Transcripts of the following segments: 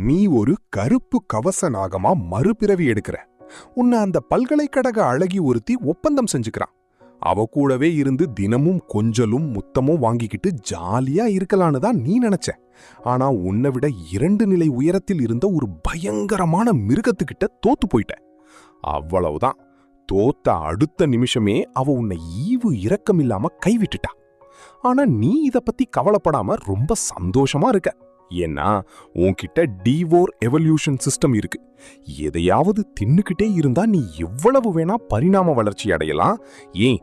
நீ ஒரு கருப்பு கவச நாகமா மறுபிறவி எடுக்கிற. உன்னை அந்த பல்கலைக்கழக அழகி ஒருத்தி ஒப்பந்தம் செஞ்சுக்கிறான். அவ கூடவே இருந்து தினமும் கொஞ்சலும் முத்தமும் வாங்கிக்கிட்டு ஜாலியா இருக்கலான்னு தான் நீ நினைச்ச. ஆனா உன்னை விட 2 நிலை உயரத்தில் இருந்த ஒரு பயங்கரமான மிருகத்துக்கிட்ட தோத்து போயிட்ட. அவ்வளவுதான். தோத்த அடுத்த நிமிஷமே அவ உன்னை ஈவு இரக்கமில்லாம கைவிட்டுட்டா. ஆனா நீ இத பத்தி கவலைப்படாம ரொம்ப சந்தோஷமா இருக்க. ஏன்னா உன்கிட்ட டிவோர் எவல்யூஷன் சிஸ்டம் இருக்கு. எதையாவது தின்னுக்கிட்டே இருந்தா நீ எவ்வளவு வேணா பரிணாம வளர்ச்சி அடையலாம். ஏன்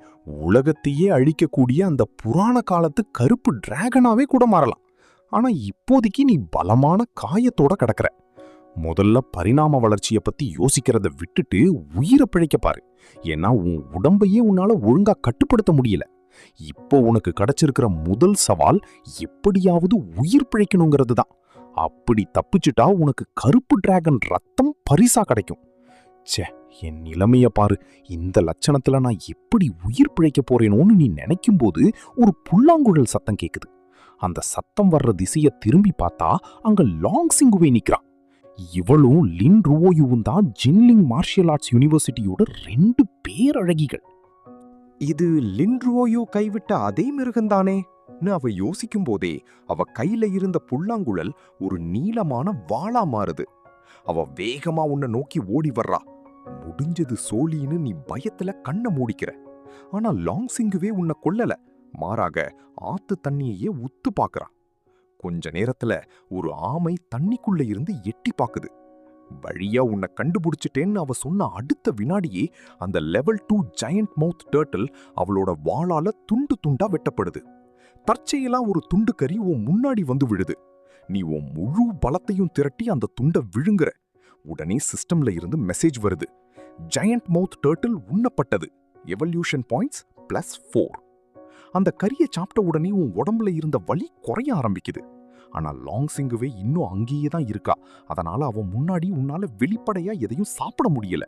உலகத்தையே அழிக்கக்கூடிய அந்த புராண காலத்து கருப்பு டிராகனாவே கூட மாறலாம். ஆனா இப்போதைக்கு நீ பலமான காயத்தோட கிடக்குற. முதல்ல பரிணாம வளர்ச்சியை பத்தி யோசிக்கிறத விட்டுட்டு உயிரை பிழைக்க பாரு. ஏன்னா உன் உடம்பையே உன்னால ஒழுங்கா கட்டுப்படுத்த முடியல. இப்போ உனக்கு கிடைச்சிருக்கிற முதல் சவால் எப்படியாவது உயிர் பிழைக்கணுங்கிறது தான். அப்படி தப்பிச்சுட்டா உனக்கு கருப்பு டிராகன் ரத்தம் பரிசா கிடைக்கும். ச்சே, என் நிலைமைய பாரு. இந்த லட்சணத்துல நான் எப்படி உயிர் பிழைக்க போறேனோன்னு நீ நினைக்கும் போது ஒரு புல்லாங்குழல் சத்தம் கேக்குது. அந்த சத்தம் வர்ற திசைய திரும்பி பார்த்தா அங்க லாங் சிங்குவே நிக்கிறான். இவளும் லின் ருவோயுவும் தான் ஜின்லிங் மார்ஷியல் ஆர்ட்ஸ் யூனிவர்சிட்டியோட 2 பேரழகிகள். இது லின் ருவோயு கைவிட்ட அதே மிருகந்தானேன்னு அவ யோசிக்கும் போதே அவ கையில இருந்த புல்லாங்குழல் ஒரு நீளமான வாளா மாறுது. அவ வேகமா உன்னை நோக்கி ஓடி வர்றா. முடிஞ்சது சோழின்னு நீ பயத்துல கண்ணை மூடிக்கிற. ஆனா லாங் சிங்குவே உன்னை கொல்லல. மாறாக ஆத்து தண்ணியையே உத்து பாக்குறா. கொஞ்ச நேரத்துல ஒரு ஆமை தண்ணிக்குள்ள இருந்து எட்டி பாக்குது. வழியா உன்னை கண்டுபிடிச்சிட்டேன்னு அவ சொன்ன அடுத்த வினாடியே அந்த லெவல் 2 ஜெயண்ட் மவுத் டர்ட்டில் அவளோட வாளால துண்டு துண்டா வெட்டப்படுது. தற்செயலா ஒரு துண்டு கறி உன் முன்னாடி வந்து விழுது. நீ உன் முழு பலத்தையும் திரட்டி அந்த துண்டை விழுங்குற. உடனே சிஸ்டம்ல இருந்து மெசேஜ் வருது. ஜெயண்ட் மவுத் டர்ட்டில் உண்ணப்பட்டது. Evolution points +4. அந்த கறியை சாப்பிட்ட உடனே உன் உடம்புல இருந்த வலி குறைய ஆரம்பிக்குது. ஆனா லாங் சிங்குவே இன்னும் அங்கேயே தான் இருக்கா. அதனால அவன் முன்னாடி உன்னால வெளிப்படையா எதையும் சாப்பிட முடியல.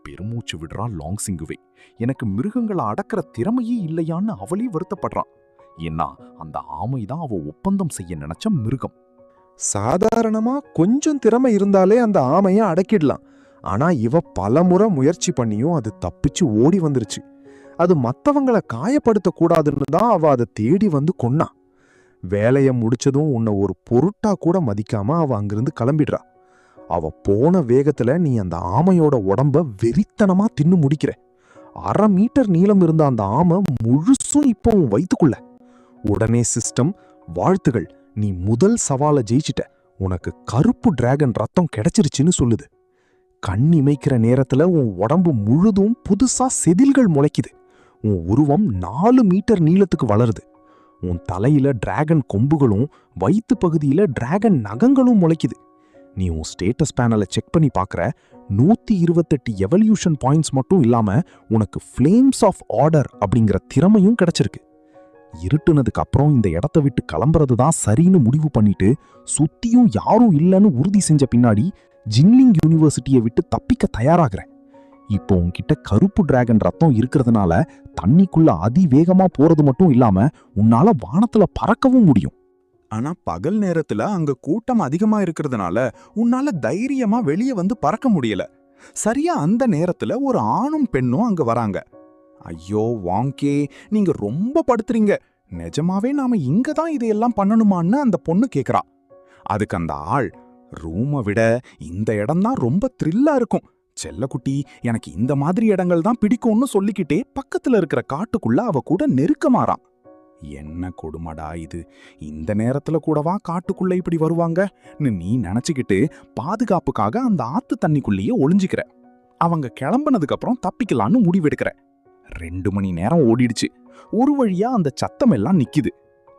பெருமூச்சு விடுறான் லாங் சிங்குவே. எனக்கு மிருகங்களை அடக்கிற திறமையே இல்லையான்னு அவளே வருத்தப்படுறான். ஏன்னா அந்த ஆமை தான் அவ ஒப்பந்தம் செய்ய நினைச்ச மிருகம். சாதாரணமா கொஞ்சம் திறமை இருந்தாலே அந்த ஆமையை அடக்கிடலாம். ஆனா இவ பலமுறை முயற்சி பண்ணியும் அது தப்பிச்சு ஓடி வந்துருச்சு. அது மத்தவங்களை காயப்படுத்த கூடாதுன்னு தான் அவ அதை தேடி வந்து கொன்னா. வேலைய முடிச்சதும் உன்னை ஒரு பொருட்டா கூட மதிக்காம அவ அங்கிருந்து கிளம்பிடுறா. அவ போன வேகத்துல நீ அந்த ஆமையோட உடம்ப வெறித்தனமா தின்னு முடிக்கிற. 1/2 மீட்டர் நீளம் இருந்த அந்த ஆமை முழுசும் இப்போ உன் வயித்துக்குள்ள. உடனே சிஸ்டம், வாழ்த்துகள், நீ முதல் சவாலை ஜெயிச்சிட்ட. உனக்கு கருப்பு டிராகன் ரத்தம் கிடைச்சிருச்சுன்னு சொல்லுது. கண் இமைக்கிற நேரத்துல உன் உடம்பு முழுதும் புதுசா செதில்கள் முளைக்குது. உன் உருவம் 4 மீட்டர் நீளத்துக்கு வளருது. உன் தலையில டிராகன் கொம்புகளும் வயிற்று பகுதியில டிராகன் நகங்களும் முளைக்குது. நீ உன் ஸ்டேட்டஸ் பேனலை செக் பண்ணி பார்க்குற. 128 எவல்யூஷன் பாயிண்ட்ஸ் மட்டும் இல்லாம உனக்கு ஃப்ளேம்ஸ் ஆஃப் ஆர்டர் அப்படிங்கிற திறமையும் கிடைச்சிருக்கு. இருட்டுனதுக்கு அப்புறம் இந்த இடத்த விட்டு கிளம்புறது தான் சரின்னு முடிவு பண்ணிட்டு சுத்தியும் யாரும் இல்லைன்னு உறுதி செஞ்ச பின்னாடி ஜின்லிங் யூனிவர்சிட்டியை விட்டு தப்பிக்க தயாராகிற. இப்போ உன்கிட்ட கருப்பு டிராகன் ரத்தம் இருக்கிறதுனால தண்ணிக்குள்ள அதிவேகமா போறது மட்டும் இல்லாம உன்னால வானத்துல பறக்கவும் முடியும். ஆனா பகல் நேரத்துல அங்க கூட்டம் அதிகமா இருக்கிறதுனால உன்னால தைரியமா வெளியே வந்து பறக்க முடியல. சரியா அந்த நேரத்துல ஒரு ஆணும் பெண்ணும் அங்க வராங்க. ஐயோ வாங்கே, நீங்க ரொம்ப படுத்துறீங்க. நிஜமாவே நாம இங்க தான் இதையெல்லாம் பண்ணணுமான்னு அந்த பொண்ணு கேக்குறா. அதுக்கு அந்த ஆள், ரூமை விட இந்த இடம் தான் ரொம்ப த்ரில்லா இருக்கும் செல்லக்குட்டி, எனக்கு இந்த மாதிரி இடங்கள் தான் பிடிக்கும்னு சொல்லிக்கிட்டே பக்கத்துல இருக்கிற காட்டுக்குள்ள அவ கூட நெருக்கமாறான். என்ன கொடுமடா இது, இந்த நேரத்துல கூடவா காட்டுக்குள்ள இப்படி வருவாங்கன்னு நீ நினைச்சுக்கிட்டு பாதுகாப்புக்காக அந்த ஆத்து தண்ணிக்குள்ளேயே ஒளிஞ்சுக்கிற. அவங்க கிளம்புனதுக்கு அப்புறம் தப்பிக்கலான்னு முடிவெடுக்கிற. 2 மணி நேரம் ஓடிடுச்சு. ஒரு வழியா அந்த சத்தம் எல்லாம் நிக்குது.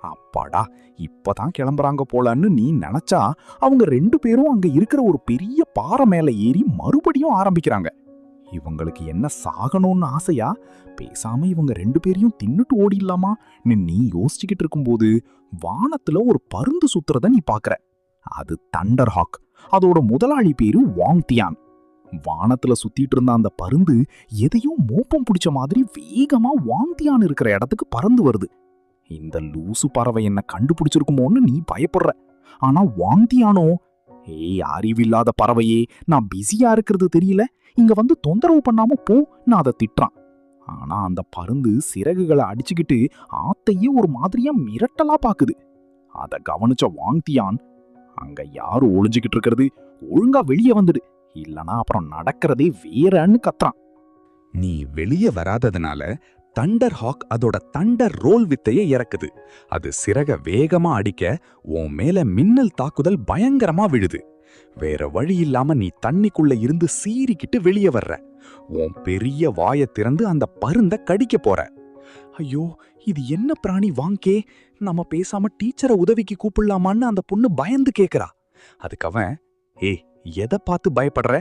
அப்பாடா, இப்பதான் கிளம்புறாங்க போலன்னு நீ நினைச்சா அவங்க 2 பேரும் அங்க இருக்கிற ஒரு பெரிய பாறை மேல ஏறி மறுபடியும் ஆரம்பிக்கிறாங்க. இவங்களுக்கு என்ன சாகணும்னு ஆசையா? பேசாம இவங்க 2 பேரையும் தின்னுட்டு ஓடிடலாமா நீ யோசிச்சுக்கிட்டு இருக்கும்போது வானத்துல ஒரு பருந்து சுத்துறத நீ பாக்குற. அது தண்டர் ஹாக். அதோட முதலாளி பேரு வாங் தியான். வானத்துல சுத்திட்டு இருந்த அந்த பருந்து எதையும் மோப்பம் பிடிச்ச மாதிரி வேகமா வாங் தியான் இருக்கிற இடத்துக்கு பறந்து வருது. இந்த லூசு பறவை என்ன கண்டுபிடிச்சிருக்குமோன்னு நீ பயப்படுற. ஆனா வாங் தியானோ, ஏய் அறிவில்லாத பறவையே, நான் பிஸியா இருக்கிறது தெரியல, இங்க வந்து தொந்தரவு பண்ணாம போ, நான் அதை திட்டுறான். ஆனா அந்த பருந்து சிறகுகளை அடிச்சுக்கிட்டு ஆத்தையே ஒரு மாதிரியா மிரட்டலா பாக்குது. அத கவனிச்ச வாங்தியான், அங்க யாரு ஒளிஞ்சுக்கிட்டு இருக்கிறது, ஒழுங்கா வெளியே வந்துடு, இல்லனா அப்புறம் நடக்கிறதே வேறன்னு கத்துறான். நீ வெளியே வராததுனால தண்டர் ஹாக் அதோட தண்டர் ரோல் வித்தையை இறக்குது. அது சிறக வேகமா அடிக்க உன் மேல மின்னல் தாக்குதல் பயங்கரமா விழுது. வேற வழி இல்லாம நீ தண்ணிக்குள்ள இருந்து சீறிக்கிட்டு வெளியே வர்ற. உன் பெரிய வாயை திறந்து அந்த பருந்த கடிக்க போற. ஐயோ, இது என்ன பிராணி வாங்கே, நம்ம பேசாம டீச்சரை உதவிக்கு கூப்பிடலாமான்னு அந்த பொண்ணு பயந்து கேக்குறா. அதுக்கு அவன், ஏய் எதை பார்த்து பயப்படுற,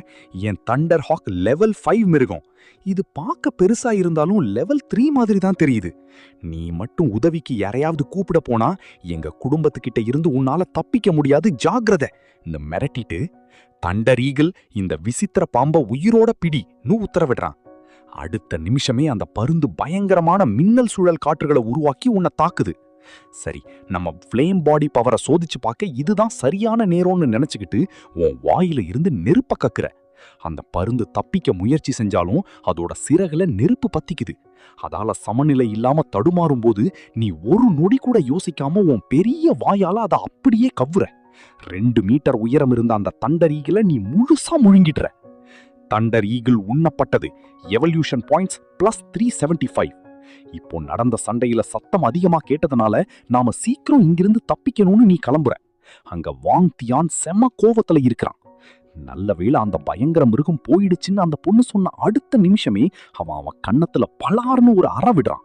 என் தண்டர் ஹாக் லெவல் 5 மிருகம். இது பார்க்க பெருசா இருந்தாலும் லெவல் 3 மாதிரி தான் தெரியுது. நீ மட்டும் உதவிக்கு யாரையாவது கூப்பிட போனா எங்க குடும்பத்துக்கிட்ட இருந்து உன்னால தப்பிக்க முடியாது, ஜாக்கிரதை இந்த மிரட்டிட்டு தண்டர் ஈகிள் இந்த விசித்திர பாம்ப உயிரோட பிடின்னு உத்தரவிடுறான். அடுத்த நிமிஷமே அந்த பருந்து பயங்கரமான மின்னல் சுழல் காற்றுகளை உருவாக்கி உன்னை தாக்குது. சரி, நம்ம ஃப்ளேம் பாடி பவரை சோதிச்சு பார்க்க இதுதான் சரியான நேரம்னு நினைச்சுக்கிட்டு உன் வாயில இருந்து நெருப்ப கக்குற. அந்த பருந்து தப்பிக்க முயற்சி செஞ்சாலும் அதோட சிறகுல நெருப்பு பத்திக்குது. அதால சமநிலை இல்லாம தடுமாறும் போது நீ ஒரு நொடி கூட யோசிக்காம உன் பெரிய வாயால அதை அப்படியே கவ்வுற. 2 மீட்டர் உயரம் இருந்த அந்த தண்டர் ஈகிளை நீ முழுசா முழுங்கிடுற. தண்டர் ஈகிள் உண்ணப்பட்டது. Evolution points +375. இப்போ நடந்த சண்டையில சத்தம் அதிகமா கேட்டதுனால நாம சீக்கிரம் இங்கிருந்து தப்பிக்கணும்னு நீ கிளம்புற. அங்க வாங்தியான் செம்ம கோவத்துல இருக்கிறான். நல்ல வேளை அந்த பயங்கர மிருகம் போயிடுச்சுன்னு அந்த பொண்ணு சொன்ன அடுத்த நிமிஷமே அவன் கன்னத்துல பலார்னு ஒரு அற விடுறான்.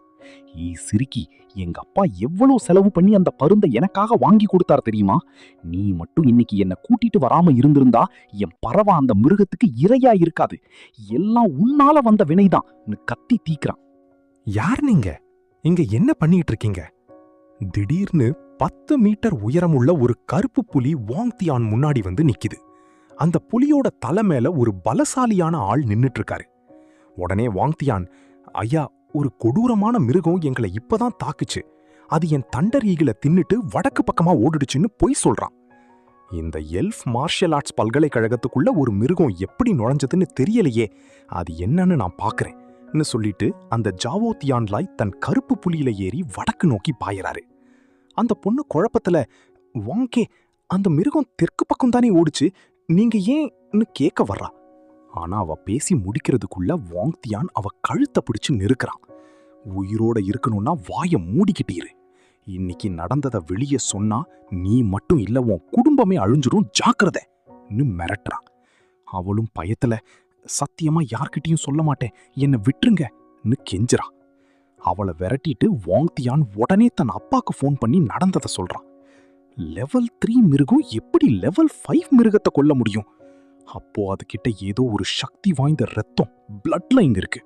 சிரிக்கி, எங்க அப்பா எவ்வளவு செலவு பண்ணி அந்த பருந்தை எனக்காக வாங்கி கொடுத்தார் தெரியுமா? நீ மட்டும் இன்னைக்கு என்ன கூட்டிட்டு வராம இருந்திருந்தா என் பறவை அந்த மிருகத்துக்கு இரையா இருக்காது. எல்லாம் உன்னால வந்த வினைதான் கத்தி தீக்குறான். யார் நீங்க? இங்க என்ன பண்ணிட்டு இருக்கீங்க? திடீர்னு 10 மீட்டர் உயரமுள்ள ஒரு கருப்பு புலி வாங்தியான் முன்னாடி வந்து நிக்குது. அந்த புலியோட தலை மேல ஒரு பலசாலியான ஆள் நின்னுட்டு இருக்காரு. உடனே வாங்தியான், ஐயா, ஒரு கொடூரமான மிருகம் எங்களை இப்பதான் தாக்குச்சு. அது என் தண்டர் ஈகிளை தின்னுட்டு வடக்கு பக்கமா ஓடிடுச்சுன்னு பொய் சொல்றான். இந்த எல்ஃப் மார்ஷியல் ஆர்ட்ஸ் பல்கலைக்கழகத்துக்குள்ள ஒரு மிருகம் எப்படி நுழைஞ்சதுன்னு தெரியலையே, அது என்னன்னு நான் பாக்குறேன் சொல்லிட்டு அந்த ஜாவோத்தியான்லாய் தன் கருப்பு புலியில ஏறி வடக்கு நோக்கி பாயறாரு. அந்த பொண்ணு குழப்பத்துல, வாங்கே, அந்த மிருகம் தெற்கு பக்கம் தானே ஓடுச்சு, நீங்க ஏன்னு கேட்க வர்றா. ஆனா அவ பேசி முடிக்கிறதுக்குள்ள வாங்தியான் அவ கழுத்தை பிடிச்சு நெருக்கிறான். உயிரோட இருக்கணும்னா வாய மூடிக்கிட்டு இரு. இன்னைக்கு நடந்ததை வெளியே சொன்னா நீ மட்டும் இல்ல, உன் குடும்பமே அழிஞ்சிரும், ஜாக்கிரதைன்னு மிரட்டுறான். அவளும் பயத்துல, சத்தியமா யார்கிட்டயும் சொல்ல மாட்டேன், என்னை விட்டுருங்கன்னு கெஞ்சுறா. அவளை விரட்டிட்டு வாங்தியான் உடனே தன் அப்பாக்கு ஃபோன் பண்ணி நடந்ததை சொல்றான். லெவல் 3 மிருகம் எப்படி லெவல் 5 மிருகத்தை கொல்ல முடியும்? அப்போ அதுகிட்ட ஏதோ ஒரு சக்தி வாய்ந்த ரத்தம், பிளட் லைன் இருக்கு.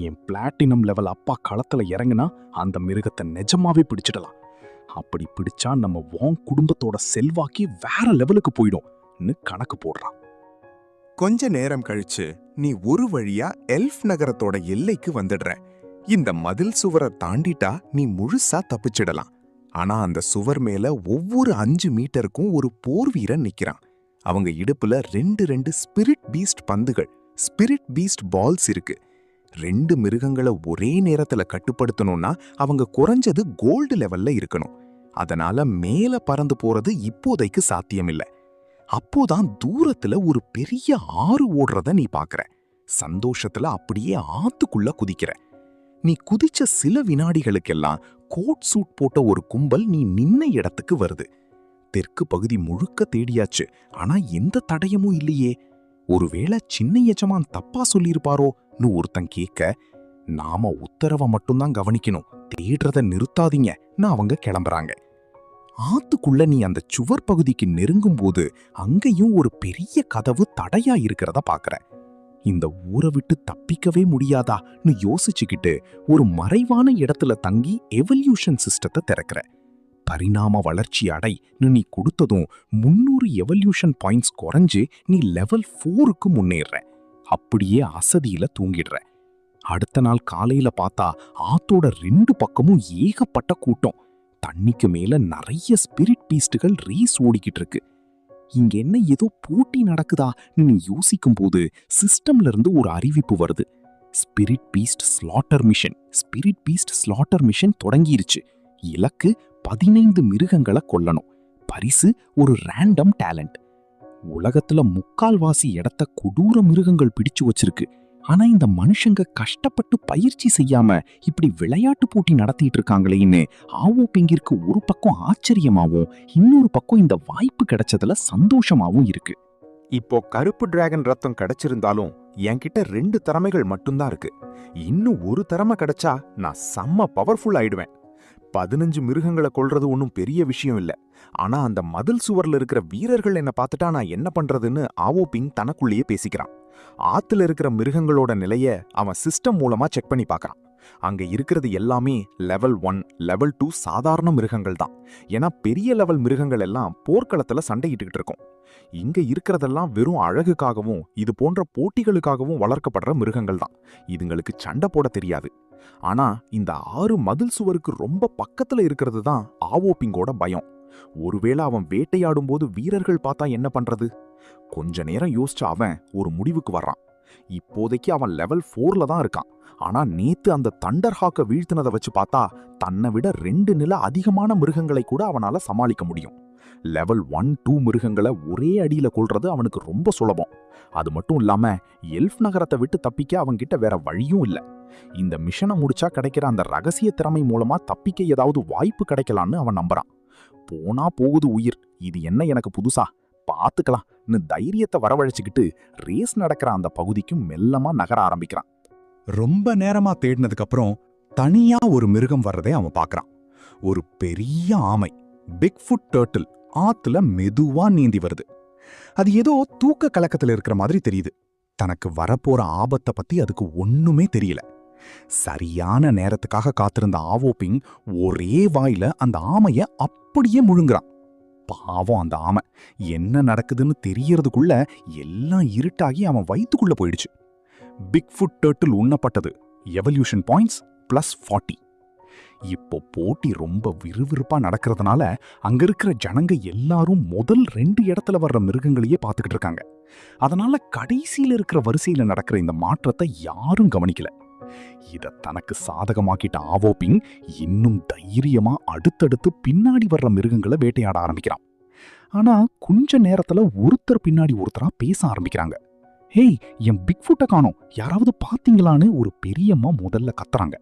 என் பிளாட்டினம் லெவல் அப்பா களத்துல இறங்குனா அந்த மிருகத்தை நிஜமாவே பிடிச்சிடலாம். அப்படி பிடிச்சா நம்ம வாங் குடும்பத்தோட செல்வாக்கி வேற லெவலுக்கு போயிடும்னு கணக்கு போடுறான். கொஞ்ச நேரம் கழிச்சு நீ ஒரு வழியா எல்ஃப் நகரத்தோட எல்லைக்கு வந்துடுற. இந்த மதில் சுவரை தாண்டிட்டா நீ முழுசா தப்பிச்சிடலாம். ஆனா அந்த சுவர் மேல ஒவ்வொரு 5 மீட்டருக்கும் ஒரு போர் வீரன் நிக்கிறான். அவங்க இடுப்புல 2 ஸ்பிரிட் பீஸ்ட் பந்துகள், ஸ்பிரிட் பீஸ்ட் பால்ஸ் இருக்கு. 2 மிருகங்களை ஒரே நேரத்துல கட்டுப்படுத்தணும்னா அவங்க குறைஞ்சது கோல்டு லெவல்ல இருக்கணும். அதனால மேல பறந்து போறது இப்போதைக்கு சாத்தியமில்ல. அப்போதான் தூரத்துல ஒரு பெரிய ஆறு ஓடுறத நீ பாக்குற. சந்தோஷத்துல அப்படியே ஆத்துக்குள்ள குதிக்கிற. நீ குதிச்ச சில வினாடிகளுக்கெல்லாம் கோட் சூட் போட்ட ஒரு கும்பல் நீ நின்ன இடத்துக்கு வருது. தெற்கு பகுதி முழுக்க தேடியாச்சு, ஆனா எந்த தடயமும் இல்லையே. ஒருவேளை சின்ன எஜமான் தப்பா சொல்லியிருப்பாரோன்னு ஒருத்தன் கேட்க, நாம உத்தரவை மட்டும்தான் கவனிக்கணும், தேடுறத நிறுத்தாதீங்கன்னு அவங்க கிளம்புறாங்க. ஆத்துக்குள்ள நீ அந்த சுவர் பகுதிக்கு நெருங்கும் போது அங்கேயும் ஒரு பெரிய கதவு தடையா இருக்கிறத பாக்குற. இந்த ஊரை விட்டு தப்பிக்கவே முடியாதான்னு யோசிச்சுக்கிட்டு ஒரு மறைவான இடத்துல தங்கி எவல்யூஷன் சிஸ்டத்தை திறக்கிற. பரிணாம வளர்ச்சி அடைன்னு நீ கொடுத்ததும் 300 எவல்யூஷன் பாயிண்ட்ஸ் குறைஞ்சு நீ லெவல் 4க்கு முன்னேற. அப்படியே அசதியில தூங்கிடுற. அடுத்த நாள் காலையில பார்த்தா ஆத்தோட 2 பக்கமும் ஏகப்பட்ட கூட்டம். தண்ணிக்கு மேல நிறைய ஸ்பிரிட் பீஸ்டுகள் ரீஸ் ஓடிக்கிட்டு இருக்கு. இங்க என்ன ஏதோ போட்டி நடக்குதான்னு நீ யோசிக்கும் போது சிஸ்டம்ல இருந்து ஒரு அறிவிப்பு வருது. Spirit beast slaughter mission. Spirit beast slaughter mission தொடங்கிருச்சு. இலக்கு 15 மிருகங்களை கொல்லணும். பரிசு ஒரு ரேண்டம் டேலண்ட். உலகத்துல முக்கால்வாசி இடத்த கொடூர மிருகங்கள் பிடிச்சு வச்சிருக்கு. ஆனா இந்த மனுஷங்க கஷ்டப்பட்டு பயிற்சி செய்யாம இப்படி விளையாட்டு போட்டி நடத்திட்டு இருக்காங்களேன்னு ஆவோ பிங்கிற்கு ஒரு பக்கம் ஆச்சரியமாவும் இன்னொரு பக்கம் இந்த வாய்ப்பு கிடைச்சதுல சந்தோஷமாவும் இருக்கு. இப்போ கருப்பு டிராகன் ரத்தம் கிடைச்சிருந்தாலும் என்கிட்ட 2 திறமைகள் மட்டும்தான் இருக்கு. இன்னும் ஒரு திறமை கிடைச்சா நான் செம்ம பவர்ஃபுல் ஆயிடுவேன். 15 மிருகங்களை கொல்றது ஒன்றும் பெரிய விஷயம் இல்ல. ஆனா அந்த மதில் சுவர்ல இருக்கிற வீரர்கள் என்ன பார்த்துட்டா நான் என்ன பண்றதுன்னு ஆவோ பிங் தனக்குள்ளேயே பேசிக்கிறான். ஆத்துல இருக்கிற மிருகங்களோட நிலைய அவன் சிஸ்டம் மூலமா செக் பண்ணி பார்க்கறான். அங்க இருக்கிறது எல்லாமே லெவல் 1, லெவல் 2 சாதாரண மிருகங்கள் தான். ஏன்னா பெரிய லெவல் மிருகங்கள் எல்லாம் போர்க்களத்துல சண்டையிட்டுக்கிட்டு இருக்கும். இங்க இருக்கிறதெல்லாம் வெறும் அழகுக்காகவும் இது போன்ற போட்டிகளுக்காகவும் வளர்க்கப்படுற மிருகங்கள் தான். இதுங்களுக்கு சண்டை போட தெரியாது. ஆனா இந்த 6 மதில் சுவருக்கு ரொம்ப பக்கத்துல இருக்கிறது தான் ஆவோ பிங்கோட பயம். ஒருவேளை அவன் வேட்டையாடும் போது வீரர்கள் பார்த்தா என்ன பண்றது? கொஞ்ச நேரம் யோசிச்ச அவன் ஒரு முடிவுக்கு வர்றான். இப்போதைக்கு அவன் லெவல் 4ல தான் இருக்கான். ஆனா நேத்து அந்த தண்டர் ஹாக்க வீழ்த்தினதை வச்சு பார்த்தா தன்னை விட 2 நில அதிகமான மிருகங்களை கூட அவனால சமாளிக்க முடியும். லெவல் 1, 2 மிருகங்களை ஒரே அடியில கொல்றது அவனுக்கு ரொம்ப சுலபம். அது மட்டும் இல்லாம எல்ஃப் நகரத்தை விட்டு தப்பிக்க அவன்கிட்ட வேற வழியும் இல்ல. இந்த மிஷனை முடிச்சா கிடைக்கிற அந்த ரகசிய திறமை மூலமா தப்பிக்க ஏதாவது வாய்ப்பு கிடைக்கலான்னு அவன் நம்புறான். போனா போகுது உயிர், இது என்ன எனக்கு புதுசா, பாத்துக்கலாம்னு தைரியத்தை வரவழைச்சுக்கிட்டு ரேஸ் நடக்கிற அந்த பகுதிக்கு மெல்லமா நகர ஆரம்பிக்கிறான். ரொம்ப நேரமா தேடினதுக்கு அப்புறம் தனியா ஒரு மிருகம் வர்றதை அவன் பார்க்கறான். ஒரு பெரிய ஆமை, பிக்ஃபுட் டர்ட்டில், ஆத்துல மெதுவா நீந்தி வருது. அது ஏதோ தூக்க கலக்கத்துல இருக்கிற மாதிரி தெரியுது. தனக்கு வரப்போற ஆபத்தை பத்தி அதுக்கு ஒண்ணுமே தெரியல. சரியான நேரத்துக்காக காத்திருந்த ஆவோ பிங் ஒரே வாயில அந்த ஆமைய அப்படியே முழுங்குறான். பாவம் அந்த ஆமை, என்ன நடக்குதுன்னு தெரியறதுக்குள்ள எல்லாம் இருட்டாகி அவன் வயித்துக்குள்ள போயிடுச்சு. பிக்ஃபுட் டர்ட்டில் உண்ணப்பட்டது. Evolution points +40. இப்போ போட்டி ரொம்ப விறுவிறுப்பா நடக்கிறதுனால அங்க இருக்கிற ஜனங்க எல்லாரும் முதல் 2 இடத்துல வர்ற மிருகங்களையே பார்த்துக்கிட்டு இருக்காங்க. அதனால கடைசியில இருக்கிற வரிசையில நடக்கிற இந்த மாற்றத்தை யாரும் கவனிக்கல. இத தனக்கு சாதகமாக்கிட்ட ஆவோ பிங் இன்னும் தைரியமா அடுத்தடுத்து பின்னாடி வர்ற மிருகங்களை வேட்டையாட ஆரம்பிக்கிறான். ஆனா கொஞ்ச நேரத்துல ஒருத்தர் பின்னாடி ஒருத்தரா பேச ஆரம்பிக்கிறாங்க. ஹேய், என் பிக்ஃபுட்டை காணோம், யாராவது பாத்தீங்களான்னு ஒரு பெரியம்மா முதல்ல கத்துறாங்க.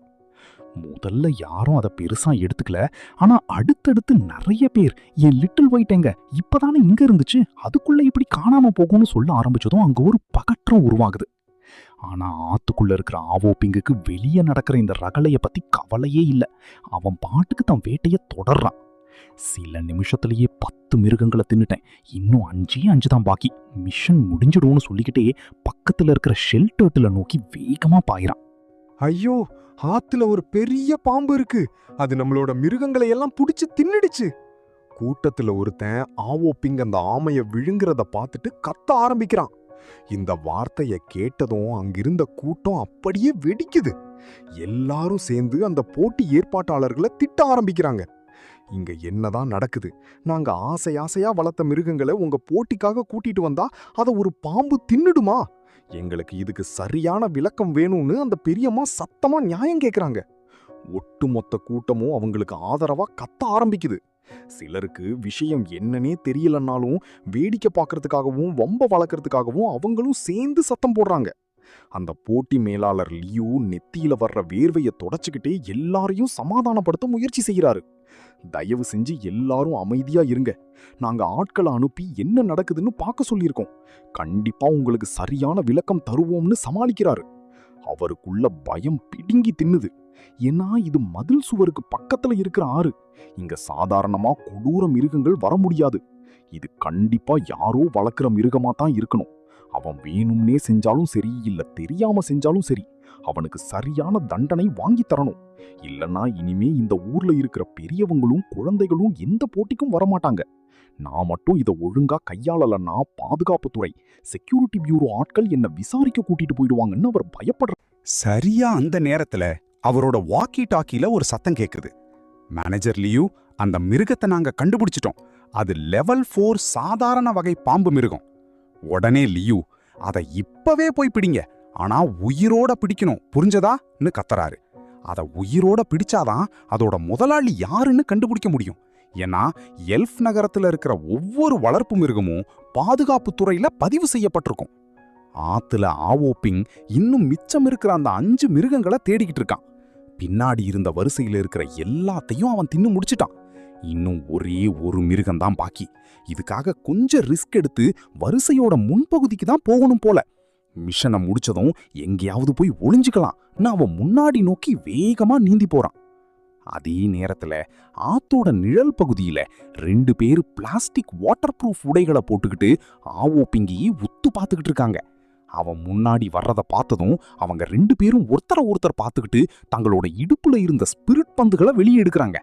முதல்ல யாரும் அதை பெருசா எடுத்துக்கல. ஆனா அடுத்தடுத்து நிறைய பேர் என் லிட்டில் ஒயிட் எங்க, இப்பதானே இங்க இருந்துச்சு, அதுக்குள்ள இப்படி காணாம போகும்னு சொல்ல ஆரம்பிச்சதும் அங்க ஒரு பகற்றம் உருவாகுது. ஆனா ஆத்துக்குள்ள இருக்கிற ஆவோ பிங்குக்கு வெளியே நடக்கிற இந்த ரகளைய பத்தி கவலையே இல்ல. அவன் பாட்டுக்கு தன் வேட்டைய தொடர்றான். சில நிமிஷத்திலேயே 10 மிருகங்களை தின்னுட்டேன், இன்னும் 5 தான் பாக்கி, மிஷன் முடிஞ்சிடும்னு சொல்லிக்கிட்டே பக்கத்துல இருக்கிற ஷெல்டர்ல நோக்கி வேகமா பாயிறான். ஐயோ, ஆத்துல ஒரு பெரிய பாம்பு இருக்கு, அது நம்மளோட மிருகங்களை எல்லாம் புடிச்சு தின்னுடுச்சு. கூட்டத்துல ஒருத்தன் ஆவோ பிங் அந்த ஆமைய விழுங்குறத பார்த்துட்டு கத்த ஆரம்பிக்கிறான். இந்த வார்த்தைய கேட்டதும் அங்கிருந்த கூட்டம் அப்படியே வெடிக்குது. எல்லாரும் சேர்ந்து அந்த போட்டி ஏற்பாட்டாளர்களை திட்ட ஆரம்பிக்கிறாங்க. இங்க என்னதான் நடக்குது? நாங்க ஆசையா வளர்த்த மிருகங்களை உங்க போட்டிக்காக கூட்டிட்டு வந்தா அதை ஒரு பாம்பு தின்னுடுமா? எங்களுக்கு இதுக்கு சரியான விளக்கம் வேணும்னு அந்த பெரியம்மா சத்தமா நியாயம் கேக்குறாங்க. ஒட்டுமொத்த கூட்டமும் அவங்களுக்கு ஆதரவா கத்த ஆரம்பிக்குது. சிலருக்கு விஷயம் என்னன்னே தெரியலன்னாலும் வேடிக்கை பார்க்கறதுக்காகவும் வம்ப வளர்க்கறதுக்காகவும் அவங்களும் சேர்ந்து சத்தம் போடுறாங்க. அந்த போட்டி மேலாளர் லியூ நெத்தியில வர்ற வேர்வையை தொடச்சுக்கிட்டே எல்லாரையும் சமாதானப்படுத்த முயற்சி செய்கிறாரு. தயவு செஞ்சு எல்லாரும் அமைதியா இருங்க, நாங்க ஆட்களை அனுப்பி என்ன நடக்குதுன்னு பார்க்க சொல்லியிருக்கோம், கண்டிப்பா உங்களுக்கு சரியான விளக்கம் தருவோம்னு சமாளிக்கிறாரு. அவருக்குள்ள பயம் பிடுங்கி தின்னுது. ஏன்னா இது மதில் சுவருக்கு பக்கத்துல இருக்கிற ஆறு. இங்க சாதாரணமா கொடூர மிருகங்கள் வர முடியாது. இது கண்டிப்பா யாரோ வளர்க்குற மிருகமா தான் இருக்கணும். அவன் வேணும்னே செஞ்சாலும் சரி, இல்ல தெரியாம செஞ்சாலும் சரி, அவனுக்கு சரியான தண்டனை வாங்கி தரணும். இல்லைன்னா இனிமே இந்த ஊர்ல இருக்கிற பெரியவங்களும் குழந்தைகளும் எந்த போட்டிக்கும் வரமாட்டாங்க. நான் மட்டும் இதை ஒழுங்கா கையாளலன்னா பாதுகாப்புத்துறை, செக்யூரிட்டி பியூரோ ஆட்கள் என்ன விசாரிக்க கூட்டிட்டு போயிடுவாங்கன்னு அவர் பயப்படுற. சரியா அந்த நேரத்துல அவரோட வாக்கி டாக்கில ஒரு சத்தம் கேக்குது. மேனேஜர் லியூ, அந்த மிருகத்தை நாங்க கண்டுபிடிச்சிட்டோம், அது லெவல் 4 சாதாரண வகை பாம்பு மிருகம். உடனே லியூ, அதை இப்பவே போய் பிடிங்க, ஆனா உயிரோட பிடிக்கணும், புரிஞ்சதான்னு கத்துறாரு. அதை உயிரோட பிடிச்சாதான் அதோட முதலாளி யாருன்னு கண்டுபிடிக்க முடியும். ஏன்னா எல்ஃப் நகரத்துல இருக்கிற ஒவ்வொரு வளர்ப்பு மிருகமும் பாதுகாப்பு துறையில பதிவு செய்யப்பட்டிருக்கும். ஆத்துல ஆவோப்பிங் இன்னும் மிச்சம் இருக்கிற அந்த 5 மிருகங்களை தேடிக்கிட்டு இருக்கான். பின்னாடி இருந்த வரிசையில இருக்கிற எல்லாத்தையும் அவன் தின்னு முடிச்சிட்டான். இன்னும் ஒரே ஒரு மிருகம்தான் பாக்கி. இதுக்காக கொஞ்சம் ரிஸ்க் எடுத்து வரிசையோட முன்பகுதிக்கு தான் போகணும் போல. மிஷனை முடிச்சதும் எங்கேயாவது போய் ஒளிஞ்சுக்கலாம்னு அவன் முன்னாடி நோக்கி வேகமா நீந்தி போறான். அதே நேரத்துல ஆத்தோட நிழல் பகுதியில 2 பேர் பிளாஸ்டிக் வாட்டர் ப்ரூஃப் உடைகளை போட்டுக்கிட்டு ஆவோப்பிங்கியை உத்து பார்த்துக்கிட்டு இருக்காங்க. அவன் முன்னாடி வர்றத பார்த்ததும் அவங்க 2 பேரும் ஒருத்தர் பார்த்துக்கிட்டு தங்களோட இடுப்புல இருந்த ஸ்பிரிட் பந்துகளை வெளியே எடுக்கிறாங்க.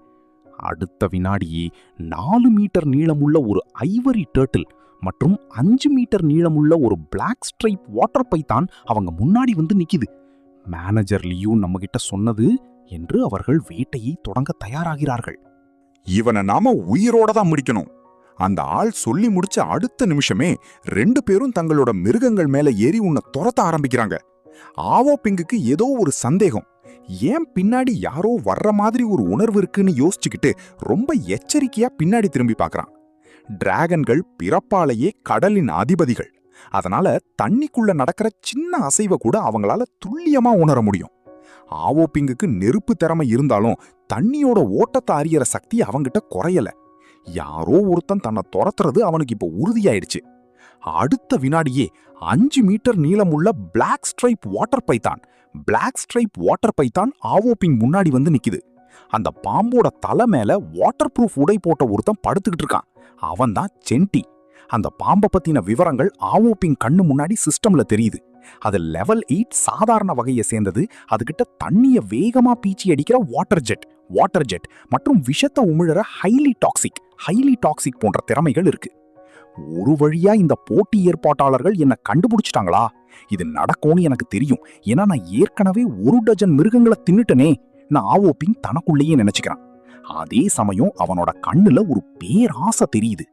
அடுத்த வினாடியே 4 மீட்டர் நீளமுள்ள ஒரு ஐவரி டர்ட்டில் மற்றும் 5 மீட்டர் நீளமுள்ள ஒரு பிளாக் ஸ்ட்ரைப் வாட்டர் பைத்தான் அவங்க முன்னாடி வந்து நிக்குது. மேனேஜர் லியூ நம்ம கிட்ட சொன்னது என்று அவர்கள் வேட்டையை தொடங்க தயாராகிறார்கள். இவனை நாம உயிரோட தான் முடிக்கணும். அந்த ஆள் சொல்லி முடிச்ச அடுத்த நிமிஷமே 2 பேரும் தங்களோட மிருகங்கள் மேல ஏறி உன்னை துரத்த ஆரம்பிக்கிறாங்க. ஆவோப்பிங்குக்கு ஏதோ ஒரு சந்தேகம். ஏன் பின்னாடி யாரோ வர்ற மாதிரி ஒரு உணர்வு இருக்குன்னு யோசிச்சுக்கிட்டு ரொம்ப எச்சரிக்கையா பின்னாடி திரும்பி பார்க்கறான். டிராகன்கள் பிறப்பாலேயே கடலின் அதிபதிகள். அதனால தண்ணிக்குள்ள நடக்கிற சின்ன அசைவை கூட அவங்களால துல்லியமா உணர முடியும். ஆவோப்பிங்குக்கு நெருப்பு திறமை இருந்தாலும் தண்ணியோட ஓட்டத்தை அறியற சக்தி அவங்கிட்ட குறையல. யாரோ ஒருத்தன் தன்னை துரத்துறது அவனுக்கு இப்போ உறுதியாயிடுச்சு. அடுத்த வினாடியே 5 மீட்டர் நீளமுள்ள பிளாக் ஸ்ட்ரைப் வாட்டர் பைத்தான் ஆவோப்பிங் முன்னாடி வந்து நிக்குது. அந்த பாம்போட தலை மேல வாட்டர் ப்ரூஃப் உடை போட்ட ஒருத்தன் படுத்துக்கிட்டு இருக்கான். அவன் தான் சென்டி. அந்த பாம்பை பத்தின விவரங்கள் ஆவோப்பிங் கண்ணு முன்னாடி சிஸ்டம்ல தெரியுது. அது லெவல் 8 சாதாரண வகையை சேர்ந்தது. அதுகிட்ட தண்ணிய வேகமா பீச்சி அடிக்கிற வாட்டர் ஜெட் மற்றும் விஷத்தை உமிழற ஹைலி டாக்ஸிக் போன்ற திறமைகள் இருக்கு. ஒரு வழியா இந்த போட்டி ஏற்பாட்டாளர்கள் என்ன கண்டுபிடிச்சிட்டாங்களா? இது நடக்கும்னு எனக்கு தெரியும். ஏன்னா நான் ஏற்கனவே 1 டஜன் மிருகங்களை தின்னுட்டனே நான் ஆவோப்பிங் தனக்குள்ளேயே நினைச்சுக்கிறான். அதே சமயம் அவனோட கண்ணுல ஒரு பேராசை தெரியுது.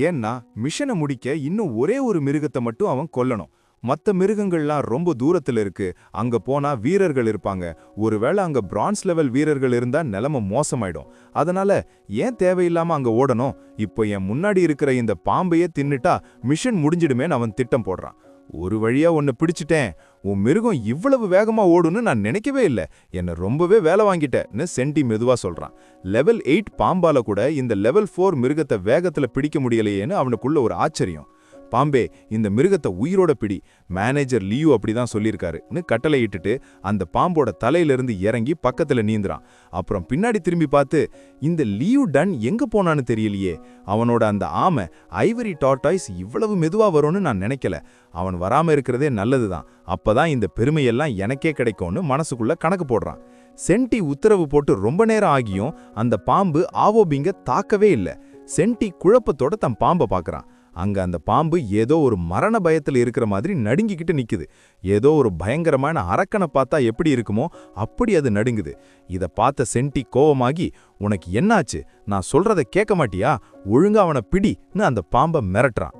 ஏன்னா மிஷனை முடிக்க இன்னும் ஒரே ஒரு மிருகத்தை மட்டும் அவன் கொல்லணும். மற்ற மிருகங்கள்லாம் ரொம்ப தூரத்துல இருக்கு. அங்க போனா வீரர்கள் இருப்பாங்க. ஒருவேளை அங்க பிரான்ஸ் லெவல் வீரர்கள் இருந்தா நிலைமை மோசமாயிடும். அதனால ஏன் தேவையில்லாம அங்க ஓடணும்? இப்போ என் முன்னாடி இருக்கிற இந்த பாம்பையே தின்னுட்டா மிஷன் முடிஞ்சிடுமேன்னு அவன் திட்டம் போடுறான். ஒரு வழியா உன்னை பிடிச்சிட்டேன். உன் மிருகம் இவ்வளவு வேகமா ஓடுன்னு நான் நினைக்கவே இல்லை. என்னை ரொம்பவே வேலை வாங்கிட்டேன்னு சென்டி மெதுவா சொல்றான். லெவல் 8 பாம்பால கூட இந்த லெவல் 4 மிருகத்தை வேகத்துல பிடிக்க முடியலையேன்னு அவனுக்குள்ள ஒரு ஆச்சரியம். பாம்பே, இந்த மிருகத்தை உயிரோட பிடி, மேனேஜர் லியூ அப்படிதான் சொல்லியிருக்காருன்னு கட்டளை இட்டுட்டு அந்த பாம்போட தலையிலிருந்து இறங்கி பக்கத்துல நீந்துறான். அப்புறம் பின்னாடி திரும்பி பார்த்து, இந்த லியூ டன் எங்க போனான்னு தெரியலையே. அவனோட அந்த ஆமை ஐவரி டார்டாய்ஸ் இவ்வளவு மெதுவா வரும்னு நான் நினைக்கல. அவன் வராம இருக்கிறதே நல்லதுதான். அப்பதான் இந்த பெருமையெல்லாம் எனக்கே கிடைக்கும்னு மனசுக்குள்ள கணக்கு போடுறான். சென்டி உத்தரவு போட்டு ரொம்ப நேரம் ஆகியும் அந்த பாம்பு ஆவோபிங்க தாக்கவே இல்லை. சென்டி குழப்பத்தோட தன் பாம்பை பார்க்கறான். அங்க அந்த பாம்பு ஏதோ ஒரு மரண பயத்துல இருக்கிற மாதிரி நடுங்கிக்கிட்டு நிக்குது. ஏதோ ஒரு பயங்கரமான அரக்கனை பார்த்தா எப்படி இருக்குமோ அப்படி அது நடுங்குது. இத பார்த்த சென்டி கோவமாகி, உனக்கு என்னாச்சு? நான் சொல்றத கேட்க மாட்டியா? ஒழுங்கா அவனை பிடின்னு அந்த பாம்பை மிரட்டுறான்.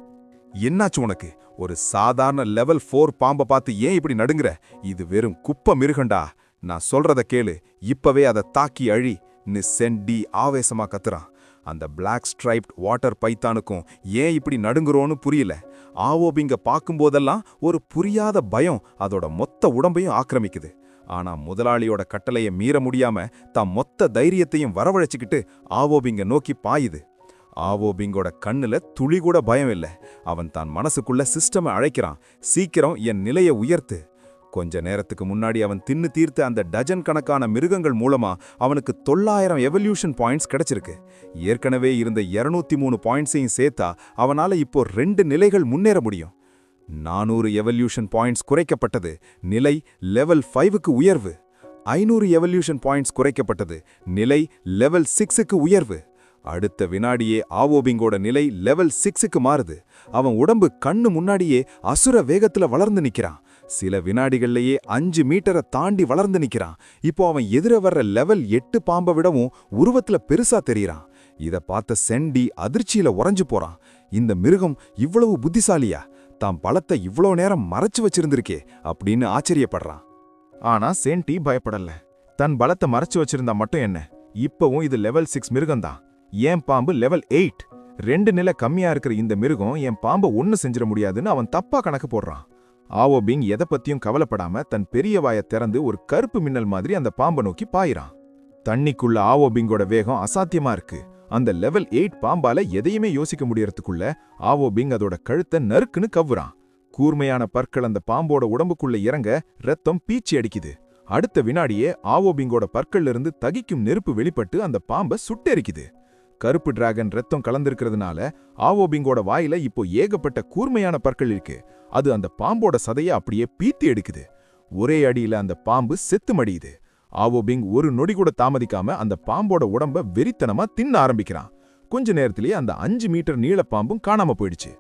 என்னாச்சு உனக்கு? ஒரு சாதாரண லெவல் 4 பாம்பை பார்த்து ஏன் இப்படி நடுங்குற? இது வெறும் குப்பை மிருகண்டா. நான் சொல்றத கேளு, இப்பவே அதை தாக்கி அழி சென்டி ஆவேசமா கத்துறான். அந்த பிளாக் ஸ்ட்ரைப்ட் வாட்டர் பைத்தானுக்கும் ஏன் இப்படி நடுங்குறோன்னு புரியல. ஆவோபிங்க பார்க்கும்போதெல்லாம் ஒரு புரியாத பயம் அதோட மொத்த உடம்பையும் ஆக்கிரமிக்குது. ஆனா முதலாளியோட கட்டளையை மீற முடியாம தான் மொத்த தைரியத்தையும் வரவழைச்சுக்கிட்டு ஆவோபிங்க நோக்கி பாயுது. ஆவோபிங்கோட கண்ணுல துளி கூட பயம் இல்லை. அவன் தான் மனசுக்குள்ள சிஸ்டமை அழைக்கிறான். சீக்கிரம் என் நிலையை உயர்த்து. கொஞ்ச நேரத்துக்கு முன்னாடி அவன் தின்னு தீர்த்த அந்த டஜன் கணக்கான மிருகங்கள் மூலமா அவனுக்கு 900 எவல்யூஷன் பாயிண்ட்ஸ் கிடைச்சிருக்கு. ஏற்கனவே இருந்த 203 பாயிண்ட்ஸையும் சேர்த்தா அவனால இப்போ 2 நிலைகள் முன்னேற முடியும். 400 எவல்யூஷன் பாயிண்ட்ஸ் குறைக்கப்பட்டது. நிலை லெவல் 5க்கு உயர்வு. 500 எவல்யூஷன் பாயிண்ட்ஸ் குறைக்கப்பட்டது. நிலை லெவல் 6க்கு உயர்வு. அடுத்த வினாடியே ஆவோபிங்கோட நிலை லெவல் 6க்கு மாறுது. அவன் உடம்பு கண்ணு முன்னாடியே அசுர வேகத்துல வளர்ந்து நிக்கிறான். சில வினாடிகள்லயே 5 மீட்டரை தாண்டி வளர்ந்து நிக்கிறான். இப்போ அவன் எதிர வர்ற லெவல் 8 பாம்பை விடவும் உருவத்துல பெருசா தெரியறான். இத பார்த்த சென்டி அதிர்ச்சியில உறைஞ்சு போறான். இந்த மிருகம் இவ்வளவு புத்திசாலியா, தாம் பலத்தை இவ்வளோ நேரம் மறைச்சு வச்சிருந்திருக்கே அப்படின்னு ஆச்சரியப்படுறான். ஆனா சென்டி பயப்படல. தன் பலத்தை மறைச்சு வச்சிருந்தா மட்டும் என்ன, இப்பவும் இது லெவல் 6 மிருகம்தான். என் பாம்பு லெவல் 8. 2 நிலை கம்மியா இருக்கிற இந்த மிருகம் என் பாம்பை ஒண்ணு செஞ்சிட முடியாதுன்னு அவன் தப்பா கணக்கு போடுறான். ஆவோ பிங் எதை பத்தியும் கவலைப்படாம தன் பெரிய வாயை திறந்து ஒரு கருப்பு மின்னல் மாதிரி அந்த பாம்பை நோக்கி பாயிறான். தண்ணிக்குள்ள ஆவோ பிங்கோட வேகம் அசாத்தியமா இருக்கு. அந்த லெவல் 8 பாம்பால எதையுமே யோசிக்க முடியறதுக்குள்ள ஆவோ பிங் அதோட கழுத்தை நறுக்குன்னு கவ்வுறான். கூர்மையான பற்கள் அந்த பாம்போட உடம்புக்குள்ள இறங்க ரத்தம் பீச்சி அடிக்குது. அடுத்த வினாடியே ஆவோ பிங்கோட பற்கள்ல இருந்து தகிக்கும் நெருப்பு வெளிப்பட்டு அந்த பாம்பை சுட்டெரிக்குது. கருப்பு டிராகன் ரத்தம் கலந்திருக்கிறதுனால ஆவோ பிங்கோட வாயில இப்போ ஏகப்பட்ட கூர்மையான பற்கள் இருக்கு. அது அந்த பாம்போட சதையை அப்படியே பீத்தி எடுக்குது. ஒரே அடியில அந்த பாம்பு செத்து மடியுது. ஆவோ பிங் ஒரு நொடி கூட தாமதிக்காம அந்த பாம்போட உடம்ப வெறித்தனமா தின்ன ஆரம்பிக்கிறான். கொஞ்ச நேரத்திலேயே அந்த 5 மீட்டர் நீள பாம்பும் காணாம போயிடுச்சு.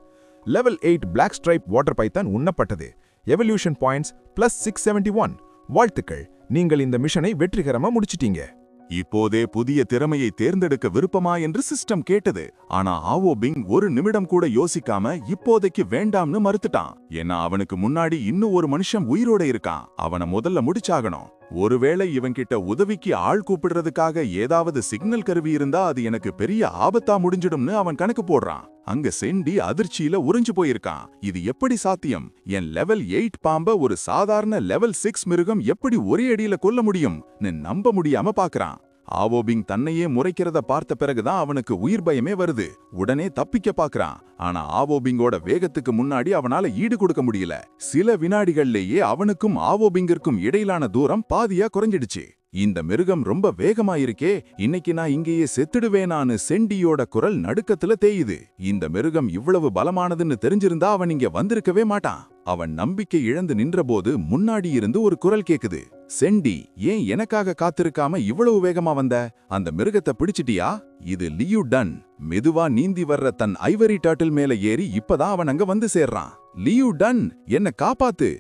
Level 8 black stripe water python உண்ணப்பட்டது. Evolution points +671. வாழ்த்துக்கள், நீங்கள் இந்த மிஷனை வெற்றிகரமா முடிச்சிட்டீங்க. இப்போதே புதிய திறமையை தேர்ந்தெடுக்க விருப்பமா என்று சிஸ்டம் கேட்டது. ஆனா ஆவோ பிங் ஒரு நிமிடம் கூட யோசிக்காம இப்போதைக்கு வேண்டாம்னு மறுத்துட்டான். ஏன்னா அவனுக்கு முன்னாடி இன்னும் ஒரு மனுஷன் உயிரோட இருக்கான். அவனை முதல்ல முடிச்சாகணும். ஒருவேளை இவன்கிட்ட உதவிக்கு ஆள் கூப்பிடுறதுக்காக ஏதாவது சிக்னல் கருவி இருந்தா அது எனக்கு பெரிய ஆபத்தா முடிஞ்சிடும்னு அவன் கணக்கு போடுறான். அங்க சென்டி அதிர்ச்சியில உறைஞ்சு போயிருக்கான். இது எப்படி சாத்தியம்? என் லெவல் 8 பாம்ப ஒரு சாதாரண லெவல் 6 மிருகம் எப்படி ஒரே அடியில கொல்ல முடியும்? நம்ப முடியாம பாக்குறான். ஆவோ பிங் தன்னையே முறைக்கிறத பார்த்த பிறகுதான் அவனுக்கு உயிர் பயமே வருது. உடனே தப்பிக்க பாக்குறான். ஆனா ஆவோ பிங்கோட வேகத்துக்கு முன்னாடி அவனால ஈடு கொடுக்க முடியல. சில வினாடிகள்லேயே அவனுக்கும் ஆவோ பிங்கிற்கும் இடையிலான தூரம் பாதியா குறைஞ்சிடுச்சு. இந்த மிருகம் ரொம்ப வேகமா இருக்கே, இன்னைக்கு நான் இங்கேயே செத்துடுவேனான்னு சென்டியோட குரல் நடுக்கத்துல தேயுது. இந்த மிருகம் இவ்வளவு பலமானதுன்னு தெரிஞ்சிருந்தா அவன் இங்க வந்திருக்கவே மாட்டான். அவன் நம்பிக்கை இழந்து நின்றபோது முன்னாடி இருந்து ஒரு குரல் கேக்குது. சென்டி, ஏன் எனக்காக காத்திருக்காம இவ்வளவு வேகமா வந்த? அந்த மிருகத்தை பிடிச்சிட்டியா? இது லியூ டன். மெதுவா நீந்தி வர்ற தன் ஐவரி டர்ட்டில் மேல ஏறி இப்பதான் அவன் அங்க வந்து சேர்றான். லியூ டன், என்ன காப்பாத்து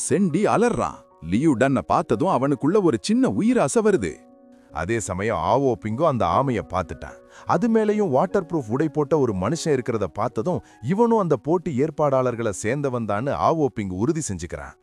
சென்டி அலறான். லியூ டன்னை பார்த்ததும் அவனுக்குள்ள ஒரு சின்ன உயிராசை வருது. அதே சமயம் ஆவோ பிங்கும் அந்த ஆமைய பார்த்துட்டான். அது மேலேயும் வாட்டர் ப்ரூஃப் உடை போட்ட ஒரு மனுஷன் இருக்கிறத பார்த்ததும் இவனும் அந்த போட்டி ஏற்பாடாளர்களை சேர்ந்தவன்தான்னு ஆவோ பிங் உறுதி செஞ்சுக்கிறான்.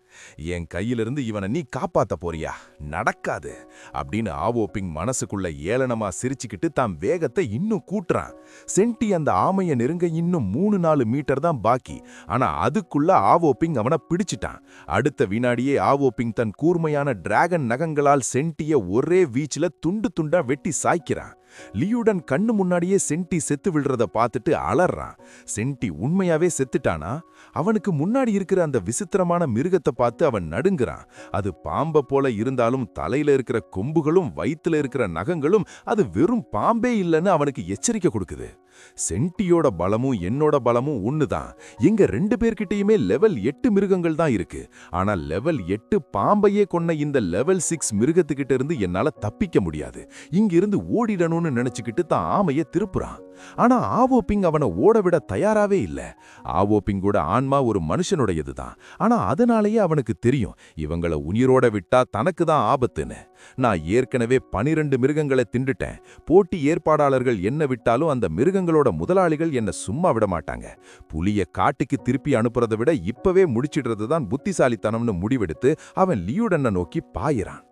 என் கையிலிருந்து இவனை நீ காப்பாத்த போறியா? நடக்காது அப்படின்னு ஆவோ பிங் மனசுக்குள்ள ஏளனமா சிரிச்சுக்கிட்டு தாம் வேகத்தை இன்னும் கூட்டுறான். சென்டி அந்த ஆமைய நெருங்க இன்னும் 3-4 மீட்டர் தான் பாக்கி. ஆனா அதுக்குள்ள ஆவோ பிங் அவனை பிடிச்சிட்டான். அடுத்த வினாடியே ஆவோ பிங் தன் கூர்மையான டிராகன் நகங்களால் சென்டிய ஒரே வீச்சுல துண்டு துண்டா வெட்டி சாய்க்கிறான். லியூடன் கண்ணு முன்னாடியே சென்டி செத்து விழுறத பார்த்துட்டு அலறான். சென்டி உண்மையாவே செத்துட்டானா? அவனுக்கு முன்னாடி இருக்கிற அந்த விசித்திரமான மிருகத்தை பார்த்து அவன் நடுங்குறான். அது பாம்ப போல இருந்தாலும் தலையில இருக்கிற கொம்புகளும் வயித்துல இருக்கிற நகங்களும் அது வெறும் பாம்பே இல்லைன்னு அவனுக்கு எச்சரிக்கை கொடுக்குது. சென்டியோட பலமும் என்னோட பலமும் ஒண்ணுதான். எங்க 2 பேர்கிட்டயுமே லெவல் 8 மிருகங்கள் தான் இருக்கு. ஆனா லெவல் 8 பாம்பையே கொன்ன இந்த லெவல் 6 மிருகத்துக்கிட்ட இருந்து என்னால தப்பிக்க முடியாது. இங்கிருந்து ஓடிடணும்னு நினைச்சுக்கிட்டு தான் ஆமைய திருப்புறான். ஆனா ஆவோ பிங் அவனை ஓட விட தயாராவே இல்ல. ஆவோ பிங்கோட ஆன்மா ஒரு மனுஷனுடையதுதான். ஆனா அதனாலேயே அவனுக்கு தெரியும் இவங்களை உயிரோட விட்டா தனக்கு தான் ஆபத்துன்னு. நான் ஏற்கனவே 12 மிருகங்களை தின்றுட்டேன். போட்டி ஏற்பாடாளர்கள் என்ன விட்டாலும் அந்த மிருகங்களோட முதலாளிகள் என்ன சும்மா விட மாட்டாங்க. புலிய காட்டுக்கு திருப்பி அனுப்புறதை விட இப்பவே முடிச்சிடுறது தான் புத்திசாலித்தனம்னு முடிவெடுத்து அவன் லியூடனை நோக்கி பாயிறான்.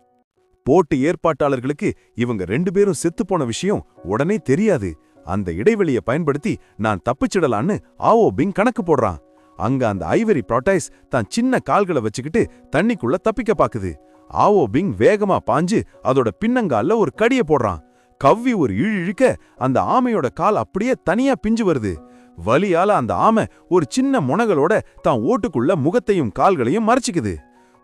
போட்டி ஏற்பாட்டாளர்களுக்கு இவங்க 2 பேரும் செத்துப்போன விஷயம் உடனே தெரியாது. அந்த இடைவெளியை பயன்படுத்தி நான் தப்பிச்சிடலான்னு ஆவோ பிங் கணக்கு போடுறான். அங்க அந்த ஐவரி ப்ராட்டைஸ் தான் சின்ன கால்களை வச்சுக்கிட்டு தண்ணிக்குள்ள தப்பிக்க பாக்குது. ஆவோ பிங் வேகமா பாஞ்சு அதோட பின்னங்கால்ல ஒரு கடிய போடுறான். கவ்வி ஒரு இழுக்க அந்த ஆமையோட கால் அப்படியே தனியா பிஞ்சு வருது. வலியால அந்த ஆமை ஒரு சின்ன முனகளோட தான் ஓட்டுக்குள்ள முகத்தையும் கால்களையும் மறைச்சிக்குது.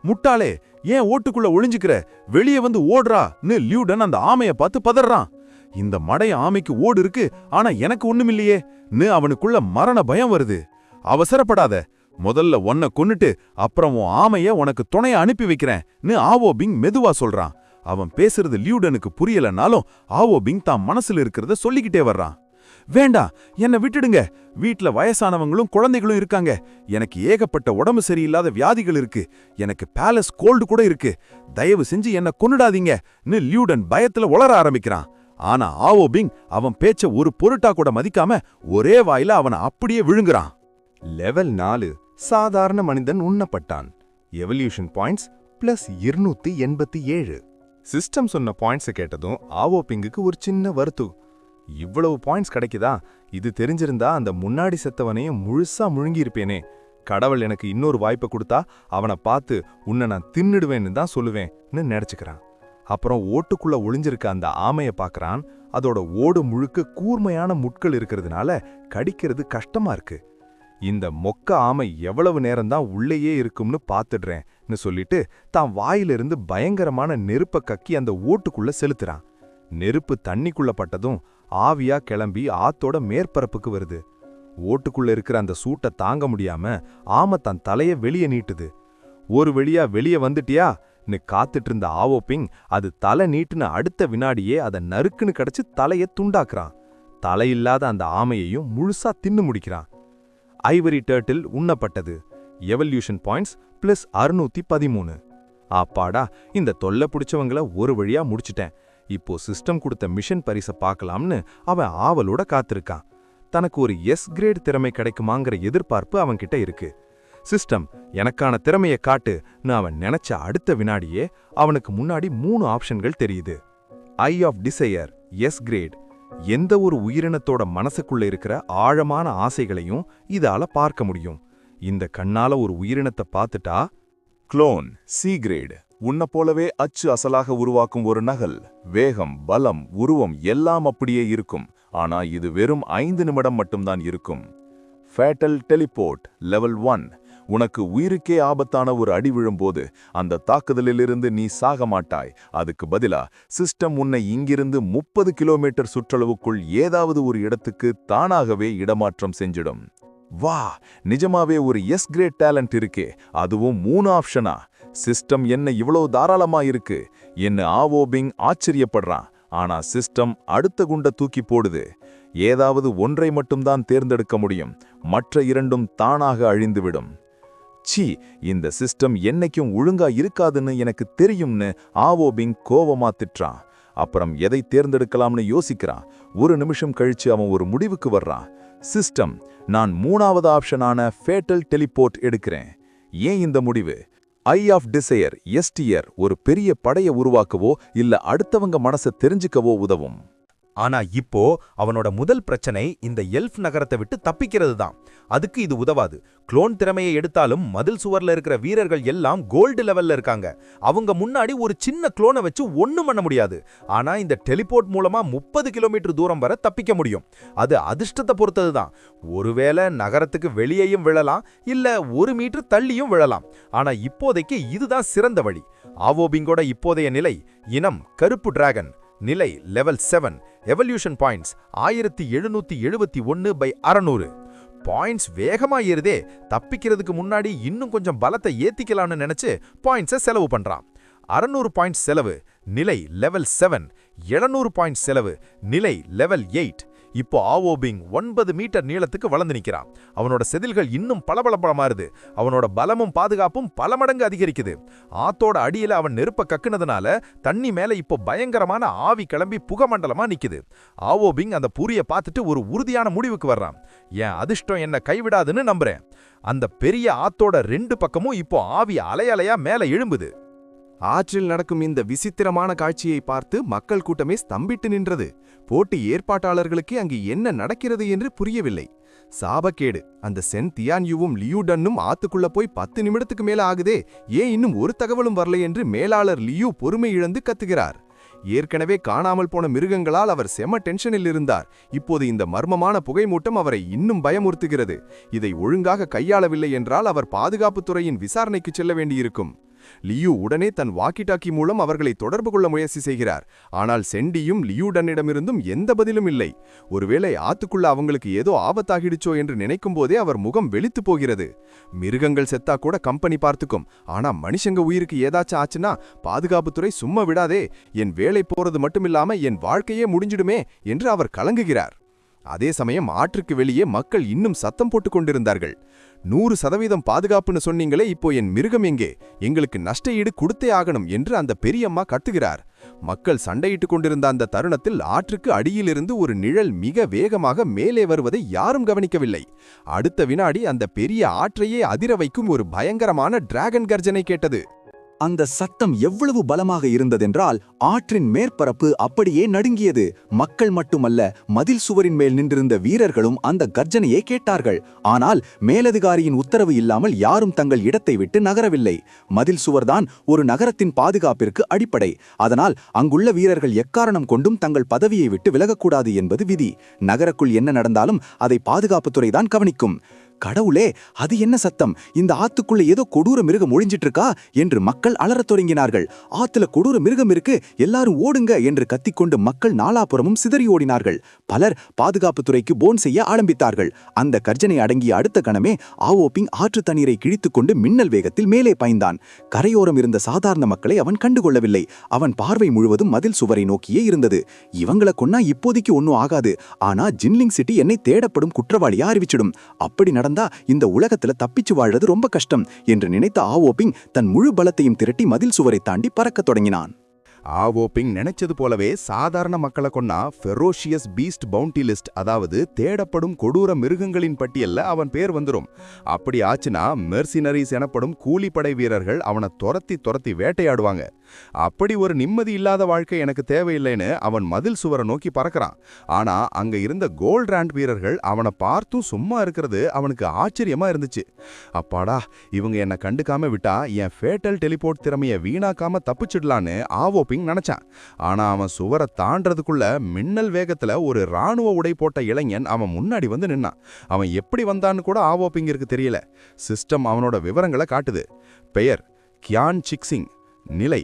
முட்டாளே, ஏன் ஓட்டுக்குள்ள ஒளிஞ்சுக்கிற? வெளியே வந்து ஓடுறான்னு லியூடன் அந்த ஆமைய பார்த்து பதறான். இந்த மடைய ஆமைக்கு ஓடு இருக்கு, ஆனா எனக்கு ஒண்ணுமில்லையேன்னு அவனுக்குள்ள மரண பயம் வருது. அவசரப்படாத, முதல்ல உன்னை கொன்னுட்டு அப்புறம் உன் ஆமைய உனக்கு துணைய அனுப்பி வைக்கிறேன்னு ஆவோ பிங் மெதுவா சொல்றான். அவன் பேசுறது லியூடனுக்கு புரியலனாலும் ஆவோ பிங் தான் மனசுல இருக்கிறத சொல்லிக்கிட்டே வர்றான். வேண்டாம், என்னை விட்டுடுங்க. வீட்ல வயசானவங்களும் குழந்தைகளும் இருக்காங்க. எனக்கு ஏகப்பட்ட உடம்பு சரியில்லாத வியாதிகள் இருக்கு. எனக்கு பேலஸ் கோல்டு கூட இருக்கு. தயவு செஞ்சு என்ன கொன்னுடாதீங்கன்னு லியூடன் பயத்துல உளர ஆரம்பிக்கிறான். ஆனா ஆவோபிங் அவன் பேச்ச ஒரு பொருட்டா கூட மதிக்காம ஒரே வாயில அவனை அப்படியே விழுங்குறான். லெவல் 4 சாதாரண மனிதன் உண்ணப்பட்டான். Evolution points +287. சிஸ்டம் சொன்ன பாயிண்ட்ஸை கேட்டதும் ஆவோபிங்குக்கு ஒரு சின்ன வருத்து. இவ்வளவு பாயிண்ட்ஸ் கிடைக்குதா? இது தெரிஞ்சிருந்தா அந்த முன்னாடி செத்தவனையும் முழுசா முழுங்கியிருப்பேனே. கடவுள் எனக்கு இன்னொரு வாய்ப்பை கொடுத்தா அவனை பார்த்து உன்னை நான் தின்னுடுவேன்னு தான் சொல்லுவேன்னு நினைச்சுக்கிறான். அப்புறம் ஓட்டுக்குள்ள ஒளிஞ்சிருக்க அந்த ஆமையை பார்க்கறான். அதோட ஓடு முழுக்க கூர்மையான முட்கள் இருக்கிறதுனால கடிக்கிறது கஷ்டமா இருக்கு. இந்த மொக்க ஆமை எவ்வளவு நேரம்தான் உள்ளேயே இருக்கும்னு பார்த்துடுறேன்னு சொல்லிட்டு தான் வாயிலிருந்து பயங்கரமான நெருப்பை கக்கி அந்த ஓட்டுக்குள்ள செலுத்துறான். நெருப்பு தண்ணிக்குள்ள பட்டதும் ஆவியா கிளம்பி ஆத்தோட மேற்பரப்புக்கு வருது. ஓட்டுக்குள்ள இருக்கிற அந்த சூட்டை தாங்க முடியாம ஆமை தன் தலைய வெளியே நீட்டுது. ஒரு வழியா வெளியே வந்துட்டியான்னு காத்துட்டு இருந்த ஆவோபிங் அது தலை நீட்டுன அடுத்த வினாடியே அதை நறுக்குன்னு கடிச்சு தலைய துண்டாக்குறான். தலையில்லாத அந்த ஆமையையும் முழுசா தின்னு முடிக்கிறான். ஐவரி டர்ட்டில் உண்ணப்பட்டது. Evolution points +613. ஆப்பாடா, இந்த தொல்லை பிடிச்சவங்கள ஒரு வழியா முடிச்சிட்டேன். இப்போ சிஸ்டம் கொடுத்த மிஷன் பரிசை பார்க்கலாம்னு அவன் ஆவலோட காத்திருக்கான். தனக்கு ஒரு எஸ் கிரேட் திறமை கிடைக்குமாங்கிற எதிர்பார்ப்பு அவன்கிட்ட இருக்கு. சிஸ்டம் எனக்கான திறமையை காட்டுன்னு அவன் நினைச்ச அடுத்த வினாடியே அவனுக்கு முன்னாடி 3 ஆப்ஷன்கள் தெரியுது. ஐ ஆஃப் டிசையர் எஸ் கிரேட். எந்த ஒரு உயிரினத்தோட மனசுக்குள்ள இருக்கிற ஆழமான ஆசைகளையும் இதால பார்க்க முடியும். இந்த கண்ணால ஒரு உயிரினத்தை பார்த்துட்டா. Clone C great. உன்னை போலவே அச்சு அசலாக உருவாக்கும் ஒரு நகல். வேகம், பலம், உருவம் எல்லாம் அப்படியே இருக்கும். ஆனா இது வெறும் 5 நிமிடம் மட்டும்தான் இருக்கும். Fatal teleport level 1. உனக்கு உயிருக்கே ஆபத்தான ஒரு அடி விழும்போது அந்த தாக்குதலிலிருந்து நீ சாக மாட்டாய். அதுக்கு பதிலா சிஸ்டம் உன்னை இங்கிருந்து 30 கிலோமீட்டர் சுற்றளவுக்குள் ஏதாவது ஒரு இடத்துக்கு தானாகவே இடமாற்றம் செஞ்சிடும். வா, நிஜமாவே ஒரு எஸ் கிரேட் டேலண்ட் இருக்கே, அதுவும் 3 ஆப்ஷனா? சிஸ்டம் என்ன இவ்வளோ தாராளமா இருக்கு என்ன ஆவோபிங் ஆச்சரியப்படுறான். ஆனா சிஸ்டம் அடுத்த குண்ட தூக்கி போடுது. ஏதாவது ஒன்றை மட்டும்தான் தேர்ந்தெடுக்க முடியும். மற்ற 2ம் தானாக அழிந்துவிடும். சி, இந்த சிஸ்டம் என்னைக்கும் ஒழுங்கா இருக்காதுன்னு எனக்கு தெரியும்னு ஆவோபிங் கோவமா திட்டுறான். அப்புறம் எதை தேர்ந்தெடுக்கலாம்னு யோசிக்கிறான். ஒரு நிமிஷம் கழிச்சு அவன் ஒரு முடிவுக்கு வர்றான். சிஸ்டம், நான் 3வது ஆப்ஷனான ஃபேட்டல் டெலிபோர்ட் எடுக்கிறேன். ஏன் இந்த முடிவு? ஐ ஆஃப் டிசையர் எஸ்டியர் ஒரு பெரிய படைய உருவாக்கவோ இல்ல அடுத்தவங்க மனசை தெரிஞ்சுக்கவோ உதவும். ஆனா இப்போ அவனோட முதல் பிரச்சனை இந்த எல்ஃப் நகரத்தை விட்டு தப்பிக்கிறது தான். அதுக்கு இது உதவாது. க்ளோன் திறமையை எடுத்தாலும் மதில் சுவர்ல இருக்கிற வீரர்கள் எல்லாம் கோல்டு லெவல்ல இருக்காங்க. அவங்க முன்னாடி ஒரு சின்ன க்ளோனை வச்சு ஒண்ணும் பண்ண முடியாது. ஆனா இந்த டெலிபோர்ட் மூலமா 30 கிலோமீட்டர் தூரம் வரை தப்பிக்க முடியும். அது அதிர்ஷ்டத்தை பொறுத்தது தான். ஒருவேளை நகரத்துக்கு வெளியேயும் விழலாம், இல்ல 1 மீட்டர் தள்ளியும் விழலாம். ஆனா இப்போதைக்கு இதுதான் சிறந்த வழி. ஆவோபிங்கோட இப்போதைய நிலை இனம் கருப்பு டிராகன். நிலை லெவல் 7. Evolution points 1771/600. பாயிண்ட்ஸ் வேகமா ஏறுதே. தப்பிக்கிறதுக்கு முன்னாடி இன்னும் கொஞ்சம் பலத்தை ஏத்திக்கலாம்னு நினைச்சு பாயிண்ட்ஸை செலவு பண்றான். 600 பாயிண்ட்ஸ் செலவு. நிலை லெவல் 7. 700 பாயிண்ட்ஸ் செலவு. நிலை லெவல் 8. இப்போ ஆவோபிங் 9 மீட்டர் நீளத்துக்கு வளர்ந்து நிற்கிறான். அவனோட செதில்கள் இன்னும் பளபளமாறுது. அவனோட பலமும் பாதுகாப்பும் பல மடங்கு அதிகரிக்குது. ஆத்தோட அடியில அவன் நெருப்ப கக்குனதுனால தண்ணி மேல இப்போ பயங்கரமான ஆவி கிளம்பி புகமண்டலமா நிக்குது. ஆவோபிங் அந்த புரிய பார்த்துட்டு ஒரு உறுதியான முடிவுக்கு வர்றான். என் அதிர்ஷ்டம் என்ன கைவிடாதுன்னு நம்புறேன். அந்த பெரிய ஆத்தோட 2 பக்கமும் இப்போ ஆவி அலையலையா மேல எழும்புது. ஆற்றில் நடக்கும் இந்த விசித்திரமான காட்சியை பார்த்து மக்கள் கூட்டமே ஸ்தம்பிட்டு நின்றது. போட்டி ஏற்பாட்டாளர்களுக்கு அங்கு என்ன நடக்கிறது என்று புரியவில்லை. சாபக்கேடு, அந்த சென் தியான்யூவும் லியூ டன்னும் ஆத்துக்குள்ள போய் 10 நிமிடத்துக்கு மேல ஆகுதே, ஏன் இன்னும் ஒரு தகவலும் வரலை என்று மேலாளர் லியூ பொறுமை இழந்து கத்துகிறார். ஏற்கனவே காணாமல் போன மிருகங்களால் அவர் செம டென்ஷனில் இருந்தார். இப்போது இந்த மர்மமான புகைமூட்டம் அவரை இன்னும் பயமுறுத்துகிறது. இதை ஒழுங்காக கையாளவில்லை என்றால் அவர் பாதுகாப்புத்துறையின் விசாரணைக்கு செல்ல வேண்டியிருக்கும். லியூ உடனே தன் வாக்கி டாக்கி மூலம் அவர்களை தொடர்பு கொள்ள முயற்சி செய்கிறார். ஆனால் செண்டியும் லியூடனிடமிருந்தும் எந்த பதிலும் இல்லை. ஒருவேளை ஆத்துக்குள்ள அவங்களுக்கு ஏதோ ஆபத்தாகிடுச்சோ என்று நினைக்கும் போதே அவர் முகம் வெளுத்து போகிறது. மிருகங்கள் செத்தா கூட கம்பெனி பார்த்துக்கும், ஆனா மனுஷங்க உயிருக்கு ஏதாச்சும் ஆச்சுன்னா பாதுகாப்புத்துறை சும்மா விடாதே, என் வேலை போறது மட்டுமில்லாம என் வாழ்க்கையே முடிஞ்சிடுமே என்று அவர் கலங்குகிறார். அதே சமயம் ஆற்றுக்கு வெளியே மக்கள் இன்னும் சத்தம் போட்டுக் கொண்டிருந்தார்கள். 100% பாதுகாப்புன்னு சொன்னீங்களே, இப்போ என் மிருகம் எங்கே? எங்களுக்கு நஷ்ட ஈடு கொடுத்தே ஆகணும் என்று அந்த பெரியம்மா கத்துகிறார். மக்கள் சண்டையிட்டுக் கொண்டிருந்த அந்த தருணத்தில் ஆற்றுக்கு அடியிலிருந்து ஒரு நிழல் மிக வேகமாக மேலே வருவதை யாரும் கவனிக்கவில்லை. அடுத்த வினாடி அந்த பெரிய ஆற்றையே அதிர வைக்கும் ஒரு பயங்கரமான டிராகன் கர்ஜனை கேட்டது. அந்த சத்தம் எவ்வளவு பலமாக இருந்ததென்றால் ஆற்றின் மேற்பரப்பு அப்படியே நடுங்கியது. மக்கள் மட்டுமல்ல, மதில் சுவரின் மேல் நின்றிருந்த வீரர்களும் அந்த கர்ஜனையை கேட்டார்கள். ஆனால் மேலதிகாரியின் உத்தரவு இல்லாமல் யாரும் தங்கள் இடத்தை விட்டு நகரவில்லை. மதில் சுவர்தான் ஒரு நகரத்தின் பாதுகாப்பிற்கு அடிப்படை. அதனால் அங்குள்ள வீரர்கள் எக்காரணம் கொண்டும் தங்கள் பதவியை விட்டு விலகக்கூடாது என்பது விதி. நகருக்குள் என்ன நடந்தாலும் அதை பாதுகாப்புத்துறைதான் கவனிக்கும். கடவுளே, அது என்ன சத்தம்? இந்த ஆத்துக்குள்ள ஏதோ கொடூர மிருகம் ஒழிஞ்சிட்டு இருக்கா என்று மக்கள் அலறத் தொடங்கினார்கள். ஆத்துல கொடூர மிருகம் இருக்கு, எல்லாரும் ஓடுங்க என்று கத்திக்கொண்டு மக்கள் நாலாபுறமும் சிதறி ஓடினார்கள். பலர் பாதுகாப்புத்துறைக்கு போன் செய்ய ஆரம்பித்தார்கள். அந்த கர்ஜனை அடங்கிய அடுத்த கணமே ஆவோபிங் ஆற்று தண்ணீரை கிழித்துக்கொண்டு மின்னல் வேகத்தில் மேலே பாய்ந்தான். கரையோரம் இருந்த சாதாரண மக்களை அவன் கண்டுகொள்ளவில்லை. அவன் பார்வை முழுவதும் மதில் சுவரை நோக்கியே இருந்தது. இவங்களை கொன்னா இப்போதைக்கு ஒன்னும் ஆகாது, ஆனா ஜின்லிங் சிட்டி என்னை தேடப்படும் குற்றவாளியா அறிவிச்சிடும். அப்படி இந்த உலகத்துல தப்பிச்சு வாழ்றது ரொம்ப கஷ்டம் என்று நினைத்த ஆவோபிங் தன் முழு பலத்தையும் திரட்டி மதில் சுவரை தாண்டி பறக்கத் தொடங்கினான். ஆவோபிங் நினைச்சது போலவே சாதாரண மக்களை கொன்னா ஃபெரோஷியஸ் பீஸ்ட் பவுண்டி லிஸ்ட், அதாவது தேடப்படும் கொடூர மிருகங்களின் பட்டியல்ல அவன் பேர் வந்துரும். அப்படி ஆச்சுன்னா மெர்சினரிஸ் எனப்படும் கூலிப்படை வீரர்கள் அவனை துரத்தி வேட்டையாடுவாங்க. அப்படி ஒரு நிம்மதி இல்லாத வாழ்க்கை எனக்கு தேவையில்லைன்னு அவன் மதில் சுவரை நோக்கி பறக்கிறான். ஆனா அங்க இருந்த கோல்ட் ரேண்ட் வீரர்கள் அவனை பார்த்தும் சும்மா இருக்கிறது அவனுக்கு ஆச்சரியமா இருந்துச்சு. அப்பாடா, இவங்க என்ன கண்டுக்காம விட்டா என் ஃபேட்டல் டெலிபோர்ட் திறமையை வீணாக்காம தப்பிச்சிடலான்னு ஆவோபிங் நினைச்சான். ஆனா அவன் சுவரை தாண்டறதுக்குள்ள மின்னல் வேகத்துல ஒரு ராணுவ உடை போட்ட இளைஞன் அவன் முன்னாடி வந்து நின்னான். அவன் எப்படி வந்தான்னு கூட ஆவோபிங்கிற்கு தெரியல. சிஸ்டம் அவனோட விவரங்களை காட்டுது. பெயர் கியான் சிக்சிங். நிலை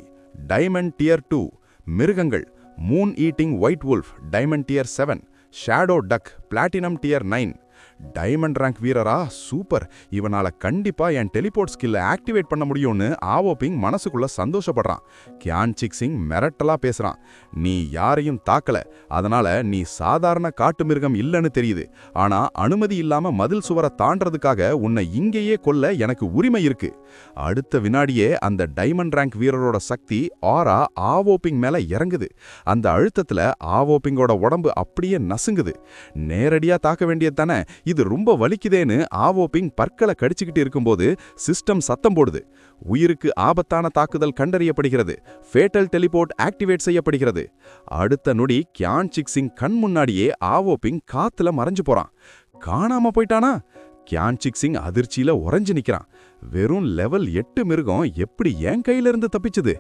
டைமண்ட் டியர் 2. மிருகங்கள் moon eating white wolf diamond tier 7. Shadow duck platinum tier 9. Diamond rank வீரரா, சூப்பர். இவனால கண்டிப்பா என் டெலிபோர்ட் ஸ்கில்லை ஆக்டிவேட் பண்ண முடியும்னு ஆவோபிங் மனசுக்குள்ள சந்தோஷப்படுறான். கியான் சிக்சிங் மிரட்டலா பேசுறான். நீ யாரையும் தாக்கல, அதனால நீ சாதாரண காட்டு மிருகம் இல்லைன்னு தெரியுது. ஆனா அனுமதி இல்லாம மதில் சுவரை தாண்டறதுக்காக உன்னை இங்கேயே கொல்ல எனக்கு உரிமை இருக்கு. அடுத்த வினாடியே அந்த டைமண்ட் ரேங்க் வீரரோட சக்தி ஆரா ஆவோபிங் மேல இறங்குது. அந்த அழுத்தத்துல ஆவோபிங்கோட உடம்பு அப்படியே நசுங்குது. நேரடியா தாக்க வேண்டியது தானே, இது ரொம்ப வலிக்குதேன்னு ஆவோபிங் பற்களை கடிச்சுக்கிட்டு இருக்கும்போது சிஸ்டம் சத்தம் போடுது. உயிருக்கு ஆபத்தான தாக்குதல் கண்டறியப்படுகிறது. ஃபேட்டல் டெலிபோர்ட் ஆக்டிவேட் செய்யப்படுகிறது. அடுத்த நொடி கியான் சிக்சிங் கண் முன்னாடியே ஆவோபிங் காத்துல மறைஞ்சு போறான். காணாம போயிட்டானா? கியான் சிக்சிங் அதிர்ச்சியில உறைஞ்சு நிக்கிறான். வெறும் லெவல் 8 மிருகம் எப்படி என் கையில இருந்து தப்பிச்சுது?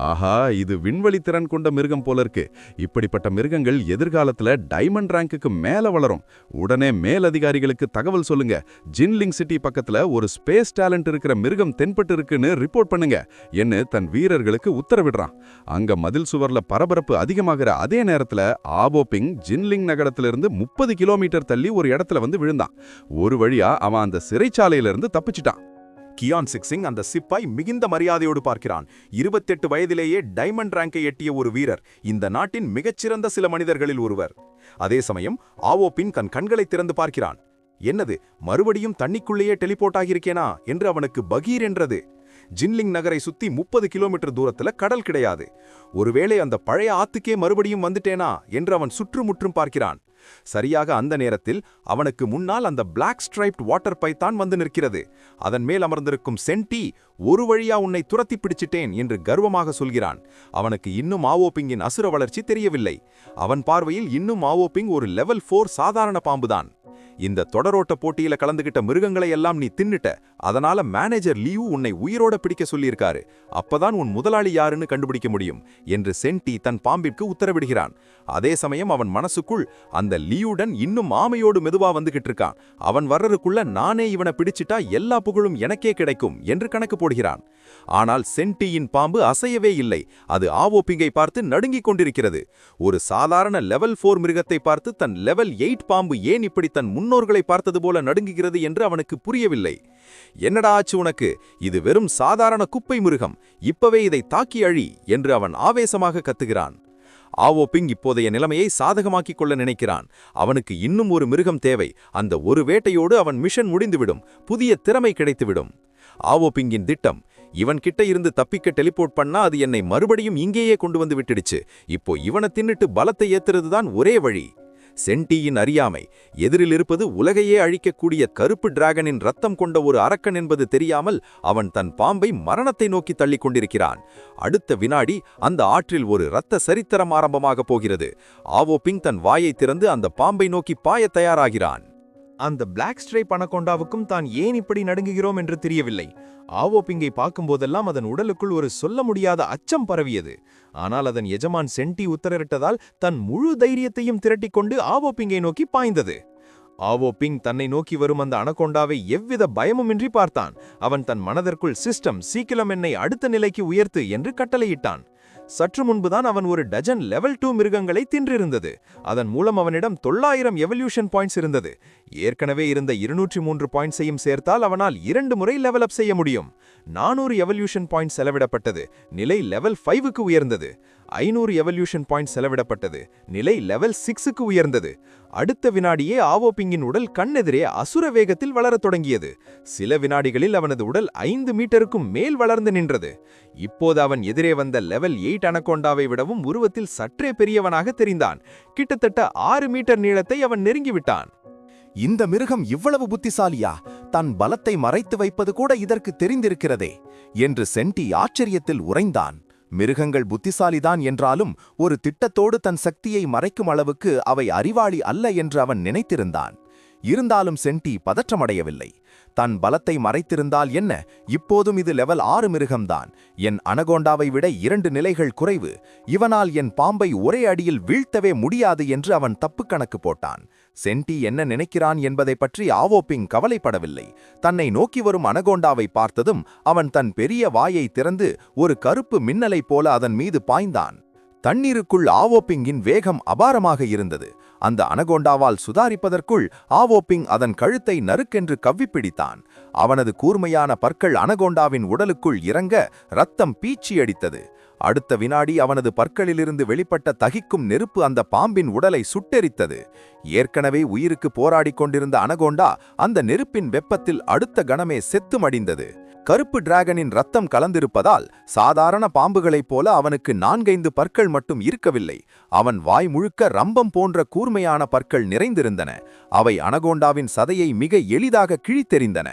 ஆஹா, இது விண்வெளி திறன் கொண்ட மிருகம் போல இருக்கு. இப்படிப்பட்ட மிருகங்கள் எதிர்காலத்துல டைமண்ட் ரேங்குக்கு மேல வளரும். உடனே மேலதிகாரிகளுக்கு தகவல் சொல்லுங்க. ஜின்லிங் சிட்டி பக்கத்துல ஒரு ஸ்பேஸ் டேலண்ட் இருக்கிற மிருகம் தென்பட்டு இருக்குன்னு ரிப்போர்ட் பண்ணுங்க என்று தன் வீரர்களுக்கு உத்தரவிடுறான். அங்க மதில் சுவர்ல பரபரப்பு அதிகமாகிற அதே நேரத்துல ஆவோபிங் ஜின்லிங் நகரத்திலிருந்து 30 கிலோமீட்டர் தள்ளி ஒரு இடத்துல வந்து விழுந்தான். ஒரு வழியா அவன் அந்த சிறைச்சாலையிலிருந்து தப்பிச்சிட்டான். கியான் சிக்சிங் அந்த சிப்பாய் மிகுந்த மரியாதையோடு பார்க்கிறான். 28 வயதிலேயே டைமண்ட் ரேங்கை எட்டிய ஒரு வீரர், இந்த நாட்டின் மிகச்சிறந்த சில மனிதர்களில் ஒருவர். அதே சமயம் ஆவோபின் தன் கண்களை திறந்து பார்க்கிறான். என்னது, மறுபடியும் தண்ணிக்குள்ளேயே டெலிபோர்ட் ஆகியிருக்கேனா என்று அவனுக்கு பகீர் என்றது. ஜின்லிங் நகரை சுத்தி 30 கிலோமீட்டர் தூரத்துல கடல் கிடையாது. ஒருவேளை அந்த பழைய ஆத்துக்கே மறுபடியும் வந்துட்டேனா என்று அவன் சுற்றுமுற்றும் பார்க்கிறான். சரியாக அந்த நேரத்தில் அவனுக்கு முன்னால் அந்த பிளாக் ஸ்ட்ரைப்ட் வாட்டர் பைத்தான் வந்து நிற்கிறது. அதன் மேல் அமர்ந்திருக்கும் சென்டி, ஒரு வழியா உன்னை துரத்தி பிடிச்சிட்டேன் என்று கர்வமாக சொல்கிறான். அவனுக்கு இன்னும் ஆவோபிங்கின் அசுர வளர்ச்சி தெரியவில்லை. அவன் பார்வையில் இன்னும் ஆவோபிங் ஒரு லெவல் 4 சாதாரண பாம்புதான். இந்த தொடரோட்ட போட்டியில கலந்துகிட்ட மிருகங்களை எல்லாம் நீ தின்னுட்ட, அதனால மேனேஜர் லியூ உன்னை உயிரோட பிடிக்க சொல்லியிருக்காரு. அப்பதான் உன் முதலாளி யாருன்னு கண்டுபிடிக்க முடியும் என்று சென்டி தன் பாம்பிற்கு உத்தரவிடுகிறான். அதே சமயம் அவன் மனசுக்குள் அந்த லியூடன் இன்னும் ஆமையோடு மெதுவா வந்துகிட்டு இருக்கான். அவன் வர்றதுக்குள்ள நானே இவனை பிடிச்சிட்டா எல்லா புகழும் எனக்கே கிடைக்கும் என்று கணக்கு போடுகிறான். ஆனால் சென்டியின் பாம்பு அசையவே இல்லை. அது ஆவோபிங்கை பார்த்து நடுங்கிக் கொண்டிருக்கிறது. ஒரு சாதாரண லெவல் 4 மிருகத்தை பார்த்து தன் லெவல் 8 பாம்பு ஏன் இப்படி தன் முன்னோர்களை பார்த்தது போல நடுங்குகிறது என்று அவனுக்கு புரியவில்லை. என்னடா ஆச்சு உனக்கு? இது வெறும் சாதாரண குப்பை மிருகம். இப்பவே இதை தாக்கி அழி என்று அவன் ஆவேசமாக கத்துகிறான். ஆவோ பிங் இப்போதைய நிலைமையை சாதகமாக்கிக் கொள்ள நினைக்கிறான். அவனுக்கு இன்னும் ஒரு மிருகம் தேவை. அந்த ஒரு வேட்டையோடு அவன் மிஷன் முடிந்துவிடும். புதிய திறமை கிடைத்துவிடும். ஆவோ பிங்கின் திட்டம், இவன் கிட்ட இருந்து தப்பிக்க டெலிபோர்ட் பண்ணா அது என்னை மறுபடியும் இங்கேயே கொண்டு வந்து விட்டுடுச்சு. இப்போ இவனை தின்னுட்டு பலத்தை ஏத்துறதுதான் ஒரே வழி. சென்டியின் அறியாமை, எதிரில் இருப்பது உலகையே அழிக்கக்கூடிய கருப்பு டிராகனின் ரத்தம் கொண்ட ஒரு அரக்கன் என்பது தெரியாமல் அவன் தன் பாம்பை மரணத்தை நோக்கி தள்ளிக் கொண்டிருக்கிறான். அடுத்த வினாடி அந்த ஆற்றில் ஒரு இரத்த சரித்திரம் ஆரம்பமாகப் போகிறது. ஆவோ பிங் தன் வாயை திறந்து அந்த பாம்பை நோக்கி பாய தயாராகிறான். அந்த பிளாக் ஸ்ட்ரைப் அனகோண்டாவுக்கும் தான் ஏன் இப்படி நடுங்குகிறோம் என்று தெரியவில்லை. ஆவோ பிங்கை பார்க்கும்போதெல்லாம் அதன் உடலுக்குள் ஒரு சொல்ல முடியாத அச்சம் பரவியது. ஆனால் அதன் எஜமான் சென்டி உத்தரவிட்டதால் தன் முழு தைரியத்தையும் திரட்டிக்கொண்டு ஆவோ பிங்கை நோக்கி பாய்ந்தது. ஆவோ பிங் தன்னை நோக்கி வரும் அந்த அனகோண்டாவை எவ்வித பயமுமின்றி பார்த்தான். அவன் தன் மனதிற்குள் சிஸ்டம் சீக்கிரம் என்னை அடுத்த நிலைக்கு உயர்த்து என்று கட்டளையிட்டான். சற்று முன்புதான் அவன் ஒரு டஜன் லெவல் 2 மிருகங்களை தின்றிருந்தது. அதன் மூலம் அவனிடம் 900 எவல்யூஷன் பாயிண்ட்ஸ் இருந்தது. ஏற்கனவே இருந்த 203 பாயிண்ட்ஸையும் சேர்த்தால் அவனால் 2 முறை லெவல் அப் செய்ய முடியும். 400 எவல்யூஷன் பாயிண்ட்ஸ் செலவிடப்பட்டது. நிலை லெவல் 5க்கு உயர்ந்தது. 500 எவல்யூஷன் பாயிண்ட்ஸ் செலவிடப்பட்டது. நிலை லெவல் 6க்கு உயர்ந்தது. அடுத்த வினாடியே ஆவோ பிங்கின் உடல் கண்ணெதிரே அசுர வேகத்தில் வளரத் தொடங்கியது. சில வினாடிகளில் அவனது உடல் 5 மீட்டருக்கும் மேல் வளர்ந்து நின்றது. இப்போது அவன் எதிரே வந்த லெவல் 8 அனகோண்டாவை விடவும் உருவத்தில் சற்றே பெரியவனாக தெரிந்தான். கிட்டத்தட்ட 6 மீட்டர் நீளத்தை அவன் நெருங்கிவிட்டான். இந்த மிருகம் இவ்வளவு புத்திசாலியா? தன் பலத்தை மறைத்து வைப்பது கூட இதற்கு தெரிந்திருக்கிறதே என்று சென்டி ஆச்சரியத்தில் உறைந்தான். மிருகங்கள் புத்திசாலிதான் என்றாலும் ஒரு திட்டத்தோடு தன் சக்தியை மறைக்கும் அளவுக்கு அவை அறிவாளி அல்ல என்று அவன் நினைத்திருந்தான். இருந்தாலும் சென்டி பதற்றமடையவில்லை. தன் பலத்தை மறைத்திருந்தால் என்ன, இப்போதும் இது லெவல் 6 மிருகம்தான். என் அனகோண்டாவை விட 2 நிலைகள் குறைவு. இவனால் என் பாம்பை ஒரே அடியில் வீழ்த்தவே முடியாது என்று அவன் தப்பு கணக்கு போட்டான். சென்டி என்ன நினைக்கிறான் என்பதை பற்றி ஆவோ பிங் கவலைப்படவில்லை. தன்னை நோக்கி வரும் அனகோண்டாவை பார்த்ததும் அவன் தன் பெரிய வாயை திறந்து ஒரு கருப்பு மின்னலைப் போல அதன் மீது பாய்ந்தான். தண்ணீருக்குள் ஆவோ பிங்கின் வேகம் அபாரமாக இருந்தது. அந்த அனகோண்டாவால் சுதாரிப்பதற்குள் ஆவோ பிங் அதன் கழுத்தை நறுக்கென்று கவ்விப்பிடித்தான். அவனது கூர்மையான பற்கள் அனகோண்டாவின் உடலுக்குள் இறங்க இரத்தம் பீச்சியடித்தது. அடுத்த வினாடி அவனது பற்களிலிருந்து வெளிப்பட்ட தகிக்கும் நெருப்பு அந்த பாம்பின் உடலை சுட்டெரித்தது. ஏற்கனவே உயிருக்கு போராடிக் கொண்டிருந்த அனகோண்டா அந்த நெருப்பின் வெப்பத்தில் அடுத்த கணமே செத்து மடிந்தது. கருப்பு டிராகனின் ரத்தம் கலந்திருப்பதால் சாதாரண பாம்புகளைப் போல அவனுக்கு 4-5 பற்கள் மட்டும் இருக்கவில்லை. அவன் வாய் முழுக்க ரம்பம் போன்ற கூர்மையான பற்கள் நிறைந்திருந்தன. அவை அனகோண்டாவின் சதையை மிக எளிதாக கிழித்தெறிந்தன.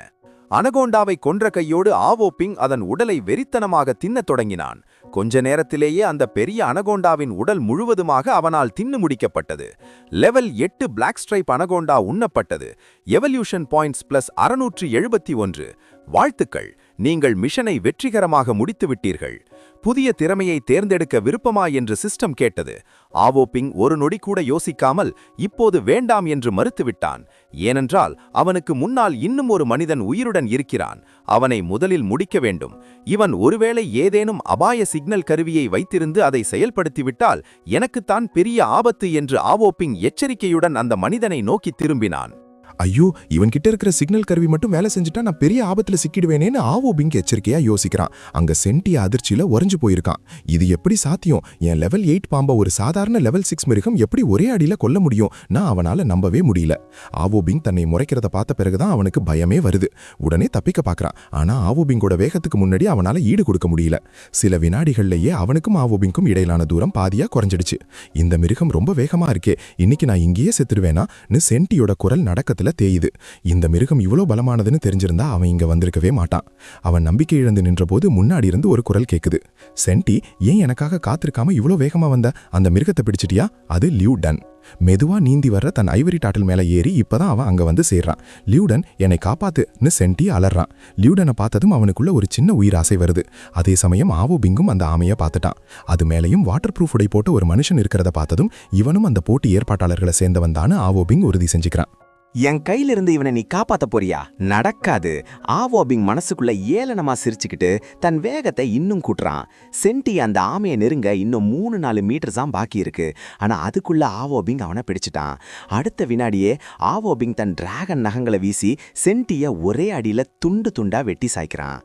அனகோண்டாவை கொன்ற கையோடு ஆவோ பிங் அதன் உடலை வெறித்தனமாக தின்னத் தொடங்கினான். கொஞ்ச நேரத்திலேயே அந்த பெரிய அனகோண்டாவின் உடல் முழுவதுமாக அவனால் தின்னு முடிக்கப்பட்டது. லெவல் 8 பிளாக் ஸ்ட்ரைப் அனகோண்டா உண்ணப்பட்டது. Evolution points + 671. வாழ்த்துக்கள், நீங்கள் மிஷனை வெற்றிகரமாக முடித்துவிட்டீர்கள். புதிய திறமையை தேர்ந்தெடுக்க விருப்பமா என்று சிஸ்டம் கேட்டது. ஆவோ பிங் ஒரு நொடி கூட யோசிக்காமல் இப்போது வேண்டாம் என்று மறுத்துவிட்டான். ஏனென்றால் அவனுக்கு முன்னால் இன்னும் ஒரு மனிதன் உயிருடன் இருக்கிறான். அவனை முதலில் முடிக்க வேண்டும். இவன் ஒருவேளை ஏதேனும் அபாய சிக்னல் கருவியை வைத்திருந்து அதை செயல்படுத்திவிட்டால் எனக்குத்தான் பெரிய ஆபத்து என்று ஆவோ பிங் எச்சரிக்கையுடன் அந்த மனிதனை நோக்கி திரும்பினான். ஐயோ, இவன்கிட்ட இருக்கிற சிக்னல் கருவி மட்டும் வேலை செஞ்சுட்டா நான் பெரிய ஆபத்துல சிக்கிடுவேனேன்னு ஆவோ பிங் எச்சரிக்கையா யோசிக்கிறான். அங்க சென்டி அதிர்ச்சியில உறைஞ்சு போயிருக்கான். இது எப்படி சாத்தியம்? என் லெவல் 8 பாம்பை ஒரு சாதாரண லெவல் 6 மிருகம் எப்படி ஒரே அடியில கொல்ல முடியும்? நான் அவனால நம்பவே முடியல. ஆவோ பிங் தன்னை முறைக்கிறத பார்த்த பிறகுதான் அவனுக்கு பயமே வருது. உடனே தப்பிக்க பார்க்கறான். ஆனா ஆவோ பிங்கோட வேகத்துக்கு முன்னாடி அவனால ஈடு கொடுக்க முடியல. சில வினாடிகள்லயே அவனுக்கும் ஆவோ பிங்கும் இடையிலான தூரம் பாதியா குறைஞ்சிடுச்சு. இந்த மிருகம் ரொம்ப வேகமா இருக்கே, இன்னைக்கு நான் இங்கேயே செத்துருவேனான்னு சென்டியோட குரல் நடக்கத்துல தேயுது. இந்த மிருகம் இவ்வளோ பலமானதுன்னு தெரிஞ்சிருந்தா அவன் இங்க வந்திருக்கவே மாட்டான். அவன் நம்பிக்கை இழந்து நின்றபோது முன்னாடி இருந்து ஒரு குரல் கேக்குது. சென்டி, ஏன் எனக்காக காத்திருக்காம இவ்வளோ வேகமா வந்த? அந்த மிருகத்தை பிடிச்சிட்டியா? அது லியூடன். மெதுவா நீந்தி வர்ற தன் ஐவரி டாட்டில் மேல ஏறி இப்பதான் அவன் அங்க வந்து சேர்றான். லியூடன், என்னை காப்பாத்துன்னு சென்டி அலறான். லியூடனை பார்த்ததும் அவனுக்குள்ள ஒரு சின்ன உயிர் ஆசை வருது. அதே சமயம் ஆவோ பிங்கும் அந்த ஆமையை பார்த்துட்டான். அது மேலையும் வாட்டர் ப்ரூஃப் உடை போட்டு ஒரு மனுஷன் இருக்கிறத பார்த்ததும் இவனும் அந்த போட்டி ஏற்பாட்டாளர்களை சேர்ந்தவன் தான்னு ஆவோ பிங் உறுதி செஞ்சுக்கிறான். என் கையிலிருந்து இவனை நீ காப்பாத்த போறியா? நடக்காது. ஆவோ பிங் மனசுக்குள்ள ஏளனமா சிரிச்சுக்கிட்டு தன் வேகத்தை இன்னும் கூட்டுறான். சென்டி அந்த ஆமையை நெருங்க இன்னும் 3-4 மீட்டர் தான் பாக்கி இருக்கு. ஆனா அதுக்குள்ள ஆவோ பிங் அவனை பிடிச்சிட்டான். அடுத்த வினாடியே ஆவோ பிங் தன் டிராகன் நகங்களை வீசி சென்டிய ஒரே அடியில துண்டு துண்டா வெட்டி சாய்க்கிறான்.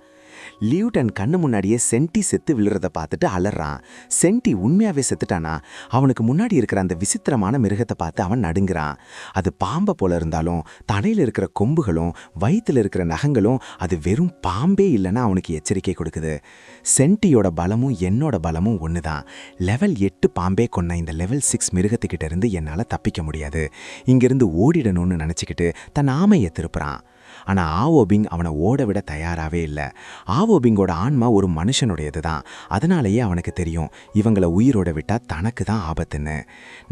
லியூடன் கண்ணு முன்னாடியே சென்டி செத்து விழுறத பார்த்துட்டு அலறான். சென்டி உண்மையாவே செத்துட்டானா? அவனுக்கு முன்னாடி இருக்கிற அந்த விசித்திரமான மிருகத்தை பார்த்து அவன் நடுங்குறான். அது பாம்பை போல இருந்தாலும் தலையில இருக்கிற கொம்புகளும் வயிற்றுல இருக்கிற நகங்களும் அது வெறும் பாம்பே இல்லைன்னா அவனுக்கு எச்சரிக்கை கொடுக்குது. சென்டியோட பலமும் என்னோட பலமும் ஒன்று தான். லெவல் 8 பாம்பே கொன்ன இந்த லெவல் 6 மிருகத்துக்கிட்ட இருந்து என்னால் தப்பிக்க முடியாது. இங்கிருந்து ஓடிடணும்னு நினச்சிக்கிட்டு தன் ஆமையை திருப்புறான். ஆனால் ஆவோபிங் அவனை ஓட விட தயாராகவே இல்லை. ஆவோபிங்கோட ஆன்மா ஒரு மனுஷனுடையது தான். அதனாலேயே அவனுக்கு தெரியும் இவங்களை உயிரோட விட்டால் தனக்கு தான் ஆபத்துன்னு.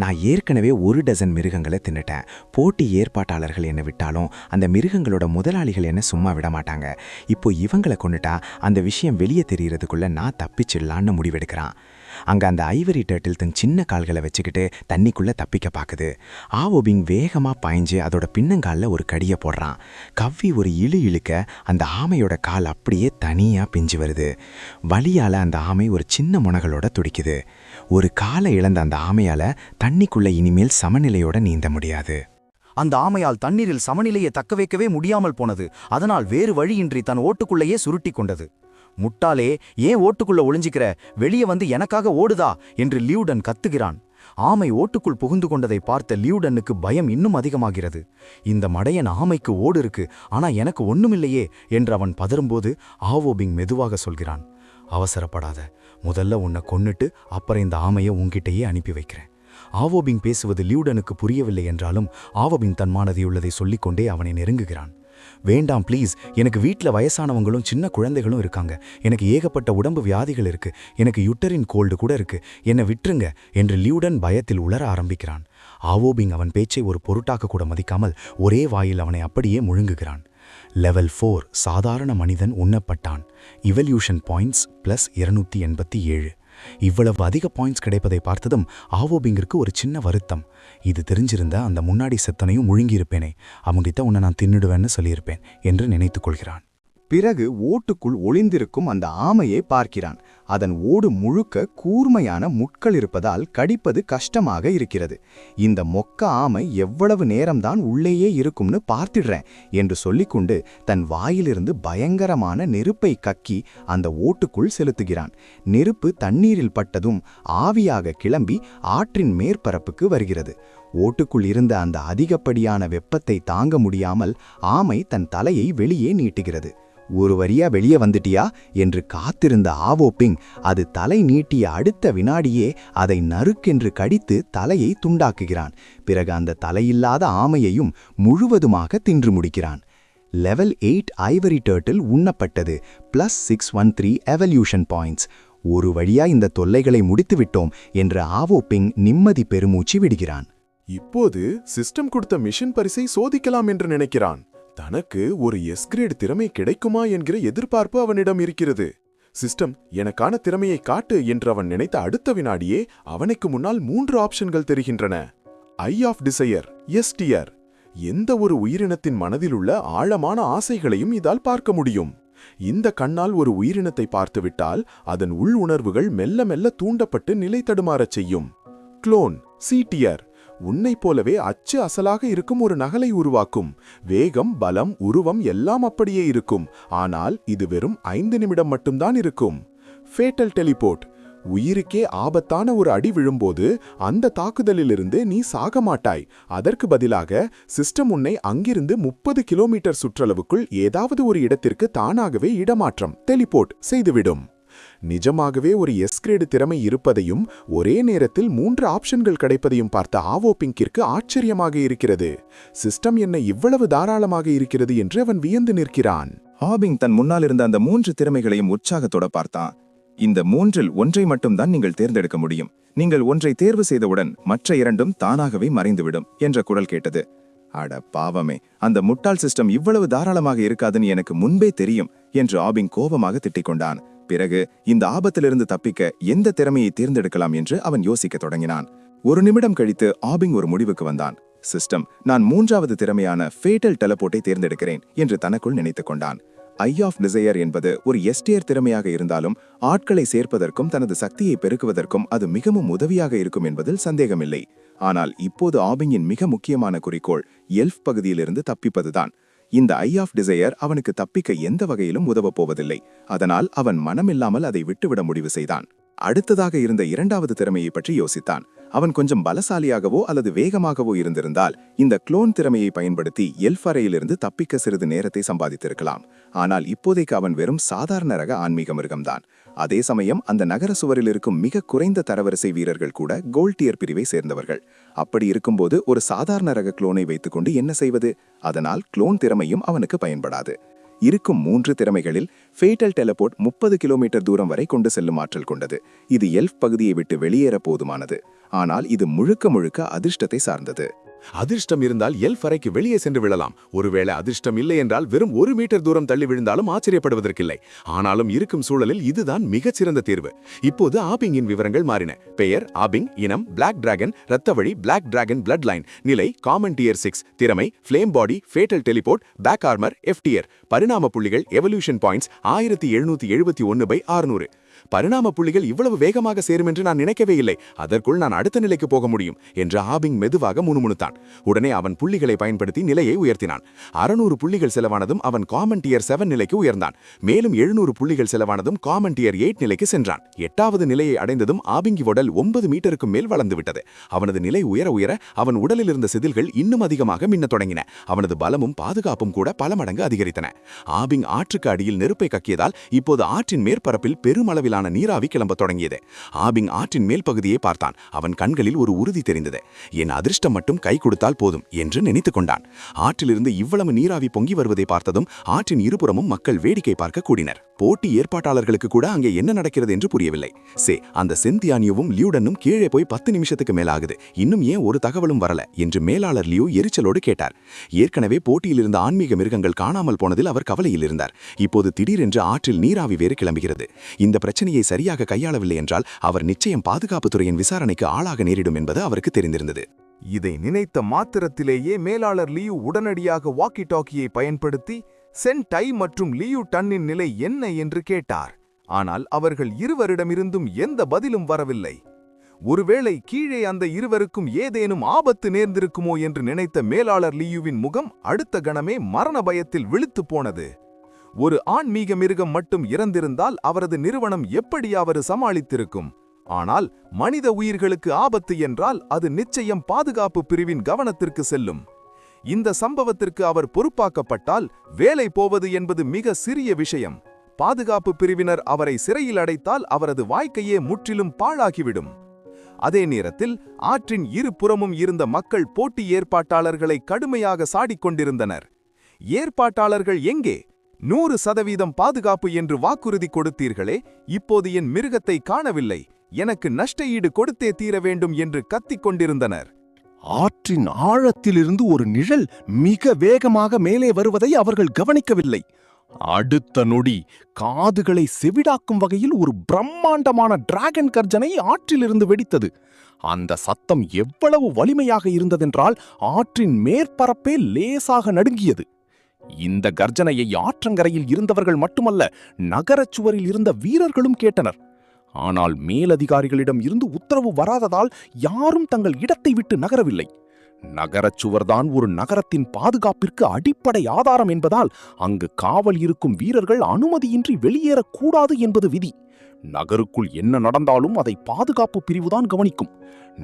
நான் ஏற்கனவே 1 டசன் மிருகங்களை தின்னுட்டேன். போட்டி ஏற்பாட்டாளர்கள் என்னை விட்டாலும் அந்த மிருகங்களோட முதலாளிகள் என்ன சும்மா விட மாட்டாங்க. இப்போ இவங்களை கொண்டுட்டா அந்த விஷயம் வெளியே தெரியறதுக்குள்ள நான் தப்பிச்சிடலான்னு முடிவெடுக்கிறான். அங்கே அந்த ஐவரி டர்ட்டில் தன் சின்ன கால்களை வச்சுக்கிட்டு தண்ணிக்குள்ளே தப்பிக்க பார்க்குது. ஆவோபிங் வேகமாக பாய்ஞ்சு அதோட பின்னங்காலில் ஒரு கடியை போடுறான். கவ்வி ஒரு இழுக்க அந்த ஆமையோட கால் அப்படியே தனியாக பிஞ்சு வருது. வலியால் அந்த ஆமை ஒரு சின்ன முனகளோட துடிக்குது. ஒரு காலை இழந்த அந்த ஆமையால் தண்ணிக்குள்ளே இனிமேல் சமநிலையோட நீந்த முடியாது. அந்த ஆமையால் தண்ணீரில் சமநிலையை தக்க வைக்கவே முடியாமல் போனது. அதனால் வேறு வழியின்றி தன் ஓட்டுக்குள்ளேயே சுருட்டி கொண்டது. முட்டாளே, ஏன் ஓட்டுக்குள்ள ஒளிஞ்சிக்கிற? வெளியே வந்து எனக்காக ஓடுதா என்று லியூடன் கத்துகிறான். ஆமை ஓட்டுக்குள் புகுந்து கொண்டதை பார்த்த லியூடனுக்கு பயம் இன்னும் அதிகமாகிறது. இந்த மடையன் ஆமைக்கு ஓடு இருக்கு, ஆனா எனக்கு ஒண்ணுமில்லையே என்று அவன் பதறும்போது ஆவோபிங் மெதுவாக சொல்கிறான், அவசரப்படாத, முதல்ல உன்னை கொன்னுட்டு அப்புறம் இந்த ஆமையை உன்கிட்டயே அனுப்பி வைக்கிறேன். ஆவோபிங் பேசுவது லியூடனுக்கு புரியவில்லை என்றாலும் ஆவோபிங் தன் மானதியுள்ளதை சொல்லிக்கொண்டே அவனை நெருங்குகிறான். வேண்டாம் ப்ளீஸ், எனக்கு வீட்டில் வயசானவங்களும் சின்ன குழந்தைகளும் இருக்காங்க. எனக்கு ஏகப்பட்ட உடம்பு வியாதிகள் இருக்கு. எனக்கு யுட்டரின் கோல்டு கூட இருக்கு. என்னை விட்டுருங்க என்று லியூடன் பயத்தில் உளர ஆரம்பிக்கிறான். ஆவோபிங் அவன் பேச்சை ஒரு பொருட்டாக்க கூட மதிக்காமல் ஒரே வாயில் அவனை அப்படியே முழுங்குகிறான். லெவல் 4 சாதாரண மனிதன் உண்ணப்பட்டான். Evolution points +287. இவ்வளவு அதிக பாயிண்ட்ஸ் கிடைப்பதை பார்த்ததும் ஆவோபிங்கிற்கு ஒரு சின்ன வருத்தம். இது தெரிஞ்சிருந்த அந்த முன்னாடி செத்தனையும் முழுங்கியிருப்பேனே, அவங்கிட்ட உன்னை நான் தின்னுடுவேன்னு சொல்லியிருப்பேன் என்று நினைத்துக் கொள்கிறான். பிறகு ஓட்டுக்குள் ஒளிந்திருக்கும் அந்த ஆமையை பார்க்கிறான். அதன் ஓடு முழுக்க கூர்மையான முட்கள் இருப்பதால் கடிப்பது கஷ்டமாக இருக்கிறது. இந்த மொக்க ஆமை எவ்வளவு நேரம்தான் உள்ளேயே இருக்கும்னு பார்த்திடுறேன் என்று சொல்லிக்கொண்டு தன் வாயிலிருந்து பயங்கரமான நெருப்பை கக்கி அந்த ஓட்டுக்குள் செலுத்துகிறான். நெருப்பு தண்ணீரில் பட்டதும் ஆவியாக கிளம்பி ஆற்றின் மேற்பரப்புக்கு வருகிறது. ஓட்டுக்குள் இருந்த அந்த அதிகப்படியான வெப்பத்தை தாங்க முடியாமல் ஆமை தன் தலையை வெளியே நீட்டுகிறது. ஒரு வரியா வெளியே வந்துட்டியா என்று காத்திருந்த ஆவோபிங் அது தலை நீட்டிய அடுத்த வினாடியே அதை நறுக்கென்று கடித்து தலையை துண்டாக்குகிறான். பிறகு அந்த தலையில்லாத ஆமையையும் முழுவதுமாக தின்று முடிக்கிறான். லெவல் 8 ஐவரி டர்ட்டில் உண்ணப்பட்டது. +613 எவல்யூஷன் பாயிண்ட்ஸ். ஒரு வழியா இந்த தொல்லைகளை முடித்துவிட்டோம் என்று ஆவோபிங் நிம்மதி பெருமூச்சு விடுகிறான். இப்போது சிஸ்டம் கொடுத்த மிஷன் பரிசை சோதிக்கலாம் என்று நினைக்கிறான். தனக்கு ஒரு எஸ்கிரேட் திறமை கிடைக்குமா என்கிற எதிர்பார்ப்பு அவனிடம் இருக்கிறது. சிஸ்டம் எனக்கான திறமையை காட்டு என்று அவன் நினைத்த அடுத்த வினாடியே அவனுக்கு முன்னால் 3 ஆப்ஷன்கள் தெரிகின்றன. ஐ ஆஃப் டிசையர், எஸ்டிஆர். எந்த ஒரு உயிரினத்தின் மனதில் உள்ள ஆழமான ஆசைகளையும் இதால் பார்க்க முடியும். இந்த கண்ணால் ஒரு உயிரினத்தை பார்த்துவிட்டால் அதன் உள் உணர்வுகள் மெல்ல மெல்ல தூண்டப்பட்டு நிலை தடுமாறச் செய்யும். Clone, CTR. உன்னை போலவே அச்சு அசலாக இருக்கும் ஒரு நகலை உருவாக்கும். வேகம், பலம், உருவம் எல்லாம் அப்படியே இருக்கும். ஆனால் இது வெறும் 5 நிமிடம் மட்டும்தான் இருக்கும். Fatal teleport. உயிருக்கே ஆபத்தான ஒரு அடி விழும்போது அந்த தாக்குதலிலிருந்து நீ சாக மாட்டாய். அதற்கு பதிலாக சிஸ்டம் உன்னை அங்கிருந்து 30 கிலோமீட்டர் சுற்றளவுக்குள் ஏதாவது ஒரு இடத்திற்கு தானாகவே இடமாற்றம் டெலிபோர்ட் செய்துவிடும். நிஜமாகவே ஒரு எஸ்கிரேடு திறமை இருப்பதையும் ஒரே நேரத்தில் 3 ஆப்ஷன்கள் கிடைப்பதையும் பார்த்த ஆவோபிங்கிற்கு ஆச்சரியமாக இருக்கிறது. சிஸ்டம் என்ன இவ்வளவு தாராளமாக இருக்கிறது என்று அவன் வியந்து நிற்கிறான். ஆபிங் தன் முன்னால் இருந்த அந்த 3 திறமைகளையும் உற்சாகத்தோட பார்த்தான். இந்த 3இல் ஒன்றை மட்டும்தான் நீங்கள் தேர்ந்தெடுக்க முடியும். நீங்கள் ஒன்றை தேர்வு செய்தவுடன் மற்ற 2ம் தானாகவே மறைந்துவிடும் என்ற குரல் கேட்டது. அட பாவமே, அந்த முட்டாள் சிஸ்டம் இவ்வளவு தாராளமாக இருக்காதுன்னு எனக்கு முன்பே தெரியும் என்று ஆபிங் கோபமாக திட்டிக்கொண்டான். பிறகு இந்த ஆபத்திலிருந்து தப்பிக்க எந்த திறமையை தேர்ந்தெடுக்கலாம் என்று அவன் யோசிக்க தொடங்கினான். ஒரு நிமிடம் கழித்து ஆபிங் ஒரு முடிவுக்கு வந்தான். சிஸ்டம், நான் 3வது திறமையான ஃபேட்டல் டெலபோர்ட்டை தேர்ந்தெடுக்கிறேன் என்று தனக்குள் நினைத்துக் கொண்டான். ஐ ஆஃப் டிசையர் என்பது ஒரு எஸ்டிஆர் திறமையாக இருந்தாலும் ஆட்களை சேர்ப்பதற்கும் தனது சக்தியை பெருக்குவதற்கும் அது மிகவும் உதவியாக இருக்கும் என்பதில் சந்தேகமில்லை. ஆனால் இப்போது ஆபிங்கின் மிக முக்கியமான குறிக்கோள் எல்ஃப் பகுதியிலிருந்து தப்பிப்பதுதான். இந்த ஐ ஆஃப் டிசையர் அவனுக்கு தப்பிக்க எந்த வகையிலும் உதவப் போவதில்லை. அதனால் அவன் மனமில்லாமல் அதை விட்டுவிட முடிவு செய்தான். அடுத்ததாக இருந்த இரண்டாவது திறமையை பற்றி யோசித்தான். அவன் கொஞ்சம் பலசாலியாகவோ அல்லது வேகமாகவோ இருந்திருந்தால் இந்த குளோன் திறமையை பயன்படுத்தி எல்ஃப் அறையிலிருந்து தப்பிக்க சிறிது நேரத்தை சம்பாதித்திருக்கலாம். ஆனால் இப்போதைக்கு அவன் வெறும் சாதாரண ரக ஆன்மீக மிருகம்தான். அதே சமயம் அந்த நகர சுவரில் இருக்கும் மிக குறைந்த தரவரிசை வீரர்கள் கூட கோல்ட் டியர் பிரிவை சேர்ந்தவர்கள். அப்படி இருக்கும்போது ஒரு சாதாரண ரக குளோனை வைத்துக்கொண்டு என்ன செய்வது? அதனால் குளோன் திறமையும் அவனுக்கு பயன்படாது. இருக்கும் 3 திறமைகளில் ஃபேட்டல் டெலபோர்ட் 30 கிலோமீட்டர் தூரம் வரை கொண்டு செல்லும் ஆற்றல் கொண்டது. இது எல்ஃப் பகுதியை விட்டு வெளியேற போதுமானது. ஆனால் இது முழுக்க அதிர்ஷ்டத்தை சார்ந்தது. அதிர்ஷ்டம் இருந்தால் எல்ஃப் அறைக்கு வெளியே சென்று விழலாம். ஒருவேளை அதிர்ஷ்டம் இல்லை என்றால் வெறும் 1 மீட்டர் தூரம் தள்ளி விழுந்தாலும் ஆச்சரியப்படுவதற்கில்லை. ஆனாலும் இருக்கும் சூழலில் இதுதான் மிகச்சிறந்த தீர்வு. இப்போது ஆபிங்கின் விவரங்கள் மாறின. பெயர் ஆபிங், இனம் பிளாக் டிராகன், இரத்த வழி பிளாக் டிராகன் பிளட் லைன், நிலை காமன் டியர் 6, திறமை ஃப்ளேம் பாடி, ஃபேட்டல் டெலிபோர்ட், பேக் ஆர்மர், எஃப்டியர். பரிணாம புள்ளிகள் எவல்யூஷன் பாயிண்ட்ஸ் 1771/600. பரிணாம புள்ளிகள் இவ்வளவு வேகமாக சேரும் என்று நான் நினைக்கவே இல்லை. அதற்குள் நான் அடுத்த நிலைக்கு போக முடியும் என்று ஆபிங் மெதுவாக முணுமுணுத்தான். உடனே அவன் புள்ளிகளை பயன்படுத்தி நிலையை உயர்த்தினான். 600 புள்ளிகள் செலவானதும் அவன் காமன் டியர் 7 நிலைக்கு உயர்ந்தான். மேலும் 700 புள்ளிகள் செலவானதும் காமன் டியர் 8 நிலைக்கு சென்றான். 8வது நிலையை அடைந்ததும் ஆபிங்கி உடல் 9 மீட்டருக்கு மேல் வளர்ந்து விட்டது. அவனது நிலை உயர உயர அவன் உடலில் இருந்த செதில்கள் இன்னும் அதிகமாக மின்னத் தொடங்கின. அவனது பலமும் பாதுகாப்பும் கூட பல மடங்கு அதிகரித்தன. ஆபிங் ஆற்றுக்கு அடியில் நெருப்பை கக்கியதால் இப்போது ஆற்றின் மேற்பரப்பில் பெருமளவிலான நீராவி கிளம்ப தொடங்கியது. ஆபிங் ஆற்றின் மேல் பகுதியை பார்த்தான். அவன் கண்களில் ஒரு உறுதி தெரிந்தது. என் அதிர்ஷ்டம் மட்டும் கை கொடுத்தால் போதும் என்று நினைத்துக் கொண்டான். ஆற்றிலிருந்து இவ்வளவு நீராவி பொங்கி வருவதை பார்த்ததும் ஆற்றின் இருபுறமும் மக்கள் வேடிக்கை பார்க்க கூடினர். போட்டி ஏற்பாட்டாளர்களுக்கு கூட அங்கே என்ன நடக்கிறது என்று புரியவில்லை. அந்த செந்தியானியோவும் லியூடனும் கீழே போய் 10 நிமிஷத்துக்கு மேலாகுது, இன்னும் ஏன் ஒரு தகவலும் வரல என்று மேலாளர் லியூ எரிச்சலோடு கேட்டார். ஏற்கனவே போட்டியில் இருந்த ஆன்மீக மிருகங்கள் காணாமல் போனதில் அவர் கவலையில் இருந்தார். இப்போது திடீரென்று ஆற்றில் நீராவி வேறு கிளம்புகிறது. இந்த பிரச்சனையை சரியாக கையாளவில்லை என்றால் அவர் நிச்சயம் பாதுகாப்புத்துறையின் விசாரணைக்கு ஆளாக நேரிடும் என்பது அவருக்கு தெரிந்திருந்தது. இதை நினைத்த மாத்திரத்திலேயே மேலாளர் லியூ உடனடியாக வாக்கி டாக்கியை பயன்படுத்தி சென் டை மற்றும் லியூ டன்னின் நிலை என்ன என்று கேட்டார். ஆனால் அவர்கள் இருவரிடமிருந்தும் எந்த பதிலும் வரவில்லை. ஒருவேளை கீழே அந்த இருவருக்கும் ஏதேனும் ஆபத்து நேர்ந்திருக்குமோ என்று நினைத்த மேலாளர் லியூவின் முகம் அடுத்த கணமே மரண பயத்தில் விழித்து போனது. ஒரு ஆன்மீக மிருகம் மட்டும் இறந்திருந்தால் அவரது நிறுவனம் எப்படியாவது சமாளித்திருக்கும். ஆனால் மனித உயிர்களுக்கு ஆபத்து என்றால் அது நிச்சயம் பாதுகாப்பு பிரிவின் கவனத்திற்கு செல்லும். இந்த சம்பவத்திற்கு அவர் பொறுப்பாக்கப்பட்டால் வேலை போவது என்பது மிக சிறிய விஷயம். பாதுகாப்பு பிரிவினர் அவரை சிறையில் அடைத்தால் அவரது வாழ்க்கையே முற்றிலும் பாழாகிவிடும். அதே நேரத்தில் ஆற்றின் இரு புறமும் இருந்த மக்கள் போட்டி ஏற்பாட்டாளர்களை கடுமையாக சாடிக்கொண்டிருந்தனர். ஏற்பாட்டாளர்கள் எங்கே? 100% பாதுகாப்பு என்று வாக்குறுதி கொடுத்தீர்களே, இப்போது என் மிருகத்தை காணவில்லை, எனக்கு நஷ்ட ஈடு கொடுத்தே தீர வேண்டும் என்று கத்திக் கொண்டிருந்தனர். ஆற்றின் ஆழத்திலிருந்து ஒரு நிழல் மிக வேகமாக மேலே வருவதை அவர்கள் கவனிக்கவில்லை. அடுத்த நொடி காதுகளை செவிடாக்கும் வகையில் ஒரு பிரம்மாண்டமான டிராகன் கர்ஜனை ஆற்றிலிருந்து வெடித்தது. அந்த சத்தம் எவ்வளவு வலிமையாக இருந்ததென்றால் ஆற்றின் மேற்பரப்பே லேசாக நடுங்கியது. இந்த கர்ஜனையை ஆற்றங்கரையில் இருந்தவர்கள் மட்டுமல்ல, நகரச் சுவரில் இருந்த வீரர்களும் கேட்டனர். ஆனால் மேலதிகாரிகளிடம் இருந்து உத்தரவு வராததால் யாரும் தங்கள் இடத்தை விட்டு நகரவில்லை. நகரச் சுவர்தான் ஒரு நகரத்தின் பாதுகாப்பிற்கு அடிப்படை ஆதாரம் என்பதால் அங்கு காவல் இருக்கும் வீரர்கள் அனுமதியின்றி வெளியேறக்கூடாது என்பது விதி. நகருக்குள் என்ன நடந்தாலும் அதை பாதுகாப்பு பிரிவுதான் கவனிக்கும்.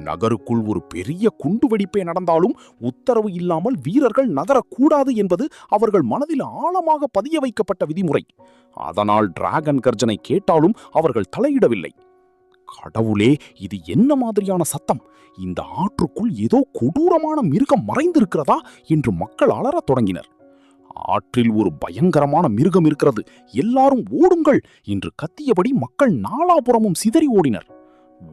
நகருக்குள் ஒரு பெரிய குண்டுவெடிப்பே நடந்தாலும் உத்தரவு இல்லாமல் வீரர்கள் நகரக்கூடாது என்பது அவர்கள் மனதில் ஆழமாக பதிய வைக்கப்பட்ட விதிமுறை. அதனால் டிராகன் கர்ஜனை கேட்டாலும் அவர்கள் தலையிடவில்லை. கடவுளே, இது என்ன மாதிரியான சத்தம்? இந்த ஆற்றுக்குள் ஏதோ கொடூரமான மிருகம் மறைந்திருக்கிறதா என்று மக்கள் அலறத் தொடங்கினர். ஆற்றில் ஒரு பயங்கரமான மிருகம் இருக்கிறது, எல்லாரும் ஓடுங்கள் என்று கத்தியபடி மக்கள் நாலாபுறமும் சிதறி ஓடினர்.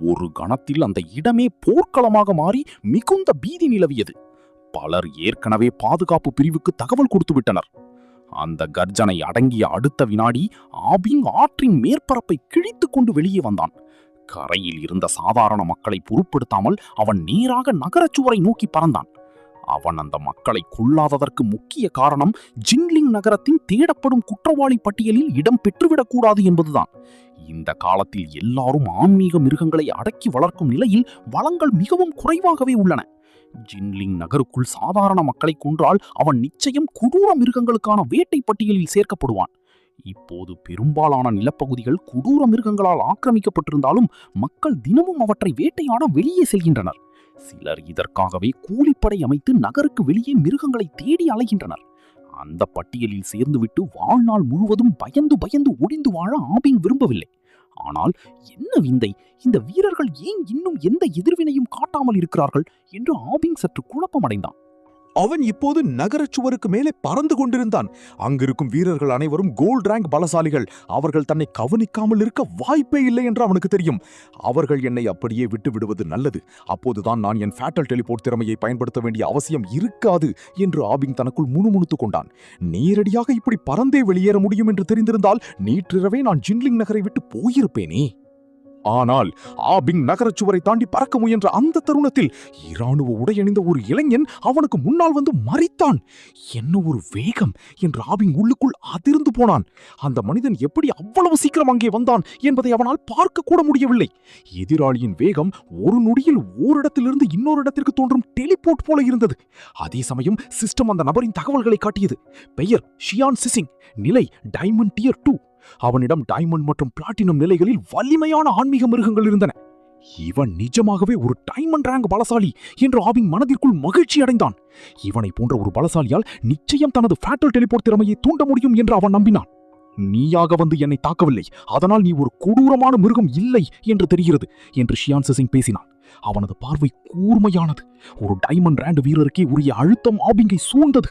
ஒரு கணத்தில் அந்த இடமே போர்க்களமாக மாறி மிகுந்த பீதி நிலவியது. பலர் ஏற்கனவே பாதுகாப்பு பிரிவுக்கு தகவல் கொடுத்துவிட்டனர். அந்த கர்ஜனை அடங்கிய அடுத்த வினாடி ஆபிங் ஆற்றின் மேற்பரப்பை கிழித்துக் கொண்டு வெளியே வந்தான். கரையில் இருந்த சாதாரண மக்களை பொருட்படுத்தாமல் அவன் நேராக நகரச்சுவரை நோக்கி பறந்தான். அவன் அந்த மக்களை கொல்லாததற்கு முக்கிய காரணம் ஜின்லிங் நகரத்தின் தேடப்படும் குற்றவாளி பட்டியலில் இடம் பெற்றுவிடக்கூடாது என்பதுதான். இந்த காலத்தில் எல்லாரும் ஆன்மீக மிருகங்களை அடக்கி வளர்க்கும் நிலையில் வளங்கள் மிகவும் குறைவாகவே உள்ளன. ஜின்லிங் நகருக்குள் சாதாரண மக்களை கொன்றால் அவன் நிச்சயம் கொடூர மிருகங்களுக்கான வேட்டை பட்டியலில் சேர்க்கப்படுவான். இப்போது பெரும்பாலான நிலப்பகுதிகள் கொடூர மிருகங்களால் ஆக்கிரமிக்கப்பட்டிருந்தாலும் மக்கள் தினமும் அவற்றை வேட்டையாட வெளியே செல்கின்றனர். சிலர் இதற்காகவே கூலிப்படை அமைத்து நகருக்கு வெளியே மிருகங்களை தேடி அலைகின்றனர். அந்த பட்டியலில் சேர்ந்துவிட்டு வாழ்நாள் முழுவதும் பயந்து பயந்து ஒளிந்து வாழ ஆபிங் விரும்பவில்லை. ஆனால் என்ன விந்தை, இந்த வீரர்கள் ஏன் இன்னும் எந்த எதிர்வினையும் காட்டாமல் இருக்கிறார்கள் என்று ஆபிங் சற்று குழப்பமடைந்தான். அவன் இப்போது நகரச் சுவருக்கு மேலே பறந்து கொண்டிருந்தான். அங்கிருக்கும் வீரர்கள் அனைவரும் கோல்ட் ரேங்க் பலசாலிகள். அவர்கள் தன்னை கவனிக்காமல் இருக்க வாய்ப்பே இல்லை என்று அவனுக்கு தெரியும். அவர்கள் என்னை அப்படியே விட்டு விடுவது நல்லது. அப்போதுதான் நான் என் ஃபேட்டல் டெலிபோர்ட் திறமையை பயன்படுத்த வேண்டிய அவசியம் இருக்காது என்று ஆபிங் தனக்குள் முணுமுணுத்துக் கொண்டான். நேரடியாக இப்படி பறந்தே வெளியேற முடியும் என்று தெரிந்திருந்தால் நேற்றிரவே நான் ஜின்லிங் நகரை விட்டு போயிருப்பேனே. ஆனால் ஆபிங் நகரச் சுவரை தாண்டி பறக்க முயன்ற அந்த தருணத்தில் இராணுவ உடையணிந்த ஒரு இளைஞன் அவனுக்கு முன்னால் வந்து மறித்தான். என்ன ஒரு வேகம் என்று ஆபிங் உள்ளுக்குள் அதிர்ந்து போனான். அந்த மனிதன் எப்படி அவ்வளவு சீக்கிரம் அங்கே வந்தான் என்பதை அவனால் பார்க்க கூட முடியவில்லை. எதிராளியின் வேகம் ஒரு நொடியில் ஓரிடத்திலிருந்து இன்னொரு இடத்திற்கு தோன்றும் டெலிபோர்ட் போல இருந்தது. அதே சமயம் சிஸ்டம் அந்த நபரின் தகவல்களை காட்டியது. பெயர் ஷியான் சிசிங், நிலை டைமண்ட் டியர் 2. அவனிடம் டைமண்ட் மற்றும் பிளாட்டினம் நிலைகளில் வலிமையான ஆன்மீக மிருகங்கள் இருந்தன. இவன் நிஜமாகவே ஒரு டைமண்ட் ரேங்க் பலசாலி என்று ஆபிங் மனதிற்குள் மகிழ்ச்சி அடைந்தான். இவனை போன்ற ஒரு பலசாலியால் நிச்சயம் தனது ஃபேட்டல் டெலிபோர்ட் திறமையை தூண்ட முடியும் என்று அவன் நம்பினான். நீயாக வந்து என்னை தாக்கவில்லை, அதனால் நீ ஒரு கொடூரமான மிருகம் இல்லை என்று தெரிகிறது என்று ஷியான் சிசிங் பேசினான். அவனது பார்வை கூர்மையானது. ஒரு டைமண்ட் ரேங்க் வீரருக்கே உரிய அழுத்தம் ஆபிங்கை சூழ்ந்தது.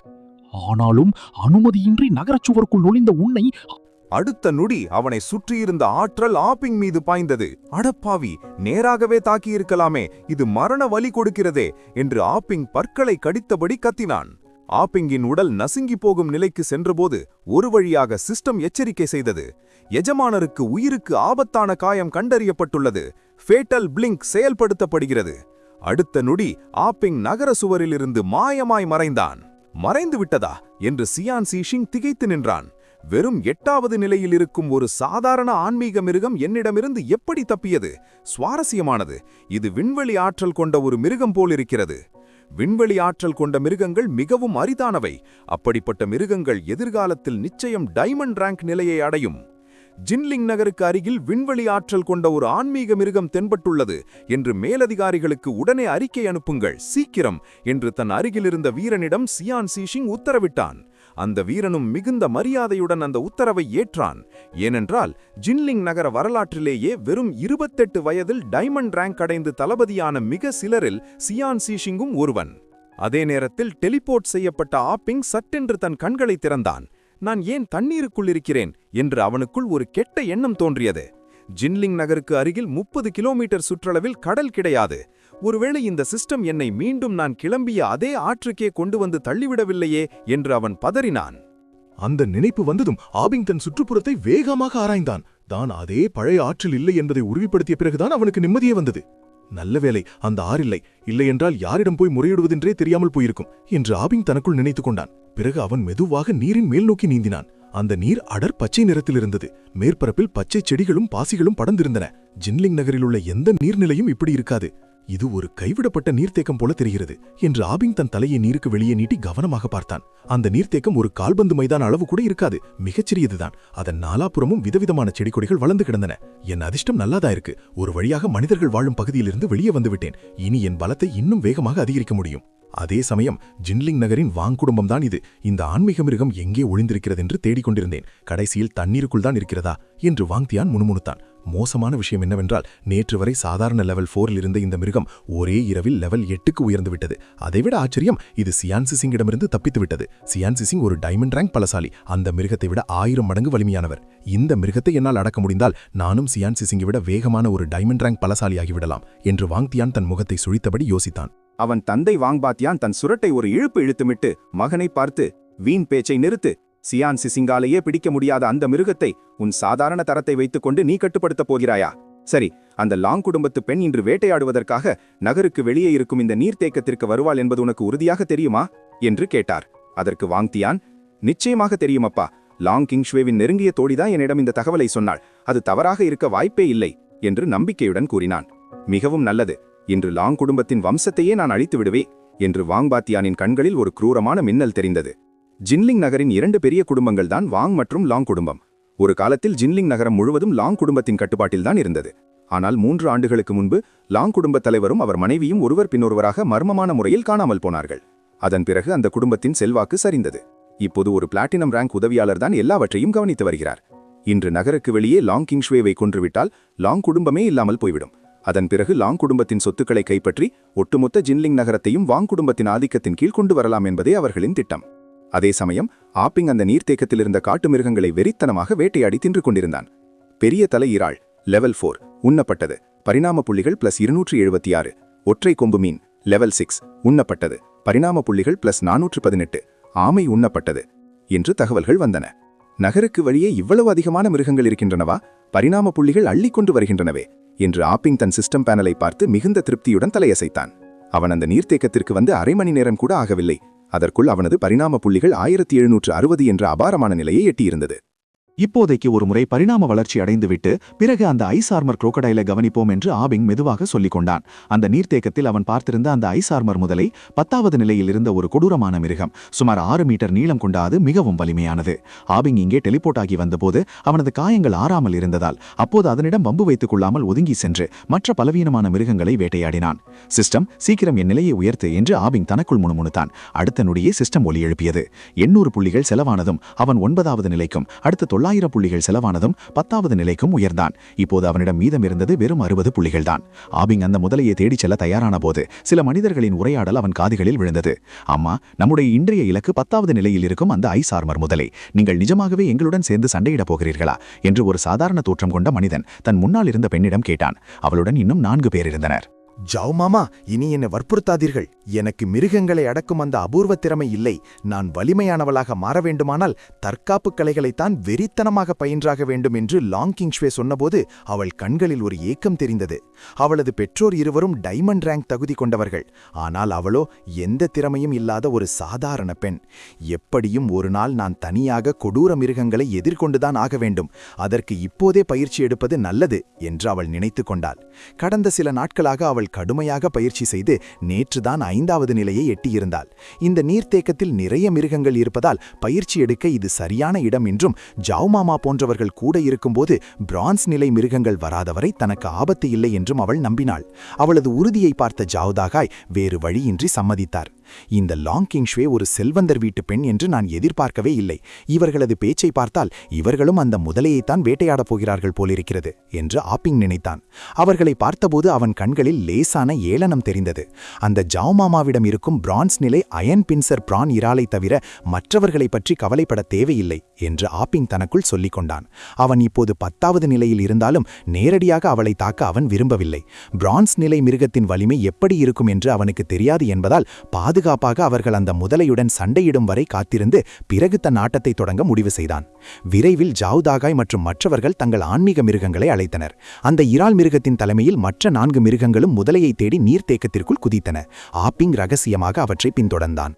ஆனாலும் அனுமதியின்றி நகரச்சுவருக்குள் நுழைந்த உன்னை அடுத்த நொடி அவனை சுற்றியிருந்த ஆற்றல் ஆப்பிங் மீது பாய்ந்தது. அடப்பாவி, நேராகவே தாக்கியிருக்கலாமே, இது மரண வலி கொடுக்கிறதே என்று ஆப்பிங் பற்களை கடித்தபடி கத்தினான். ஆப்பிங்கின் உடல் நசுங்கி போகும் நிலைக்கு சென்றபோது ஒரு வழியாக சிஸ்டம் எச்சரிக்கை செய்தது. எஜமானருக்கு உயிருக்கு ஆபத்தான காயம் கண்டறியப்பட்டுள்ளது. ஃபேட்டல் பிளிங்க் செயல்படுத்தப்படுகிறது. அடுத்த நொடி ஆப்பிங் நகர சுவரிலிருந்து மாயமாய் மறைந்தான். மறைந்து விட்டதா என்று சியான் சீஷிங் திகைத்து நின்றான். வெறும் 8வது நிலையில் இருக்கும் ஒரு சாதாரண ஆன்மீக மிருகம் என்னிடமிருந்து எப்படி தப்பியது? சுவாரஸ்யமானது. இது விண்வெளி ஆற்றல் கொண்ட ஒரு மிருகம் போலிருக்கிறது. விண்வெளி ஆற்றல் கொண்ட மிருகங்கள் மிகவும் அரிதானவை. அப்படிப்பட்ட மிருகங்கள் எதிர்காலத்தில் நிச்சயம் டைமண்ட் ரேங்க் நிலையை அடையும். ஜின்லிங் நகருக்கு அருகில் விண்வெளி ஆற்றல் கொண்ட ஒரு ஆன்மீக மிருகம் தென்பட்டுள்ளது என்று மேலதிகாரிகளுக்கு உடனே அறிக்கை அனுப்புங்கள், சீக்கிரம் என்று தன் அருகிலிருந்த வீரனிடம் சியான் சீஷிங் உத்தரவிட்டான். அந்த வீரனும் மிகுந்த மரியாதையுடன் அந்த உத்தரவை ஏற்றான். ஏனென்றால் ஜின்லிங் நகர வரலாற்றிலேயே வெறும் 28 வயதில் டைமண்ட் ரேங்க் அடைந்து தளபதியான மிக சிலரில் சியான் சீஷிங்கும் ஒருவன். அதே நேரத்தில் டெலிபோர்ட் செய்யப்பட்ட ஆப்பிங் சட்டென்று தன் கண்களை திறந்தான். நான் ஏன் தண்ணீருக்குள் இருக்கிறேன் என்று அவனுக்குள் ஒரு கெட்ட எண்ணம் தோன்றியது. ஜின்லிங் நகருக்கு அருகில் 30 கிலோமீட்டர் சுற்றளவில் கடல் கிடையாது. ஒருவேளை இந்த சிஸ்டம் என்னை மீண்டும் நான் கிளம்பிய அதே ஆற்றுக்கே கொண்டு வந்து தள்ளிவிடவில்லையே என்று அவன் பதறினான். அந்த நினைப்பு வந்ததும் ஆபிங் தன் சுற்றுப்புறத்தை வேகமாக ஆராய்ந்தான். தான் அதே பழைய ஆற்றில் இல்லை என்பதை உறுதிப்படுத்திய பிறகுதான் அவனுக்கு நிம்மதியே வந்தது. நல்ல வேளை அந்த ஆறில்லை, இல்லையென்றால் யாரிடம் போய் முறையிடுவதென்றே தெரியாமல் போயிருக்கும் என்று ஆபிங் தனக்குள் நினைத்துக் கொண்டான். பிறகு அவன் மெதுவாக நீரின் மேல் நோக்கி நீந்தினான். அந்த நீர் அடர் பச்சை நிறத்தில் இருந்தது. மேற்பரப்பில் பச்சை செடிகளும் பாசிகளும் படர்ந்திருந்தன. ஜின்லிங் நகரில் உள்ள எந்த நீர்நிலையும் இப்படி இருக்காது. இது ஒரு கைவிடப்பட்ட நீர்த்தேக்கம் போல தெரிகிறது என்று ஆபிங் தன் தலையை நீருக்கு வெளியே நீட்டி கவனமாக பார்த்தான். அந்த நீர்த்தேக்கம் ஒரு கால்பந்து மைதான அளவு கூட இருக்காது, மிகச்சிறியதுதான். அதன் நாலாபுறமும் விதவிதமான செடி கொடிகள் வளர்ந்து கிடந்தன. என் அதிர்ஷ்டம் நல்லாதா இருக்கு. ஒரு வழியாக மனிதர்கள் வாழும் பகுதியிலிருந்து வெளியே வந்துவிட்டேன். இனி என் பலத்தை இன்னும் வேகமாக அதிகரிக்க முடியும். அதே சமயம் ஜின்லிங் நகரின் வாங் குடும்பம்தான் இது. இந்த ஆன்மீக மிருகம் எங்கே ஒளிந்திருக்கிறது என்று தேடிக்கொண்டிருந்தேன். கடைசியில் தண்ணீருக்குள் தான் இருக்கிறதா என்று வாங்தியான் முணுமுணுத்தான். மோசமான விஷயம் என்னவென்றால் நேற்று வரை சாதாரண லெவல் 4 இருந்த இந்த மிருகம் ஒரே இரவில் லெவல் 8க்கு உயர்ந்துவிட்டது. அதைவிட ஆச்சரியம், இது சியான் சிசிங்கிடமிருந்து தப்பித்துவிட்டது. சியான் சிசிங் ஒரு டைமண்ட் ரேங்க் பலசாலி. அந்த மிருகத்தை விட 1000 மடங்கு வலிமையானவர். இந்த மிருகத்தை என்னால் அடக்க முடிந்தால் நானும் சியான் சிசிங்கை விட வேகமான ஒரு டைமண்ட் ரேங்க் பலசாலியாகிவிடலாம் என்று வாங்தியான் தன் முகத்தை சுழித்தபடி யோசித்தான். அவன் தந்தை வாங்பாத்தியான் தன் சுரட்டை ஒரு இழுப்பு இழுத்துமிட்டு மகனை பார்த்து, வீண் பேச்சை நிறுத்து. சியான் சிசிங்காலேயே பிடிக்க முடியாத அந்த மிருகத்தை உன் சாதாரண தரத்தை வைத்துக்கொண்டு நீ கட்டுப்படுத்தப் போகிறாயா? சரி, அந்த லாங் குடும்பத்து பெண் இன்று வேட்டையாடுவதற்காக நகருக்கு வெளியே இருக்கும் இந்த நீர்த்தேக்கத்திற்கு வருவாள் என்பது உனக்கு உறுதியாக தெரியுமா என்று கேட்டார். அதற்கு வாங்தியான், நிச்சயமாக தெரியுமப்பா. லாங் கிங்ஷ்வேவின் நெருங்கிய தோழிதான் என்னிடம் இந்த தகவலை சொன்னாள். அது தவறாக இருக்க வாய்ப்பே இல்லை என்று நம்பிக்கையுடன் கூறினான். மிகவும் நல்லது. இன்று லாங் குடும்பத்தின் வம்சத்தையே நான் அழித்து விடுவே. என்று வாங் பாத்தியானின் கண்களில் ஒரு குரூரமான மின்னல் தெரிந்தது. ஜின்லிங் நகரின் 2 பெரிய குடும்பங்கள்தான் வாங் மற்றும் லாங் குடும்பம். ஒரு காலத்தில் ஜின்லிங் நகரம் முழுவதும் லாங் குடும்பத்தின் கட்டுப்பாட்டில்தான் இருந்தது. ஆனால் 3 ஆண்டுகளுக்கு முன்பு லாங் குடும்பத் தலைவரும் அவர் மனைவியும் ஒருவர் பின்னொருவராக மர்மமான முறையில் காணாமல் போனார்கள். அதன் பிறகு அந்த குடும்பத்தின் செல்வாக்கு சரிந்தது. இப்போது ஒரு பிளாட்டினம் ரேங்க் உதவியாளர் தான் எல்லாவற்றையும் கவனித்து வருகிறார். இன்று நகருக்கு வெளியே லாங் கிங்ஷ்வேவை கொன்றுவிட்டால் லாங் குடும்பமே இல்லாமல் போய்விடும். அதன் பிறகு லாங் குடும்பத்தின் சொத்துக்களை கைப்பற்றி ஒட்டுமொத்த ஜின்லிங் நகரத்தையும் வாங் குடும்பத்தின் ஆதிக்கத்தின் கீழ் கொண்டு வரலாம் என்பதே அவர்களின் திட்டம். அதே சமயம் ஆப்பிங் அந்த நீர்த்தேக்கத்தில் இருந்த காட்டு மிருகங்களை வெறித்தனமாக வேட்டையாடி தின்று கொண்டிருந்தான். பெரிய தலை இறால் லெவல் 4 உண்ணப்பட்டது. பரிணாம புள்ளிகள் +276. ஒற்றை கொம்பு மீன் லெவல் 6 உண்ணப்பட்டது. பரிணாம புள்ளிகள் +418. ஆமை உண்ணப்பட்டது என்று தகவல்கள் வந்தன. நகருக்கு வழியே இவ்வளவு அதிகமான மிருகங்கள் இருக்கின்றனவா? பரிணாம புள்ளிகள் அள்ளிக்கொண்டு வருகின்றனவே என்று ஆப்பிங் தன் சிஸ்டம் பேனலை பார்த்து மிகுந்த திருப்தியுடன் தலையசைத்தான். அவன் அந்த நீர்த்தேக்கத்திற்கு வந்து அரை மணி நேரம் கூட ஆகவில்லை. அதற்குள் அவனது பரிணாம புள்ளிகள் 1760 என்ற அபாரமான நிலையை எட்டியிருந்தது. இப்போதைக்கு ஒரு முறை பரிணாம வளர்ச்சி அடைந்துவிட்டு பிறகு அந்த ஐஸ் ஆர்மர் குரோக்கடைலை கவனிப்போம் என்று ஆபிங் மெதுவாக சொல்லிக் கொண்டான். அந்த நீர்த்தேக்கத்தில் அவன் பார்த்திருந்த அந்த ஐஸ் ஆர்மர் முதலை 10வது நிலையில் இருந்த ஒரு கொடூரமான மிருகம். சுமார் 6 மீட்டர் நீளம் கொண்ட அது மிகவும் வலிமையானது. ஆபிங் இங்கே டெலிபோர்ட் ஆகி வந்தபோது அவனது காயங்கள் ஆறாமல் இருந்ததால் அப்போது அதனிடம் வம்பு வைத்துக் கொள்ளாமல் ஒதுங்கி சென்று மற்ற பலவீனமான மிருகங்களை வேட்டையாடினான். சிஸ்டம், சீக்கிரம் என் நிலையை உயர்த்து என்று ஆபிங் தனக்குள் முணுமுணுத்தான். அடுத்த நொடியே சிஸ்டம் ஒலி எழுப்பியது. 800 புள்ளிகள் செலவானதும் அவன் 9வது நிலைக்கும் அடுத்த 900 புள்ளிகள் செலவானதும் 10வது நிலைக்கும் உயர்ந்தான். இப்போது அவனிடம் மீதம் இருந்தது வெறும் 60 புள்ளிகள் தான். ஆபிங் அந்த முதலையை தேடிச் செல்ல தயாரான போது சில மனிதர்களின் உரையாடல் அவன் காதுகளில் விழுந்தது. அம்மா, நம்முடைய இன்றைய இலக்கு 10வது நிலையில் இருக்கும் அந்த ஐஸ் ஆர்மர் முதலை. நீங்கள் நிஜமாகவே எங்களுடன் சேர்ந்து சண்டையிடப் போகிறீர்களா என்று ஒரு சாதாரண தோற்றம் கொண்ட மனிதன் தன் முன்னால் இருந்த பெண்ணிடம் கேட்டான். அவளுடன் இன்னும் 4 பேர் இருந்தனர். ஜாவ் மாமா, இனி என்னை வற்புறுத்தாதீர்கள். எனக்கு மிருகங்களை அடக்கும் அந்த அபூர்வ திறமை இல்லை. நான் வலிமையானவளாக மாற வேண்டுமானால் தற்காப்பு கலைகளைத்தான் வெறித்தனமாக பயின்றாக வேண்டும் என்று லாங் கிங்ஷ்வே சொன்னபோது அவள் கண்களில் ஒரு ஏக்கம் தெரிந்தது. அவளது பெற்றோர் இருவரும் டைமண்ட் ரேங்க் தகுதி கொண்டவர்கள். ஆனால் அவளோ எந்த திறமையும் இல்லாத ஒரு சாதாரண பெண். எப்படியும் ஒரு நாள் நான் தனியாக கொடூர மிருகங்களை எதிர்கொண்டுதான் ஆக வேண்டும். அதற்கு இப்போதே பயிற்சி எடுப்பது நல்லது என்று அவள் நினைத்து கொண்டாள். கடந்த சில நாட்களாக அவள் கடுமையாக பயிற்சி செய்து நேற்றுதான் 5வது நிலையை எட்டியிருந்தாள். இந்த நீர்த்தேக்கத்தில் நிறைய மிருகங்கள் இருப்பதால் பயிற்சி எடுக்க இது சரியான இடம் என்றும் ஜாவ் மாமா போன்றவர்கள் கூட இருக்கும்போது பிரான்ஸ் நிலை மிருகங்கள் வராதவரை தனக்கு ஆபத்து இல்லை என்றும் அவள் நம்பினாள். அவளது உறுதியை பார்த்த ஜாவ்தாகாய் வேறு வழியின்றி சம்மதித்தார். இந்த லாங் கிங்ஷ்வே ஒரு செல்வந்தர் வீட்டு பெண் என்று நான் எதிர்பார்க்கவே இல்லை. இவர்களது பேச்சை பார்த்தால் இவர்களும் அந்த முதலையைத்தான் வேட்டையாடப் போகிறார்கள் போலிருக்கிறது என்று ஆப்பிங் நினைத்தான். அவர்களை பார்த்தபோது அவன் கண்களில் லேசான ஏளனம் தெரிந்தது. அந்த ஜாவ் மாமாவிடம் இருக்கும் பிரான்ஸ் நிலை அயன் பின்சர் பிரான் இறாலை தவிர மற்றவர்களை பற்றி கவலைப்பட தேவையில்லை என்று ஆப்பிங் தனக்குள் சொல்லிக் கொண்டான். அவன் இப்போது 10வது நிலையில் இருந்தாலும் நேரடியாக அவளை தாக்க அவன் விரும்பவில்லை. பிரான்ஸ் நிலை மிருகத்தின் வலிமை எப்படி இருக்கும் என்று அவனுக்கு தெரியாது என்பதால் பாதுகாப்பாக அவர்கள் அந்த முதலையுடன் சண்டையிடும் வரை காத்திருந்து பிறகு தன் ஆட்டத்தை தொடங்க முடிவு செய்தான். விரைவில் ஜாவ்தாகாய் மற்றும் மற்றவர்கள் தங்கள் ஆன்மீக மிருகங்களை அழைத்தனர். அந்த இறால் மிருகத்தின் தலைமையில் மற்ற 4 மிருகங்களும் முதலையை தேடி நீர்த்தேக்கத்திற்குள் குதித்தன. ஆப்பிங் ரகசியமாக அவற்றை பின்தொடர்ந்தான்.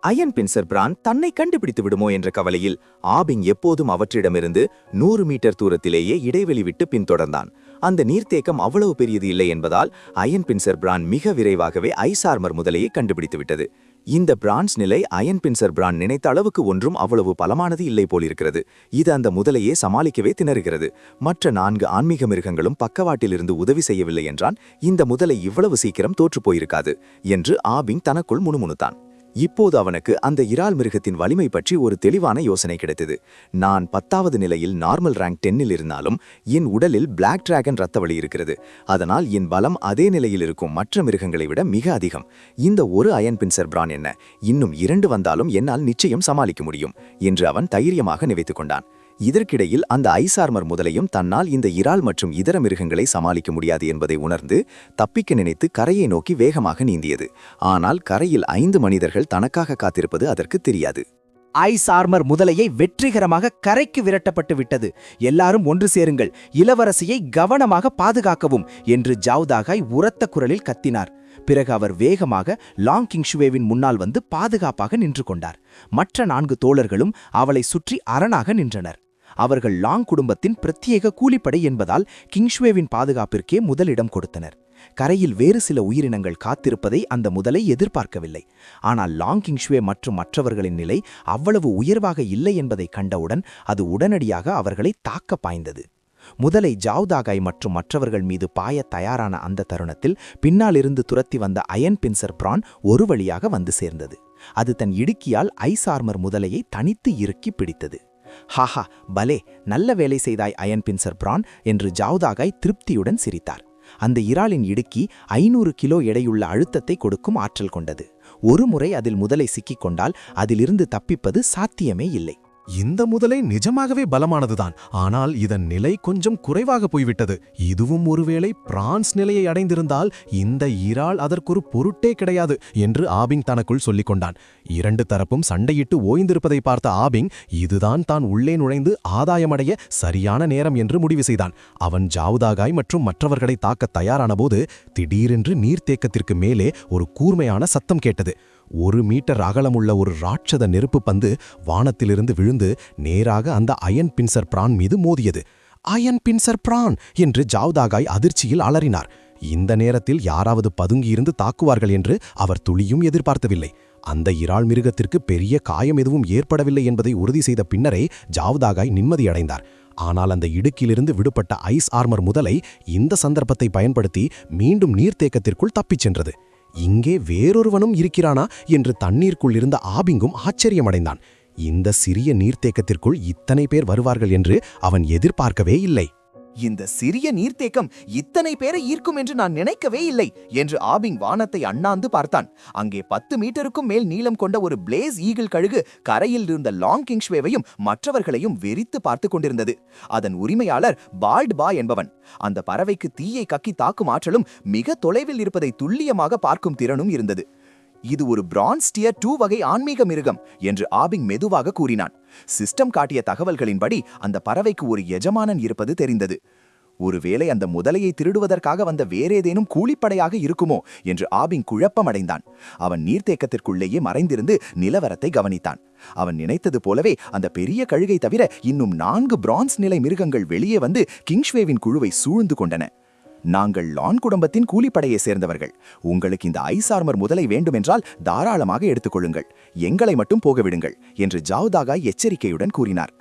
அயன் பின்சர் பிரான் தன்னை கண்டுபிடித்து விடுமோ என்ற கவலையில் ஆபிங் எப்போதும் அவற்றிடமிருந்து 100 மீட்டர் தூரத்திலேயே இடைவெளி விட்டு பின்தொடர்ந்தான். அந்த நீர்த்தேக்கம் அவ்வளவு பெரியது இல்லை என்பதால் அயன் பின்சர் பிரான் மிக விரைவாகவே ஐஸ் ஆர்மர் முதலையை கண்டுபிடித்து விட்டது. இந்த பிரான்ஸ் நிலை அயன் பின்சர் பிரான் நினைத்த அளவுக்கு ஒன்றும் அவ்வளவு பலமானது இல்லை போலிருக்கிறது. இது அந்த முதலையே சமாளிக்கவே திணறுகிறது. மற்ற 4 ஆன்மீக மிருகங்களும் பக்கவாட்டிலிருந்து உதவி செய்யவில்லை என்றான் இந்த முதலை இவ்வளவு சீக்கிரம் தோற்று போயிருக்காது என்று ஆபிங் தனக்குள் முணுமுணுத்தான். இப்போது அவனுக்கு அந்த இறால் மிருகத்தின் வலிமை பற்றி ஒரு தெளிவான யோசனை கிடைத்தது. நான் 10வது நிலையில் நார்மல் ரேங்க் 10இல் இருந்தாலும் என் உடலில் பிளாக் டிராகன் இரத்த வலி இருக்கிறது. அதனால் என் பலம் அதே நிலையில் இருக்கும் மற்ற மிருகங்களை விட மிக அதிகம். இந்த ஒரு அயன் பின்சர் பிரான் என்ன, இன்னும் 2 வந்தாலும் என்னால் நிச்சயம் சமாளிக்க முடியும் என்று அவன் தைரியமாக நினைத்துக் கொண்டான். இதற்கிடையில் அந்த ஐஸ் ஆர்மர் முதலையும் தன்னால் இந்த இறால் மற்றும் இதர மிருகங்களை சமாளிக்க முடியாது என்பதை உணர்ந்து தப்பிக்க நினைத்து கரையை நோக்கி வேகமாக நீந்தியது. ஆனால் கரையில் 5 மனிதர்கள் தனக்காக காத்திருப்பது அதற்கு தெரியாது. ஐஸ் ஆர்மர் முதலையை வெற்றிகரமாக கரைக்கு விரட்டப்பட்டு விட்டது. எல்லாரும் ஒன்று சேருங்கள், இளவரசியை கவனமாக பாதுகாக்கவும் என்று ஜாவ்தாகாய் உரத்த குரலில் கத்தினார். பிறகு அவர் வேகமாக லாங் கிங்ஷ்வேவின் முன்னால் வந்து பாதுகாப்பாக நின்று கொண்டார். மற்ற 4 தோழர்களும் அவளை சுற்றி அரணாக நின்றனர். அவர்கள் லாங் குடும்பத்தின் பிரத்யேக கூலிப்படை என்பதால் கிங்ஷ்வேவின் பாதுகாப்பிற்கே முதலிடம் கொடுத்தனர். கரையில் வேறு சில உயிரினங்கள் காத்திருப்பதை அந்த முதலை எதிர்பார்க்கவில்லை. ஆனால் லாங் கிங்ஷ்வே மற்றும் மற்றவர்களின் நிலை அவ்வளவு உயர்வாக இல்லை என்பதை கண்டவுடன் அது உடனடியாக அவர்களை தாக்க பாய்ந்தது. முதலை ஜாவ்தாகாய் மற்றும் மற்றவர்கள் மீது பாய தயாரான அந்த தருணத்தில் பின்னாலிருந்து துரத்தி வந்த அயன் பின்சர் பிரான் ஒரு வழியாக வந்து சேர்ந்தது. அது தன் இடுக்கியால் ஐஸ் ஆர்மர் முதலையை தனித்து இறுக்கி பிடித்தது. ஹாஹா, பலே, நல்ல வேலை செய்தாய் அயன் பின்சர் பிரான் என்று ஜாவ்தாகாய் திருப்தியுடன் சிரித்தார். அந்த இறாலின் இடுக்கி 500 கிலோ எடையுள்ள அழுத்தத்தை கொடுக்கும் ஆற்றல் கொண்டது. ஒரு முறை அதில் முதலை சிக்கிக்கொண்டால் அதிலிருந்து தப்பிப்பது சாத்தியமே இல்லை. இந்த முதலை நிஜமாகவே பலமானதுதான். ஆனால் இதன் நிலை கொஞ்சம் குறைவாக போய்விட்டது. இதுவும் ஒருவேளை பிரான்ஸ் நிலையை அடைந்திருந்தால் இந்த இறால் அதற்கொரு பொருட்டே கிடையாது என்று ஆபிங் தனக்குள் சொல்லிக் கொண்டான். 2 தரப்பும் சண்டையிட்டு ஓய்ந்திருப்பதை பார்த்த ஆபிங் இதுதான் தான் உள்ளே நுழைந்து ஆதாயமடைய சரியான நேரம் என்று முடிவு செய்தான். அவன் ஜாவ்தாகாய் மற்றும் மற்றவர்களை தாக்க தயாரானபோது திடீரென்று நீர்த்தேக்கத்திற்கு மேலே ஒரு கூர்மையான சத்தம் கேட்டது. 1 மீட்டர் அகலமுள்ள ஒரு ராட்சத நெருப்பு பந்து வானத்திலிருந்து விழுந்து நேராக அந்த அயன் பின்சர் பிரான் மீது மோதியது. அயன் பின்சர் பிரான் என்று ஜாவ்தாகாய் அதிர்ச்சியில் அலறினார். இந்த நேரத்தில் யாராவது பதுங்கியிருந்து தாக்குவார்கள் என்று அவர் துளியும் எதிர்பார்த்தவில்லை. அந்த இறால் மிருகத்திற்கு பெரிய காயம் எதுவும் ஏற்படவில்லை என்பதை உறுதி செய்த பின்னரே ஜாவ்தாகாய் நிம்மதியடைந்தார். ஆனால் அந்த இடுக்கிலிருந்து விடுபட்ட ஐஸ் ஆர்மர் முதலை இந்த சந்தர்ப்பத்தை பயன்படுத்தி மீண்டும் நீர்த்தேக்கத்திற்குள் தப்பிச் சென்றது. இங்கே வேறொருவனும் இருக்கிறானா என்று தண்ணீருக்குள் இருந்த ஆபிங்கும் ஆச்சரியமடைந்தான். இந்த சிறிய நீர்த்தேக்கத்திற்குள் இத்தனை பேர் வருவார்கள் என்று அவன் எதிர்பார்க்கவே இல்லை. இந்த சிறிய நீர்த்தேக்கம் இத்தனை பேரை ஈர்க்கும் என்று நான் நினைக்கவே இல்லை என்று ஆபிங் வானத்தை அண்ணாந்து பார்த்தான். அங்கே 10 மீட்டருக்கும் மேல் நீளம் கொண்ட ஒரு பிளேஸ் ஈகிள் கழுகு கரையில் இருந்த லாங் கிங்ஷ்வேவையும் மற்றவர்களையும் வெறித்து பார்த்து கொண்டிருந்தது. அதன் உரிமையாளர் பால்ட் பா என்பவன். அந்த பறவைக்கு தீயை கக்கி தாக்கும் ஆற்றலும் மிக தொலைவில் இருப்பதை துல்லியமாக பார்க்கும் திறனும் இருந்தது. இது ஒரு பிரான்ஸ் டியர் 2 வகை ஆன்மீக மிருகம் என்று ஆபிங் மெதுவாக கூறினான். சிஸ்டம் காட்டிய தகவல்களின்படி அந்த பறவைக்கு ஒரு எஜமானன் இருப்பது தெரிந்தது. ஒருவேளை அந்த முதலையை திருடுவதற்காக வந்த வேறேதேனும் கூலிப்படையாக இருக்குமோ என்று ஆபிங் குழப்பமடைந்தான். அவன் நீர்த்தேக்கத்திற்குள்ளேயே மறைந்திருந்து நிலவரத்தை கவனித்தான். அவன் நினைத்தது போலவே அந்த பெரிய கழுகை தவிர இன்னும் 4 பிரான்ஸ் நிலை மிருகங்கள் வெளியே வந்து கிங்ஷ்வேவின் குழுவை சூழ்ந்து கொண்டன. நாங்கள் லான் குடும்பத்தின் கூலிப்படையை சேர்ந்தவர்கள். உங்களுக்கு இந்த ஐஸ் ஆர்மர் முதலை வேண்டுமென்றால் தாராளமாக எடுத்துக்கொள்ளுங்கள். எங்களை மட்டும் போக விடுங்கள் என்று ஜாவ்தாகாய் எச்சரிக்கையுடன் கூறினார்.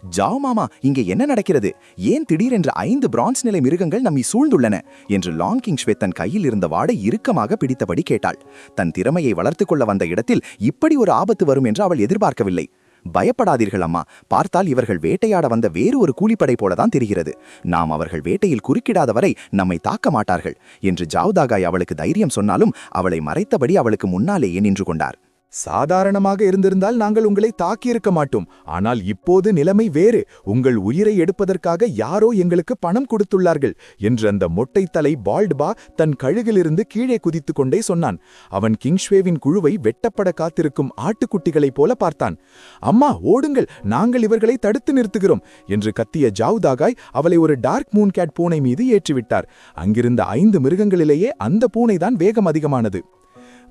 ஜாவ் மாமா, இங்கே என்ன நடக்கிறது? ஏன் திடீரென்று 5 பிரான்ஸ் நிலை மிருகங்கள் நம்மை சூழ்ந்துள்ளன என்று லாங் கிங்ஷ்வே தன் கையில் இருந்த வாடை இறுக்கமாக பிடித்தபடி கேட்டாள். தன் திறமையை வளர்த்து கொள்ள வந்த இடத்தில் இப்படி ஒரு ஆபத்து வரும் என்று அவள் எதிர்பார்க்கவில்லை. பயப்படாதீர்கள் அம்மா, பார்த்தால் இவர்கள் வேட்டையாட வந்த வேறு ஒரு கூலிப்படை போலதான் தெரிகிறது. நாம் அவர்கள் வேட்டையில் குறுக்கிடாத வரை நம்மை தாக்க மாட்டார்கள் என்று ஜாவ்தாகாய் அவளுக்கு தைரியம் சொன்னாலும் அவளை மறைத்தபடி அவளுக்கு முன்னாலேயே நின்று கொண்டார். சாதாரணமாக இருந்திருந்தால் நாங்கள் உங்களை தாக்கியிருக்க மாட்டோம். ஆனால் இப்போது நிலைமை வேறு. உங்கள் உயிரை எடுப்பதற்காக யாரோ எங்களுக்கு பணம் கொடுத்துள்ளார்கள் என்று அந்த மொட்டைத்தலை பால்ட் பா தன் கழுகிலிருந்து கீழே குதித்து கொண்டே சொன்னான். அவன் கிங்ஷ்வேவின் குழுவை வெட்டப்பட காத்திருக்கும் ஆட்டுக்குட்டிகளைப் போல பார்த்தான். அம்மா, ஓடுங்கள், நாங்கள் இவர்களை தடுத்து நிறுத்துகிறோம் என்று கத்திய ஜாவ்தாகாய் அவளை ஒரு டார்க் மூன் கேட் பூனை மீது ஏற்றிவிட்டார். அங்கிருந்த 5 மிருகங்களிலேயே அந்த பூனைதான் வேகம் அதிகமானது.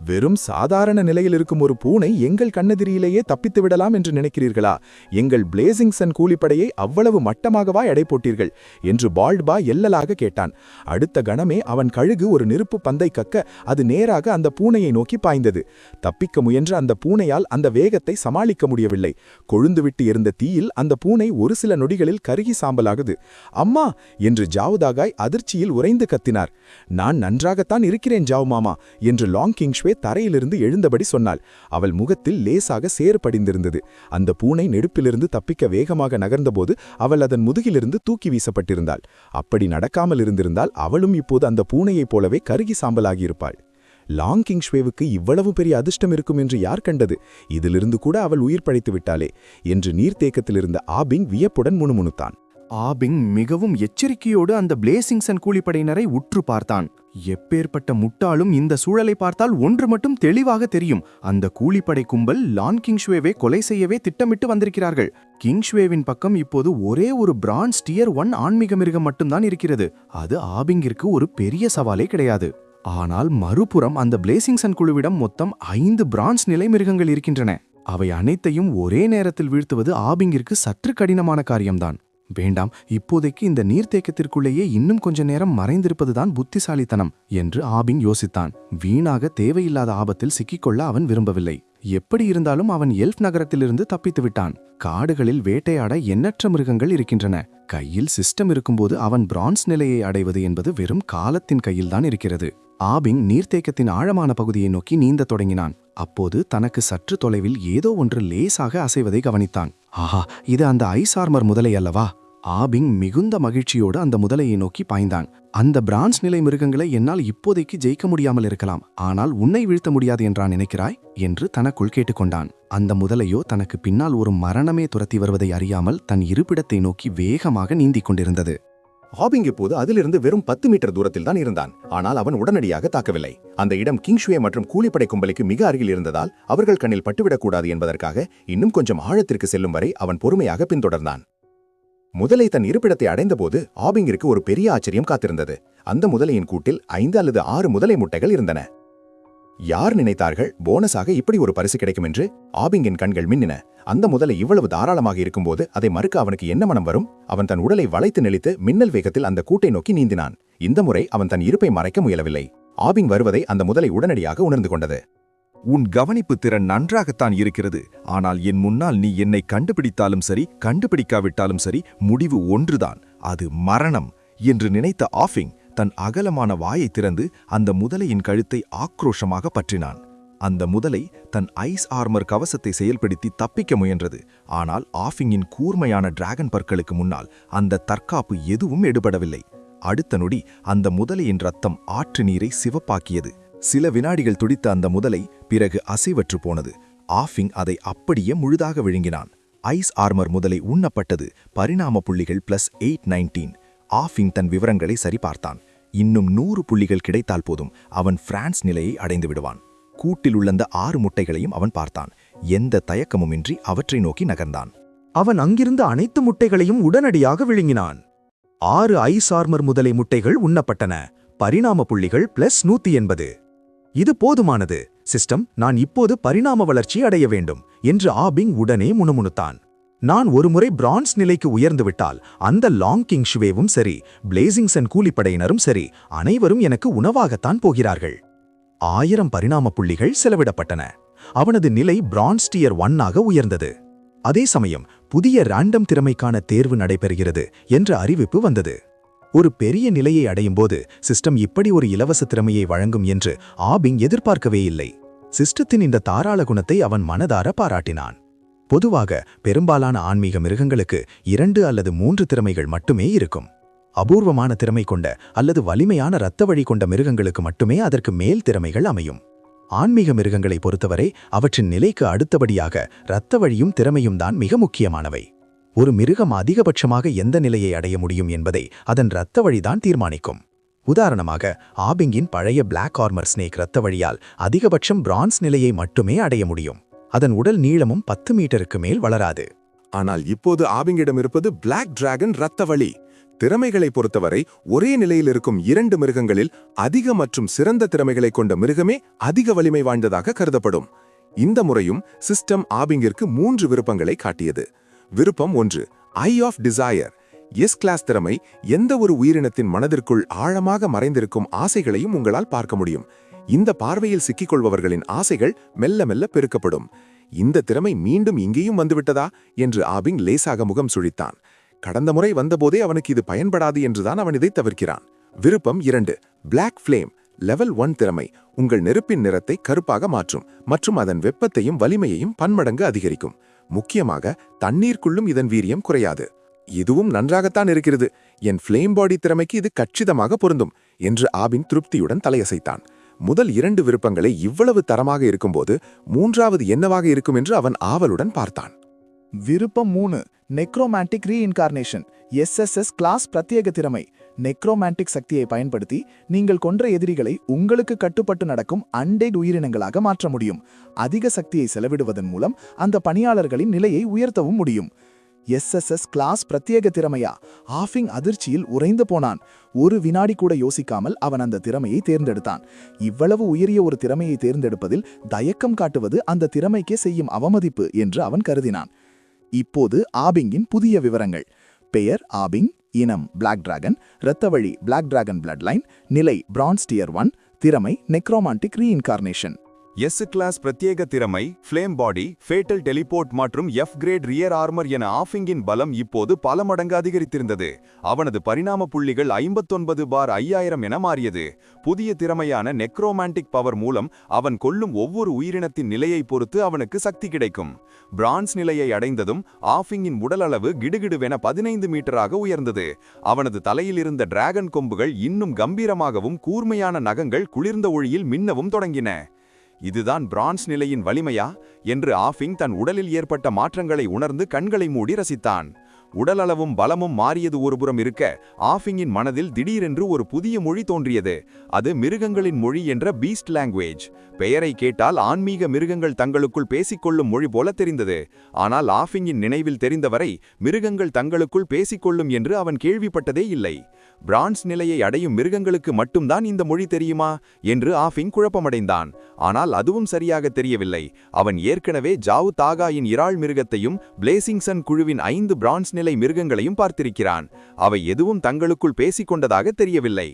வெறும் சாதாரண நிலையில் இருக்கும் ஒரு பூனை எங்கள் கண்ணெதிரியிலேயே தப்பித்து விடலாம் என்று நினைக்கிறீர்களா? எங்கள் பிளேசிங் சன் கூலிப்படையை அவ்வளவு மட்டமாகவா எடை போட்டீர்கள் என்று பால்ட் பா எல்லலாக கேட்டான். அடுத்த கணமே அவன் கழுகு ஒரு நெருப்பு பந்தை கக்க அது நேராக அந்த பூனையை நோக்கி பாய்ந்தது. தப்பிக்க முயன்ற அந்த பூனையால் அந்த வேகத்தை சமாளிக்க முடியவில்லை. கொழுந்துவிட்டு இருந்த தீயில் அந்த பூனை ஒரு சில நொடிகளில் கருகி சாம்பலாகுது. அம்மா என்று ஜாவ்தாகாய் அதிர்ச்சியில் உறைந்து கத்தினார். நான் நன்றாகத்தான் இருக்கிறேன் ஜாவ் மாமா என்று லாங் கிங்ஷ்வே தரையிலிருந்து எழுந்தபடி சொன்னாள். அவள் முகத்தில் லேசாக சேறு படிந்திருந்தது. அந்த பூனை நெருப்பிலிருந்து தப்பிக்க வேகமாக நகர்ந்தபோது அவள் அதன் முதுகிலிருந்து தூக்கி வீசப்பட்டிருந்தாள். அப்படி நடக்காமல் இருந்திருந்தால் அவளும் இப்போது அந்த பூனையைப் போலவே கருகி சாம்பலாகியிருப்பாள். லாங் கிங்ஷ்வேவுக்கு இவ்வளவு பெரிய அதிர்ஷ்டம் இருக்கும் என்று யார் கண்டது? இதிலிருந்து கூட அவள் உயிர் பழைத்து விட்டாளே என்று நீர்த்தேக்கத்திலிருந்த ஆபிங் வியப்புடன் முணுமுணுத்தான். ஆபிங் மிகவும் எச்சரிக்கையோடு அந்த பிளேசிங் சன் கூலிப்படையினரை உற்று பார்த்தான். எப்பேற்பட்ட முட்டாளும் இந்த சூழலை பார்த்தால் ஒன்று மட்டும் தெளிவாக தெரியும். அந்த கூலிப்படை கும்பல் லான் கிங்ஷ்வேவை கொலை செய்யவே திட்டமிட்டு வந்திருக்கிறார்கள். கிங்ஷ்வேவின் பக்கம் இப்போது ஒரே ஒரு பிரான்ஸ் டியர் 1 ஆன்மீக மிருகம் மட்டும்தான் இருக்கிறது. அது ஆபிங்கிற்கு ஒரு பெரிய சவாலே கிடையாது. ஆனால் மறுபுறம் அந்த பிளேசிங் சன் குழுவிடம் மொத்தம் 5 பிரான்ஸ் நிலை மிருகங்கள் இருக்கின்றன. அவை அனைத்தையும் ஒரே நேரத்தில் வீழ்த்துவது ஆபிங்கிற்கு சற்று கடினமான காரியம்தான். வேண்டாம், இப்போதைக்கு இந்த நீர்த்தேக்கத்திற்குள்ளேயே இன்னும் கொஞ்ச நேரம் மறைந்திருப்பதுதான் புத்திசாலித்தனம் என்று ஆபிங் யோசித்தான். வீணாக தேவையில்லாத ஆபத்தில் சிக்கிக்கொள்ள அவன் விரும்பவில்லை. எப்படி இருந்தாலும் அவன் எல்ஃப் நகரத்திலிருந்து தப்பித்து விட்டான். காடுகளில் வேட்டையாட எண்ணற்ற மிருகங்கள் இருக்கின்றன. கையில் சிஸ்டம் இருக்கும்போது அவன் பிரான்ஸ் நிலையை அடைவது என்பது வெறும் காலத்தின் கையில்தான் இருக்கிறது. ஆபிங் நீர்த்தேக்கத்தின் ஆழமான பகுதியை நோக்கி நீந்தத் தொடங்கினான். அப்போது தனக்கு சற்று தொலைவில் ஏதோ ஒன்று லேசாக அசைவதை கவனித்தான். ஆஹா, இது அந்த ஐஸ் ஆர்மர் முதலை அல்லவா? ஆபிங் மிகுந்த மகிழ்ச்சியோடு அந்த முதலையை நோக்கி பாய்ந்தான். அந்த பிரான்ஸ் நிலை மிருகங்களை என்னால் இப்போதைக்கு ஜெயிக்க முடியாமல் இருக்கலாம், ஆனால் உன்னை வீழ்த்த முடியாது என்றா நினைக்கிறாய் என்று தனக்குள் கேட்டுக்கொண்டான். அந்த முதலையோ தனக்கு பின்னால் ஒரு மரணமே துரத்தி வருவதை அறியாமல் தன் இருப்பிடத்தை நோக்கி வேகமாக நீந்திக் கொண்டிருந்தது. ஆபிங் இப்போது அதிலிருந்து வெறும் 10 மீட்டர் தூரத்தில் தான் இருந்தான். ஆனால் அவன் உடனடியாக தாக்கவில்லை. அந்த இடம் கிங்ஷுவே மற்றும் கூலிப்படை கும்பலுக்கு மிக அருகில் இருந்ததால் அவர்கள் கண்ணில் பட்டுவிடக்கூடாது என்பதற்காக இன்னும் கொஞ்சம் ஆழத்திற்கு செல்லும் வரை அவன் பொறுமையாக பின்தொடர்ந்தான். முதலை தன் இருப்பிடத்தை அடைந்தபோது ஆபிங்கிற்கு ஒரு பெரிய ஆச்சரியம் காத்திருந்தது. அந்த முதலையின் கூட்டில் 5 அல்லது 6 முதலை முட்டைகள் இருந்தன. யார் நினைத்தார்கள் போனஸாக இப்படி ஒரு பரிசு கிடைக்கும் என்று? ஆபிங்கின் கண்கள் மின்னின. அந்த முதலை இவ்வளவு தாராளமாக இருக்கும்போது அதை மறுக்க அவனுக்கு என்ன மனம் வரும்? அவன் தன் உடலை வளைத்து நெளித்து மின்னல் வேகத்தில் அந்த கூட்டை நோக்கி நீந்தினான். இந்த முறை அவன் தன் இருப்பை மறைக்க முயலவில்லை. ஆபிங் வருவதை அந்த முதலை உடனடியாக உணர்ந்து கொண்டது. உன் கவனிப்பு திறன் நன்றாகத்தான் இருக்கிறது. ஆனால் என் முன்னால் நீ என்னை கண்டுபிடித்தாலும் சரி, கண்டுபிடிக்காவிட்டாலும் சரி, முடிவு ஒன்றுதான், அது மரணம் என்று நினைத்த ஆபிங் தன் அகலமான வாயை திறந்து அந்த முதலையின் கழுத்தை ஆக்ரோஷமாக பற்றினான். அந்த முதலை தன் ஐஸ் ஆர்மர் கவசத்தை செயல்படுத்தி தப்பிக்க முயன்றது. ஆனால் ஆபிங்கின் கூர்மையான டிராகன் பற்களுக்கு முன்னால் அந்த தற்காப்பு எதுவும் எடுபடவில்லை. அடுத்த நொடி அந்த முதலையின் ரத்தம் ஆற்று நீரை சிவப்பாக்கியது. சில வினாடிகள் துடித்த அந்த முதலை பிறகு அசைவற்று போனது. ஆபிங் அதை அப்படியே முழுதாக விழுங்கினான். ஐஸ் ஆர்மர் முதலை உண்ணப்பட்டது. பரிணாம புள்ளிகள் +819. ஆபிங் தன் விவரங்களை சரிபார்த்தான். இன்னும் 100 புள்ளிகள் கிடைத்தால் போதும், அவன் பிரான்ஸ் நிலையை அடைந்து விடுவான். கூட்டில் உள்ள 6 முட்டைகளையும் அவன் பார்த்தான். எந்த தயக்கமுமின்றி அவற்றை நோக்கி நகர்ந்தான். அவன் அங்கிருந்த அனைத்து முட்டைகளையும் உடனடியாக விழுங்கினான். 6 ஐஸ் ஆர்மர் முதலை முட்டைகள் உண்ணப்பட்டன. பரிணாம புள்ளிகள் +180. இது போதுமானது சிஸ்டம், நான் இப்போது பரிணாம வளர்ச்சி அடைய வேண்டும் என்று ஆபிங் உடனே முணுமுணுத்தான். நான் ஒருமுறை பிரான்ஸ் நிலைக்கு உயர்ந்துவிட்டால் அந்த லாங் கிங்ஷுவேவும் சரி, பிளேசிங்சன் கூலிப்படையினரும் சரி, அனைவரும் எனக்கு உணவாகத்தான் போகிறார்கள். 1000 பரிணாம புள்ளிகள் செலவிடப்பட்டன. அவனது நிலை பிரான்ஸ் டியர் 1ஆக உயர்ந்தது. அதே சமயம் புதிய ரேண்டம் திறமைக்கான தேர்வு நடைபெறுகிறது என்ற அறிவிப்பு வந்தது. ஒரு பெரிய நிலையை அடையும் போது சிஸ்டம் இப்படி ஒரு இலவச திறமையை வழங்கும் என்று ஆபிங் எதிர்பார்க்கவே இல்லை. சிஸ்டத்தின் இந்த தாராள குணத்தை அவன் மனதார பாராட்டினான். பொதுவாக பெரும்பாலான ஆன்மீக மிருகங்களுக்கு 2 அல்லது 3 திறமைகள் மட்டுமே இருக்கும். அபூர்வமான திறமை கொண்ட அல்லது வலிமையான இரத்த வழி கொண்ட மிருகங்களுக்கு மட்டுமே அதற்கு மேல் திறமைகள் அமையும். ஆன்மீக மிருகங்களை பொறுத்தவரை அவற்றின் நிலைக்கு அடுத்தபடியாக இரத்த வழியும் திறமையும் தான் மிக முக்கியமானவை. ஒரு மிருகம் அதிகபட்சமாக எந்த நிலையை அடைய முடியும் என்பதை அதன் இரத்த வழிதான் தீர்மானிக்கும். உதாரணமாக ஆபிங்கின் பழைய பிளாக் ஆர்மர் ஸ்னேக் இரத்த வழியால் அதிகபட்சம் பிரான்ஸ் நிலையை மட்டுமே அடைய முடியும். அதன் உடல் நீளமும் 10 மீட்டருக்கு மேல் வளராது. ஆனால் இப்போது ஆபிங்கிடம் இருப்பது பிளாக் டிராகன் இரத்த வழி. திறமைகளை பொறுத்தவரை ஒரே நிலையில் இருக்கும் 2 மிருகங்களில் அதிக மற்றும் சிறந்த திறமைகளை கொண்ட மிருகமே அதிக வலிமை வாய்ந்ததாக கருதப்படும். இந்த முறையும் சிஸ்டம் ஆபிங்கிற்கு 3 விருப்பங்களை காட்டியது. விருப்பம் 1, ஐ ஆஃப் டிசையர். எஸ் கிளாஸ் திறமை எந்த ஒரு உயிரினத்தின் மனதிற்குள் ஆழமாக மறைந்திருக்கும் ஆசைகளையும் உங்களால் பார்க்க முடியும். இந்த பார்வையில் சிக்கிக்கொள்பவர்களின் ஆசைகள் மெல்ல மெல்ல பெருக்கப்படும். இந்த திறமை மீண்டும் இங்கேயும் வந்துவிட்டதா என்று ஆபிங் லேசாக முகம் சுழித்தான். கடந்த முறை வந்தபோதே அவனுக்கு இது பயன்படாது என்றுதான் அவன் இதை தவிர்க்கிறான். விருப்பம் 2, பிளாக் ஃப்ளேம். லெவல் 1 திறமை உங்கள் நெருப்பின் நிறத்தை கருப்பாக மாற்றும் மற்றும் அதன் வெப்பத்தையும் வலிமையையும் பன்மடங்கு அதிகரிக்கும். முக்கியமாக தண்ணீருக்குள்ளும் இதன் வீரியம் குறையாது. இதுவும் நன்றாகத்தான் இருக்கிறது. என் ஃப்ளேம் பாடி திறமைக்கு இது கச்சிதமாக பொருந்தும் என்று ஆபின் திருப்தியுடன் தலையசைத்தான். முதல் 2 விருப்பங்களை இவ்வளவு தரமாக இருக்கும்போது 3வது என்னவாக இருக்கும் என்று அவன் ஆவலுடன் பார்த்தான். விருப்பம் 3, நெக்ரோமான்டிக் ரீஇன்கார்னேஷன். SSS கிளாஸ் பிரத்யேக திறமை. நெக்ரோமான்டிக் சக்தியை பயன்படுத்தி நீங்கள் கொன்ற எதிரிகளை உங்களுக்கு கட்டுப்பட்டு நடக்கும் அன்டெட் உயிரினங்களாக மாற்ற முடியும். அதிக சக்தியை செலவிடுவதன் மூலம் அந்த பணியாளர்களின் நிலையை உயர்த்தவும் முடியும். SSS கிளாஸ் பிரத்யேக திறமையா? ஆபிங் அதிர்ச்சியில் உறைந்து போனான். ஒரு வினாடி கூட யோசிக்காமல் அவன் அந்த திறமையை தேர்ந்தெடுத்தான். இவ்வளவு உயரிய ஒரு திறமையை தேர்ந்தெடுப்பதில் தயக்கம் காட்டுவது அந்த திறமைக்கே செய்யும் அவமதிப்பு என்று அவன் கருதினான். இப்போது ஆபிங்கின் புதிய விவரங்கள். பெயர் ஆபிங், இனம் பிளாக் டிராகன், இரத்த வழி பிளாக் டிராகன் பிளட் லைன், நிலை பிரான்ஸ் டியர் 1, திறமை நெக்ரோமான்டிக் ரீஇன்கார்னேஷன். எஸ் கிளாஸ் பிரத்யேக திறமை ஃப்ளேம் பாடி, ஃபேட்டல் டெலிபோர்ட் மற்றும் எஃப் கிரேட் ரியர் ஆர்மர் என ஆஃபிங்கின் பலம் இப்போது பல மடங்கு அதிகரித்திருந்தது. அவனது பரிணாம புள்ளிகள் 59/5000 என மாறியது. புதிய திறமையான நெக்ரோமான்டிக் பவர் மூலம் அவன் கொல்லும் ஒவ்வொரு உயிரினத்தின் நிலையை பொறுத்து அவனுக்கு சக்தி கிடைக்கும். பிரான்ஸ் நிலையை அடைந்ததும் ஆஃபிங்கின் உடல் அளவு கிடுகிடுவென 15 மீட்டராக உயர்ந்தது. அவனது தலையில் இருந்த டிராகன் கொம்புகள் இன்னும் கம்பீரமாகவும் கூர்மையான நகங்கள் குளிர்ந்த ஒளியில் மின்னவும் தொடங்கின. இதுதான் பிரான்ஸ் நிலையின் வலிமையா என்று ஆஃபிங் தன் உடலில் ஏற்பட்ட மாற்றங்களை உணர்ந்து கண்களை மூடி ரசித்தான். உடலளவும் பலமும் மாறியது ஒருபுறம் இருக்க, ஆஃபிங்கின் மனதில் திடீரென்று ஒரு புதிய மொழி தோன்றியது. அது மிருகங்களின் மொழி என்ற பீஸ்ட் லாங்குவேஜ். பெயரை கேட்டால் ஆன்மீக மிருகங்கள் தங்களுக்குள் பேசிக்கொள்ளும் மொழி போல தெரிந்தது. ஆனால் ஆஃபிங்கின் நினைவில் தெரிந்தவரை மிருகங்கள் தங்களுக்குள் பேசிக்கொள்ளும் என்று அவன் கேள்விப்பட்டதே இல்லை. பிரான்ஸ் நிலையை அடையும் மிருகங்களுக்கு மட்டும்தான் இந்த மொழி தெரியுமா என்று ஆஃபிங் குழப்பமடைந்தான். ஆனால் அதுவும் சரியாக தெரியவில்லை. அவன் ஏற்கனவே ஜாவ் தாகாயின் இறால் மிருகத்தையும் பிளேசிங்சன் குழுவின் 5 பிரான்ஸ் நிலை மிருகங்களையும் பார்த்திருக்கிறான். அவை எதுவும் தங்களுக்குள் பேசிக்கொண்டதாக தெரியவில்லை.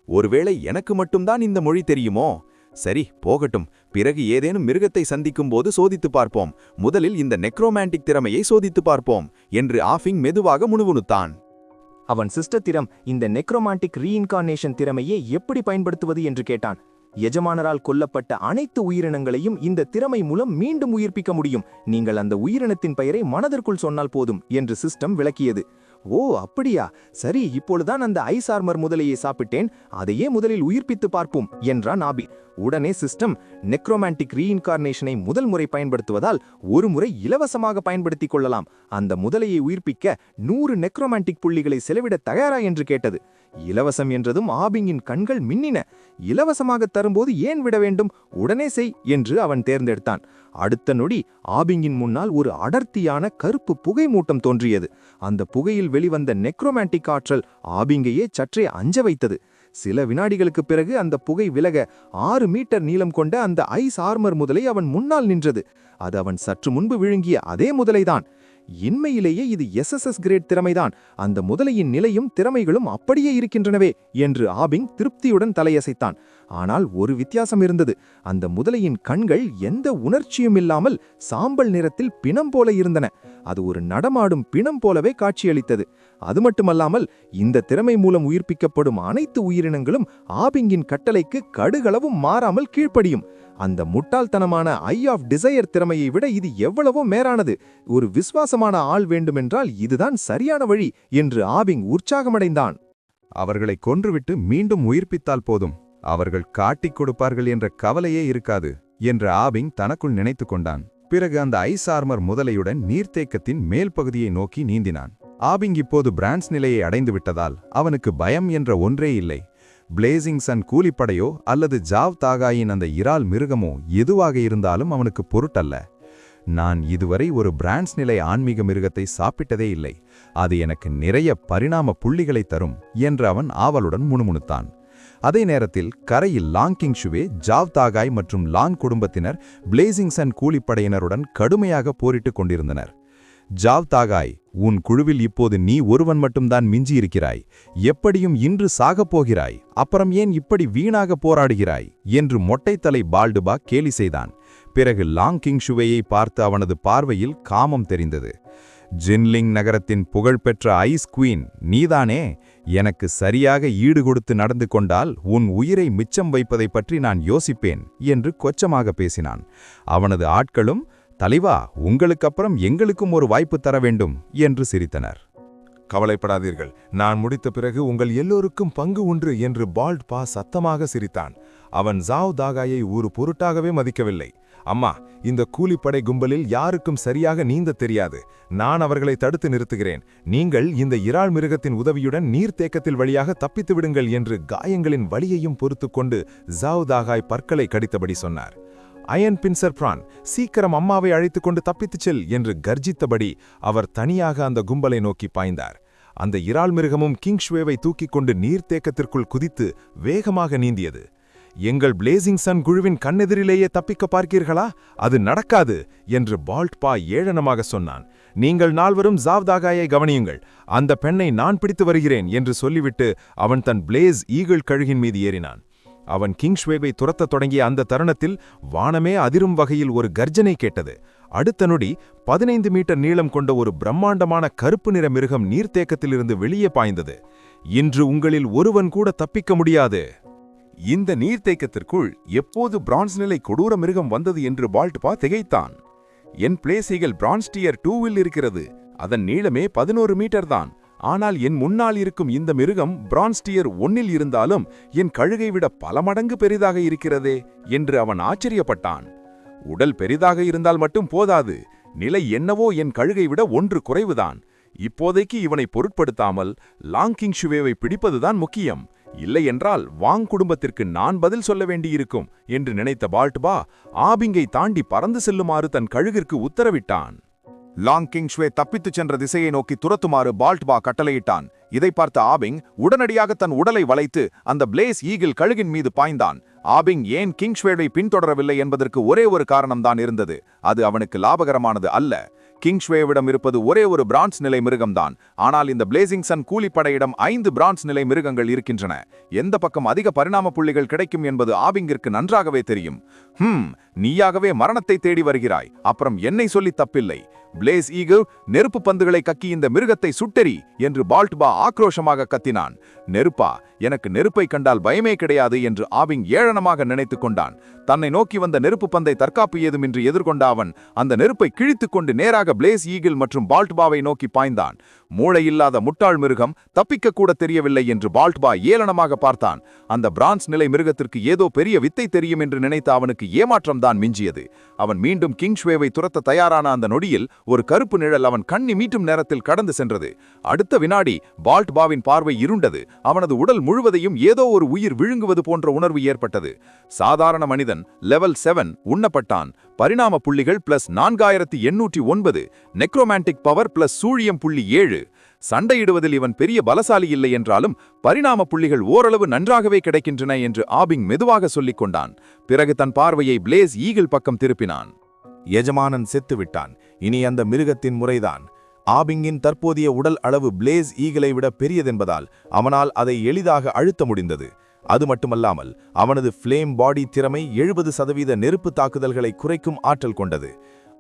ஒருவேளை எனக்கு மட்டும்தான் இந்த மொழி தெரியுமோ? சரி, போகட்டும். பிறகு ஏதேனும் மிருகத்தை சந்திக்கும் போது சோதித்து பார்ப்போம். முதலில் இந்த நெக்ரோமான்டிக் திறமையை சோதித்து பார்ப்போம் என்று ஆஃபிங் மெதுவாக முணுமுணுத்தான். அவன் சிஸ்டத்திடம் இந்த நெக்ரோமான்டிக் ரீஇன்கார்னேஷன் திறமையை எப்படி பயன்படுத்துவது என்று கேட்டான். எஜமானரால் கொல்லப்பட்ட அனைத்து உயிரினங்களையும் இந்த திறமை மூலம் மீண்டும் உயிர்ப்பிக்க முடியும். நீங்கள் அந்த உயிரினத்தின் பெயரை மனதிற்குள் சொன்னால் போதும் என்று சிஸ்டம் விளக்கியது. ஓ அப்படியா, சரி, இப்பொழுதுதான் அந்த ஐஸ் ஆர்மர் முதலையை சாப்பிட்டேன், அதையே முதலில் உயிர்ப்பித்து பார்ப்போம் என்றான் ஆபி. உடனே சிஸ்டம் நெக்ரோமான்டிக் ரீஇன்கார்னேஷனை முதல் முறை பயன்படுத்துவதால் ஒரு முறை இலவசமாக பயன்படுத்திக் கொள்ளலாம். அந்த முதலையை உயிர்ப்பிக்க 100 நெக்ரோமான்டிக் புள்ளிகளை செலவிட தயாரா என்று கேட்டது. இலவசம் என்றதும் ஆபிங்கின் கண்கள் மின்னின. இலவசமாக தரும்போது ஏன் விட வேண்டும்? உடனே செய் என்று அவன் தேர்ந்தெடுத்தான். அடுத்த நொடி ஆபிங்கின் முன்னால் ஒரு அடர்த்தியான கருப்பு புகை மூட்டம் தோன்றியது. அந்த புகையில் வெளிவந்த நெக்ரோமான்டிக் ஆற்றல் ஆபிங்கையே சற்றே அஞ்ச வைத்தது. சில வினாடிகளுக்கு பிறகு அந்த புகை விலக 6 மீட்டர் நீளம் கொண்ட அந்த ஐஸ் ஆர்மர் முதலை அவன் முன்னால் நின்றது. அது அவன் சற்று முன்பு விழுங்கிய அதே முதலைதான். இன்மையிலேயே இது எஸ்எஸ்எஸ் கிரேட் திறமைதான். அந்த முதலையின் நிலையும் திறமைகளும் அப்படியே இருக்கின்றனவே என்று ஆபிங் திருப்தியுடன் தலையசைத்தான். ஆனால் ஒரு வித்தியாசம் இருந்தது. அந்த முதலையின் கண்கள் எந்த உணர்ச்சியும் இல்லாமல் சாம்பல் நிறத்தில் பிணம் போல இருந்தன. அது ஒரு நடமாடும் பிணம் போலவே காட்சியளித்தது. அது மட்டுமல்லாமல் இந்த திறமை மூலம் உயிர்ப்பிக்கப்படும் அனைத்து உயிரினங்களும் ஆபிங்கின் கட்டளைக்கு கடுகளவும் மாறாமல் கீழ்ப்படியும். அந்த முட்டாள்தனமான ஐ ஆஃப் டிசையர் திறமையை விட இது எவ்வளவோ மேலானது. ஒரு விசுவாசமான ஆள் வேண்டுமென்றால் இதுதான் சரியான வழி என்று ஆபிங் உற்சாகமடைந்தான். அவர்களை கொன்றுவிட்டு மீண்டும் உயிர்ப்பித்தால் போதும், அவர்கள் காட்டிக் கொடுப்பார்கள் என்ற கவலையே இருக்காது என்று ஆபிங் தனக்குள் நினைத்து கொண்டான். பிறகு அந்த ஐஸ் ஆர்மர் முதலையுடன் நீர்த்தேக்கத்தின் மேல் பகுதியை நோக்கி நீந்தினான். ஆபிங் இப்போது பிரான்ஸ் நிலையை அடைந்து விட்டதால் அவனுக்கு பயம் என்ற ஒன்றே இல்லை. பிளேசிங் சன் கூலிப்படையோ அல்லது ஜாவ் தாகாயின் அந்த இறால் மிருகமோ எதுவாக இருந்தாலும் அவனுக்கு பொருட்டல்ல. நான் இதுவரை ஒரு பிரான்ஸ் நிலை ஆன்மீக மிருகத்தை சாப்பிட்டதே இல்லை. அது எனக்கு நிறைய பரிணாம புள்ளிகளை தரும் என்று அவன் ஆவலுடன் முணுமுணுத்தான். அதே நேரத்தில் கரையில் லாங் கிங்ஷுவே, ஜாவ் தாகாய் மற்றும் லாங் குடும்பத்தினர் பிளேசிங் சன் கூலிப்படையினருடன் கடுமையாக போரிட்டுக் கொண்டிருந்தனர். ஜாவ் தாகாய், உன் குழுவில் இப்போது நீ ஒருவன் மட்டும்தான் மிஞ்சியிருக்கிறாய். எப்படியும் இன்று சாகப் போகிறாய். அப்புறம் ஏன் இப்படி வீணாக போராடுகிறாய் என்று மொட்டைத்தலை பால்டுபா கேலி செய்தான். பிறகு லாங் கிங்ஷுவேயை பார்த்து அவனது பார்வையில் காமம் தெரிந்தது. ஜின்லிங் நகரத்தின் புகழ்பெற்ற ஐஸ் குவீன் நீதானே? எனக்கு சரியாக ஈடு கொடுத்து நடந்து கொண்டால் உன் உயிரை மிச்சம் வைப்பதை பற்றி நான் யோசிப்பேன் என்று கொச்சமாக பேசினான். அவனது ஆட்களும், தலைவா, உங்களுக்கப்புறம் எங்களுக்கும் ஒரு வாய்ப்பு தர வேண்டும் என்று சிரித்தனர். கவலைப்படாதீர்கள், நான் முடித்த பிறகு உங்கள் எல்லோருக்கும் பங்கு உண்டு என்று பால்ட்பா சத்தமாக சிரித்தான். அவன் ஜாவ் தாகாயை ஒரு பொருட்டாகவே மதிக்கவில்லை. அம்மா, இந்த கூலிப்படை கும்பலில் யாருக்கும் சரியாக நீந்த தெரியாது. நான் அவர்களை தடுத்து நிறுத்துகிறேன். நீங்கள் இந்த இறால் மிருகத்தின் உதவியுடன் நீர்த்தேக்கத்தில் வழியாக தப்பித்து விடுங்கள் என்று காயங்களின் வலியையும் பொறுத்து கொண்டு ஜாவ் தாகாய் பற்களை கடித்தபடி சொன்னார். அயன் பின்சர் பிரான், சீக்கிரம் அம்மாவை அழைத்துக் கொண்டு தப்பித்துச் செல் என்று கர்ஜித்தபடி அவர் தனியாக அந்த கும்பலை நோக்கி பாய்ந்தார். அந்த இறால் மிருகமும் கிங்ஷ்வேவை தூக்கிக் கொண்டு நீர்த்தேக்கத்திற்குள் குதித்து வேகமாக நீந்தியது. எங்கள் பிளேசிங் சன் குழுவின் கண்ணெதிரிலேயே தப்பிக்க பார்க்கிறீர்களா? அது நடக்காது என்று பால்ட்பா ஏளனமாக சொன்னான். நீங்கள் நால்வரும் ஜாவ்தாகாயை கவனியுங்கள், அந்த பெண்ணை நான் பிடித்து வருகிறேன் என்று சொல்லிவிட்டு அவன் தன் பிளேஸ் ஈகிள் கழுகின் மீது ஏறினான். அவன் கிங்ஸ்வேவை துரத்தத் தொடங்கிய அந்த தருணத்தில் வானமே அதிரும் வகையில் ஒரு கர்ஜனை கேட்டது. அடுத்த நொடி 15 மீட்டர் நீளம் கொண்ட ஒரு பிரம்மாண்டமான கருப்பு நிற மிருகம் நீர்த்தேக்கத்திலிருந்து வெளியே பாய்ந்தது. இன்று உங்களில் ஒருவன் கூட தப்பிக்க முடியாது. இந்த நீர்த்தேக்கத்திற்குள் எப்போது பிரான்ஸ் நிலை கொடூர மிருகம் வந்தது என்று பால்ட்பா திகைத்தான். என் பிளேசிகள் பிரான்ஸ் டியர் 2வில் இருக்கிறது. அதன் நீளமே 11 மீட்டர் தான். ஆனால் என் முன்னால் இருக்கும் இந்த மிருகம் பிரான்ஸ் டியர் 1ல் இருந்தாலும் என் கழுகை விட பல மடங்கு பெரிதாக இருக்கிறதே என்று அவன் ஆச்சரியப்பட்டான். உடல் பெரிதாக இருந்தால் மட்டும் போதாது, நிலை என்னவோ என் கழுகை விட 1 குறைவுதான். இப்போதைக்கு இவனை பொருட்படுத்தாமல் லாங் கிங்ஷுவேவை பிடிப்பதுதான் முக்கியம். இல்லையென்றால் வாங் குடும்பத்திற்கு நான் பதில் சொல்ல வேண்டியிருக்கும் என்று நினைத்த பால்ட்பா ஆபிங்கை தாண்டி பறந்து செல்லுமாறு தன் கழுகிற்கு உத்தரவிட்டான். லாங் கிங்ஷ்வே தப்பித்துச் சென்ற திசையை நோக்கி துரத்துமாறு பால்ட்பா கட்டளையிட்டான். இதை பார்த்த ஆபிங் உடனடியாக தன் உடலை வளைத்து அந்த பிளேஸ் ஈகிள் கழுகின் மீது பாய்ந்தான். ஆபிங் ஏன் கிங்ஷ்வேவை பின்தொடரவில்லை என்பதற்கு ஒரே ஒரு காரணம்தான் இருந்தது. அது அவனுக்கு லாபகரமானது அல்ல. கிங்ஷ்வேவிடம் இருப்பது ஒரே ஒரு பிரான்ஸ் நிலை மிருகம்தான். ஆனால் இந்த பிளேசிங் சன் கூலிப்படையிடம் 5 பிரான்ஸ் நிலை மிருகங்கள் இருக்கின்றன. எந்த பக்கம் அதிக பரிணாம புள்ளிகள் கிடைக்கும் என்பது ஆபிங்கிற்கு நன்றாகவே தெரியும். நீயாகவே மரணத்தை தேடி வருகிறாய், அப்புறம் என்னை சொல்லி தப்பில்லை. பிளேஸ் ஈகிள், நெருப்பு பந்துகளை கக்கி இந்த மிருகத்தை சுட்டெறி என்று பால்ட்பா ஆக்ரோஷமாக கத்தினான். நெருப்பா? எனக்கு நெருப்பை கண்டால் பயமே கிடையாது என்று ஆபிங் ஏளனமாக நினைத்துக் கொண்டான். தன்னை நோக்கி வந்த நெருப்பு பந்தை தற்காப்பு ஏதுமின்றி எதிர்கொண்ட அவன் அந்த நெருப்பை கிழித்துக் கொண்டு நேராக பிளேஸ் ஈகிள் மற்றும் பால்ட்பாவை நோக்கி பாய்ந்தான். மூளையில்லாத முட்டாள் மிருகம், தப்பிக்க கூட தெரியவில்லை என்று பால்ட்பா ஏளனமாக பார்த்தான். அந்த பிரான்ஸ் நிலை மிருகத்திற்கு ஏதோ பெரிய வித்தை தெரியும் என்று நினைத்த அவனுக்கு ஏமாற்றம்தான் மிஞ்சியது. அவன் மீண்டும் கிங்ஷ்வேவை துரத்த தயாரான அந்த நொடியில் ஒரு கருப்பு நிழல் அவன் கண்ணி மீட்டும் நேரத்தில் கடந்து சென்றது. அடுத்த வினாடி பால்ட்பாவின் பார்வை இருண்டது. அவனது உடல் முழுவதையும் ஏதோ ஒரு உயிர் விழுங்குவது போன்ற உணர்வு ஏற்பட்டது. சாதாரண மனிதன் லெவல் 7 உண்ணப்பட்டான். பரிணாம புள்ளிகள் +4809, நெக்ரோமான்டிக் பவர் +0.7. சண்டையிடுவதில் இவன் பெரிய பலசாலி இல்லை என்றாலும் பரிணாம புள்ளிகள் ஓரளவு நன்றாகவே கிடைக்கின்றன என்று ஆபிங் மெதுவாக சொல்லிக் கொண்டான். பிறகு தன் பார்வையை பிளேஸ் ஈகிள் பக்கம் திருப்பினான். எஜமானன் செத்துவிட்டான். இனி அந்த மிருகத்தின் முறைதான். ஆபிங்கின் தற்போதைய உடல் அளவு பிளேஸ் ஈகிளை விட பெரியதென்பதால் அவனால் அதை எளிதாக அழுத்த முடிந்தது. அது மட்டுமல்லாமல் அவனது ஃப்ளேம் பாடி திறமை 70% நெருப்பு தாக்குதல்களை குறைக்கும் ஆற்றல் கொண்டது.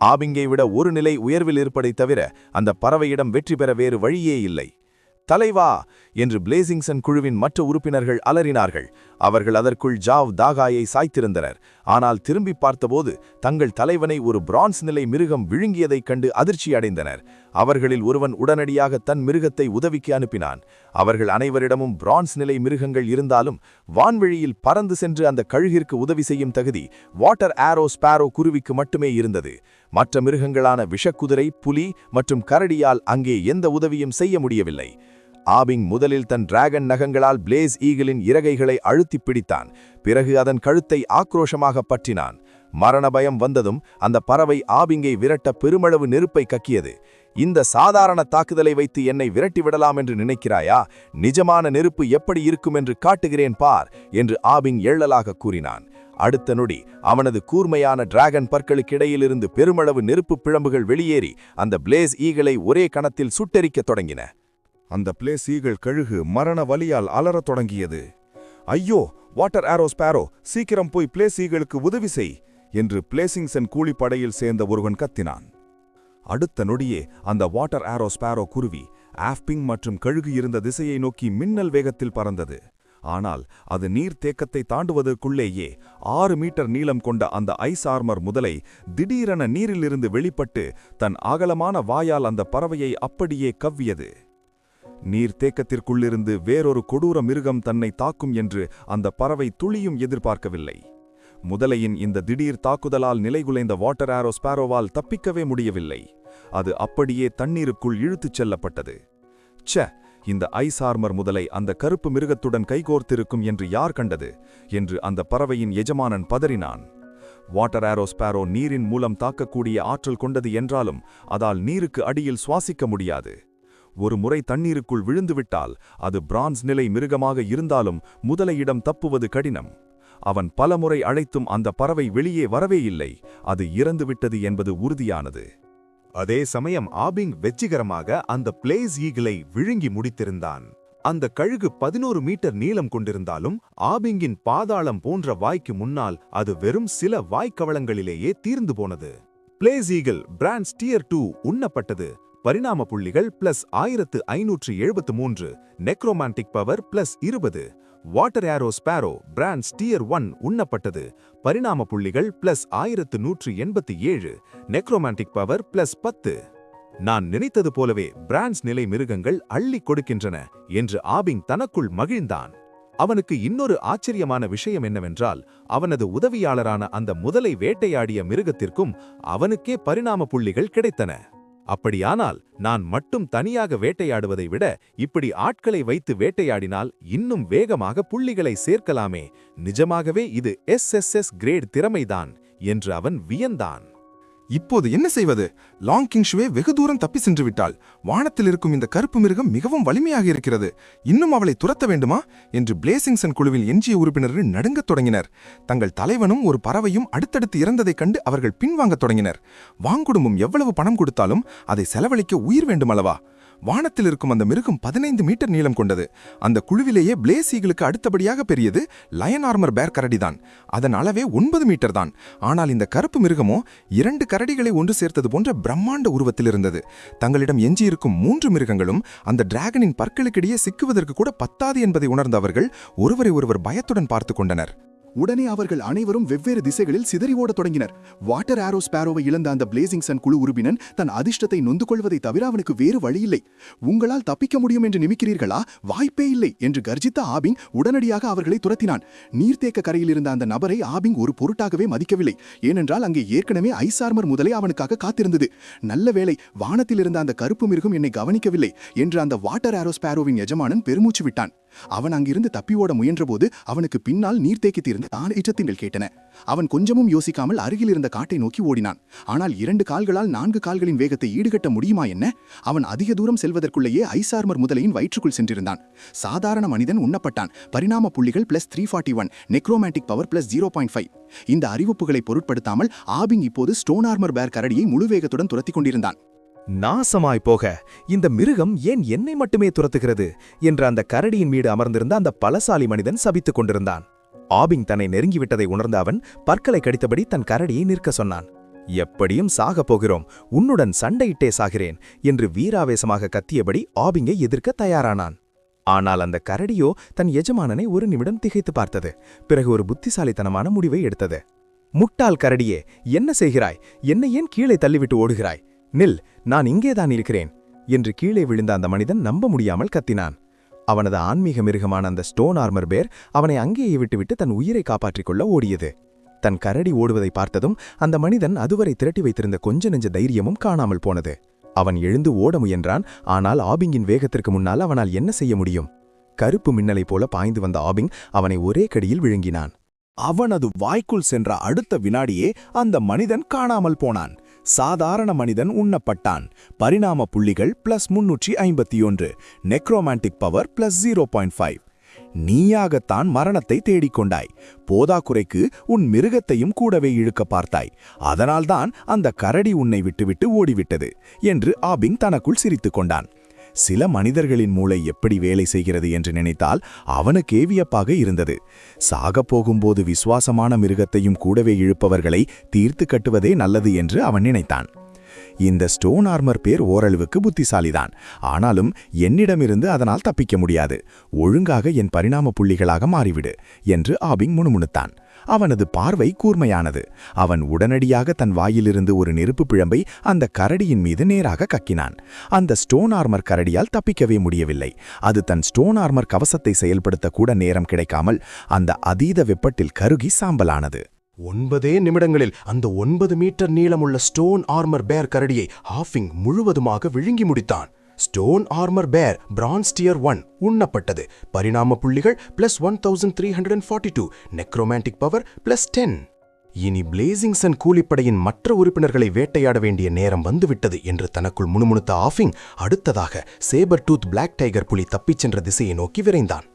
ஆபிங்கை விட ஒரு நிலை உயர்வில் இருப்பதை தவிர அந்த பறவையிடம் வெற்றி பெற வேறு வழியே இல்லை. தலைவா என்று பிளேசிங் சன் குழுவின் மற்ற உறுப்பினர்கள் அலறினார்கள். அவர்கள் அதற்குள் ஜாவ் தாகாயை சாய்த்திருந்தனர். ஆனால் திரும்பி பார்த்தபோது தங்கள் தலைவனை ஒரு பிரான்ஸ் நிலை மிருகம் விழுங்கியதைக் கண்டு அதிர்ச்சி அடைந்தனர். அவர்களில் ஒருவன் உடனடியாக தன் மிருகத்தை உதவிக்கு அனுப்பினான். அவர்கள் அனைவரிடமும் பிரான்ஸ் நிலை மிருகங்கள் இருந்தாலும் வான்வெளியில் பறந்து சென்று அந்த கழுகிற்கு உதவி செய்யும் தகுதி வாட்டர் ஆரோ ஸ்பாரோ குருவிக்கு மட்டுமே இருந்தது. மற்ற மிருகங்களான விஷக்குதிரை, புலி மற்றும் கரடியால் அங்கே எந்த உதவியும் செய்ய முடியவில்லை. ஆபிங் முதலில் தன் டிராகன் நகங்களால் பிளேஸ் ஈகிளின் இறகைகளை அழுத்தி பிடித்தான். பிறகு அதன் கழுத்தை ஆக்ரோஷமாக பற்றினான். மரண பயம் வந்ததும் அந்த பறவை ஆபிங்கை விரட்ட பெருமளவு நெருப்பை கக்கியது. இந்த சாதாரண தாக்குதலை வைத்து என்னை விரட்டிவிடலாம் என்று நினைக்கிறாயா? நிஜமான நெருப்பு எப்படி இருக்கும் என்று காட்டுகிறேன் பார் என்று ஆபிங் எள்ளலாக கூறினான். அடுத்த நொடி அவனது கூர்மையான டிராகன் பற்களுக்கிடையிலிருந்து பெருமளவு நெருப்பு பிழம்புகள் வெளியேறி அந்த பிளேஸ் ஈகிளை ஒரே கணத்தில் சுட்டெரிக்கத் தொடங்கின. அந்த பிளேஸ் ஈகிள் கழுகு மரண வலியால் அலறத் தொடங்கியது. ஐயோ, வாட்டர் ஆரோ ஸ்பாரோ, சீக்கிரம் போய் பிளேஸ் ஈகிளுக்கு உதவி செய் என்று பிளேசிங் சன் கூலிப்படையில் சேர்ந்த ஒருவன் கத்தினான். அடுத்த நொடியே அந்த வாட்டர் ஆரோ ஸ்பாரோ குருவி ஆஃபிங் மற்றும் கழுகு இருந்த திசையை நோக்கி மின்னல் வேகத்தில் பறந்தது. ஆனால் அது நீர் தேக்கத்தை தாண்டுவதற்குள்ளேயே 6 மீட்டர் நீளம் கொண்ட அந்த ஐஸ் ஆர்மர் முதலை திடீரென நீரிலிருந்து வெளிப்பட்டு தன் அகலமான வாயால் அந்த பறவையை அப்படியே கவ்வியது. நீர்த்தேக்கத்திற்குள்ளிருந்து வேறொரு கொடூர மிருகம் தன்னை தாக்கும் என்று அந்த பறவை துளியும் எதிர்பார்க்கவில்லை. முதலையின் இந்த திடீர் தாக்குதலால் நிலைகுலைந்த வாட்டர் ஆரோ ஸ்பாரோவால் தப்பிக்கவே முடியவில்லை. அது அப்படியே தண்ணீருக்குள் இழுத்துச் செல்லப்பட்டது. இந்த ஐஸ் ஆர்மர் முதலை அந்த கருப்பு மிருகத்துடன் கைகோர்த்திருக்கும் என்று யார் கண்டது என்று அந்த பறவையின் எஜமானன் பதறினான். வாட்டர் ஆரோ ஸ்பாரோ நீரின் மூலம் தாக்கக்கூடிய ஆற்றல் கொண்டது என்றாலும் அதால் நீருக்கு அடியில் சுவாசிக்க முடியாது. ஒரு முறை தண்ணீருக்குள் விழுந்துவிட்டால் அது பிரான்ஸ் நிலை மிருகமாக இருந்தாலும் முதலையிடம் தப்புவது கடினம். அவன் பலமுறை அழைத்தும் அந்த பறவை வெளியே வரவே இல்லை. அது இறந்துவிட்டது என்பது உறுதியானது. அதே சமயம் ஆபிங் வெற்றிகரமாக அந்த பிளேஸ் ஈகிளை விழுங்கி முடித்திருந்தான். அந்த கழுகு 11 மீட்டர் நீளம் கொண்டிருந்தாலும் ஆபிங்கின் பாதாளம் போன்ற வாய்க்கு முன்னால் அது வெறும் சில வாய்க்கவளங்களிலேயே தீர்ந்து போனது. பிளேஸ் ஈகிள் பிராண்ட் ஸ்டியர் 2 உண்ணப்பட்டது. பரிணாம புள்ளிகள் +573, necromantic power +20. Water arrow sparrow bronze tier 1 உண்ணப்பட்டது. பரிணாம புள்ளிகள் +1187, நெக்ரோமான்டிக் பவர் +10. நான் நினைத்தது போலவே பிராண்ட்ஸ் நிலை மிருகங்கள் அள்ளி கொடுக்கின்றன என்று ஆபிங் தனக்குள் மகிழ்ந்தான். அவனுக்கு இன்னொரு ஆச்சரியமான விஷயம் என்னவென்றால், அவனது உதவியாளரான அந்த முதலை வேட்டையாடிய மிருகத்திற்கும் அவனுக்கே பரிணாம புள்ளிகள் கிடைத்தன. அப்படியானால் நான் மட்டும் தனியாக வேட்டையாடுவதை விட இப்படி ஆட்களை வைத்து வேட்டையாடினால் இன்னும் வேகமாக புள்ளிகளை சேர்க்கலாமே. நிஜமாகவே இது SSS கிரேட் திறமைதான் என்று அவன் வியந்தான். இப்போது என்ன செய்வது? லாங் கிங்ஷுவே வெகு தூரம் தப்பி சென்று விட்டாள். வானத்தில் இருக்கும் இந்த கருப்பு மிருகம் மிகவும் வலிமையாக இருக்கிறது. இன்னும் அவளை துரத்த வேண்டுமா என்று பிளேசிங்சன் குழுவில் எஞ்சிய உறுப்பினர்கள் நடுங்கத் தொடங்கினர். தங்கள் தலைவனும் ஒரு பறவையும் அடுத்தடுத்து இறந்ததைக் கண்டு அவர்கள் பின்வாங்கத் தொடங்கினர். வாங்குடும்பம் எவ்வளவு பணம் கொடுத்தாலும் அதை செலவழிக்க உயிர் வேண்டுமல்லவா? வானத்தில் இருக்கும் அந்த மிருகம் 15 மீட்டர் நீளம் கொண்டது. அந்த குழுவிலேயே பிளேஸ் ஈகிளுக்கு அடுத்தபடியாக பெரியது லயன் ஆர்மர் பேர் கரடிதான். அதன் அளவே 9 மீட்டர் தான். ஆனால் இந்த கருப்பு மிருகமோ 2 கரடிகளை ஒன்று சேர்த்தது போன்ற பிரம்மாண்ட உருவத்தில் இருந்தது. தங்களிடம் எஞ்சியிருக்கும் 3 மிருகங்களும் அந்த டிராகனின் பற்களுக்கிடையே சிக்குவதற்கு கூட பத்தாது என்பதை உணர்ந்த அவர்கள் ஒருவரை ஒருவர் பயத்துடன் பார்த்து கொண்டனர். உடனே அவர்கள் அனைவரும் வெவ்வேறு திசைகளில் சிதறி ஓடத் தொடங்கினர். வாட்டர் ஏரோ ஸ்பாரோவை இழந்த அந்த பிளேசிங் சன் குழு உறுப்பினன் தன் அதிர்ஷ்டத்தை நொந்து கொள்வதை தவிர அவனுக்கு வேறு வழியில்லை. உங்களால் தப்பிக்க முடியும் என்று நினைக்கிறீர்களா? வாய்ப்பே இல்லை என்று கர்ஜித்த ஆபிங் உடனடியாக அவர்களை துரத்தினான். நீர்த்தேக்க கரையில் இருந்த அந்த நபரை ஆபிங் ஒரு பொருட்டாகவே மதிக்கவில்லை. ஏனென்றால் அங்கே ஏற்கனவே ஐஸ் ஆர்மர் முதலே அவனுக்காக காத்திருந்தது. நல்ல வேளை, வானத்தில் இருந்த அந்த கருப்பு மிருகம் என்னை கவனிக்கவில்லை என்று அந்த வாட்டர் ஏரோ ஸ்பாரோவின் எஜமானன் பெருமூச்சு விட்டான். அவன் அங்கிருந்து தப்பி ஓட முயன்றபோது அவனுக்கு பின்னால் நீர்த்தேக்கித்திருந்த இச்சத்தின்கள் கேட்டன. அவன் கொஞ்சமும் யோசிக்காமல் அருகில் இருந்த காட்டை நோக்கி ஓடினான். ஆனால் 2 கால்களால் 4 கால்களின் வேகத்தை ஈடுகட்ட முடியுமா என்ன? அவன் அதிக தூரம் செல்வதற்குள்ளேயே ஐஸ் ஆர்மர் முதலையின் வயிற்றுக்குள் சென்றிருந்தான். சாதாரண மனிதன் உண்ணப்பட்டான். பரிணாம புள்ளிகள் +341, நெக்ரோமான்டிக் பவர் +0.5. இந்த அறிவிப்புகளை பொருட்படுத்தாமல் ஆபிங் இப்போது ஸ்டோன் ஆர்மர் பேர் கரடியை முழு வேகத்துடன் துரத்திக் கொண்டிருந்தான். நாசமாய் போக, இந்த மிருகம் ஏன் என்னை மட்டுமே துரத்துகிறது என்று அந்த கரடியின் மீது அமர்ந்திருந்த அந்த பலசாலி மனிதன் சபித்துக் கொண்டிருந்தான். ஆபிங் தன்னை நெருங்கிவிட்டதை உணர்ந்த அவன் பற்களை கடித்தபடி தன் கரடியை நிற்க சொன்னான். எப்படியும் சாகப் போகிறோம், உன்னுடன் சண்டையிட்டே சாகிறேன் என்று வீராவேசமாக கத்தியபடி ஆபிங்கை எதிர்க்க தயாரானான். ஆனால் அந்த கரடியோ தன் எஜமானனை ஒரு நிமிடம் திகைத்து பார்த்தது. பிறகு ஒரு புத்திசாலித்தனமான முடிவை எடுத்தது. முட்டாள் கரடியே, என்ன செய்கிறாய்? என்னை ஏன் கீழே தள்ளிவிட்டு ஓடுகிறாய்? நில், நான் இங்கேதான் இருக்கிறேன் என்று கீழே விழுந்த அந்த மனிதன் நம்ப முடியாமல் கத்தினான். அவனது ஆன்மீக மிருகமான அந்த ஸ்டோன் ஆர்மர் பேர் அவனை அங்கேயே விட்டுவிட்டு தன் உயிரை காப்பாற்றிக் கொள்ள ஓடியது. தன் கரடி ஓடுவதை பார்த்ததும் அந்த மனிதன் அதுவரை திரட்டி வைத்திருந்த கொஞ்ச நெஞ்ச தைரியமும் காணாமல் போனது. அவன் எழுந்து ஓட முயன்றான். ஆனால் ஆபிங்கின் வேகத்திற்கு முன்னால் அவனால் என்ன செய்ய முடியும்? கருப்பு மின்னலை போல பாய்ந்து வந்த ஆபிங் அவனை ஒரே கடியில் விழுங்கினான். அவனது வாய்க்குள் சென்ற அடுத்த வினாடியே அந்த மனிதன் காணாமல் போனான். சாதாரண மனிதன் உண்ணப்பட்டான். பரிணாம புள்ளிகள் +351, நெக்ரோமான்டிக் பவர் +0.5. நீயாகத்தான் மரணத்தை தேடிக்கொண்டாய். போதாக்குறைக்கு உன் மிருகத்தையும் கூடவே இழுக்க பார்த்தாய். அதனால்தான் அந்த கரடி உன்னை விட்டுவிட்டு ஓடிவிட்டது என்று ஆபிங் தனக்குள் சிரித்துக் கொண்டான். சில மனிதர்களின் மூளை எப்படி வேலை செய்கிறது என்று நினைத்தால் அவனுக்கே வியப்பாக இருந்தது. சாகப் போகும்போது விசுவாசமான மிருகத்தையும் கூடவே இழுப்பவர்களை தீர்த்து கட்டுவதே நல்லது என்று அவன் நினைத்தான். இந்த ஸ்டோன் ஆர்மர் பேர் ஓரளவுக்கு புத்திசாலிதான். ஆனாலும் என்னிடமிருந்து அதனால் தப்பிக்க முடியாது. ஒழுங்காக என் பரிணாம புள்ளிகளாக மாறிவிடு என்று ஆபிங் முணுமுணுத்தான். அவனது பார்வை கூர்மையானது. அவன் உடனடியாக தன் வாயிலிருந்து ஒரு நெருப்பு பிழம்பை அந்த கரடியின் மீது நேராக கக்கினான். அந்த ஸ்டோன் ஆர்மர் கரடியால் தப்பிக்கவே முடியவில்லை. அது தன் ஸ்டோன் ஆர்மர் கவசத்தை செயல்படுத்த கூட நேரம் கிடைக்காமல் அந்த அதீத வெப்பத்தில் கருகி சாம்பலானது. 9 நிமிடங்களில் அந்த 9 மீட்டர் நீளமுள்ள ஸ்டோன் ஆர்மர் பேர் கரடியை ஆபிங் முழுவதுமாக விழுங்கி முடித்தான். ஸ்டோன் ஆர்மர் பேர் பிரான்ஸ் டியர் 1 உண்ணப்பட்டது. பரிணாம புள்ளிகள் +1342, நெக்ரோமான்டிக் பவர் +10. இனி பிளேசிங் சன் கூலிப்படையின் மற்ற உறுப்பினர்களை வேட்டையாட வேண்டிய நேரம் வந்துவிட்டது என்று தனக்குள் முணுமுணுத்த ஆபிங் அடுத்ததாக சேபர் டூத் பிளாக் டைகர் புலி தப்பிச் சென்ற திசையை நோக்கி விரைந்தான்.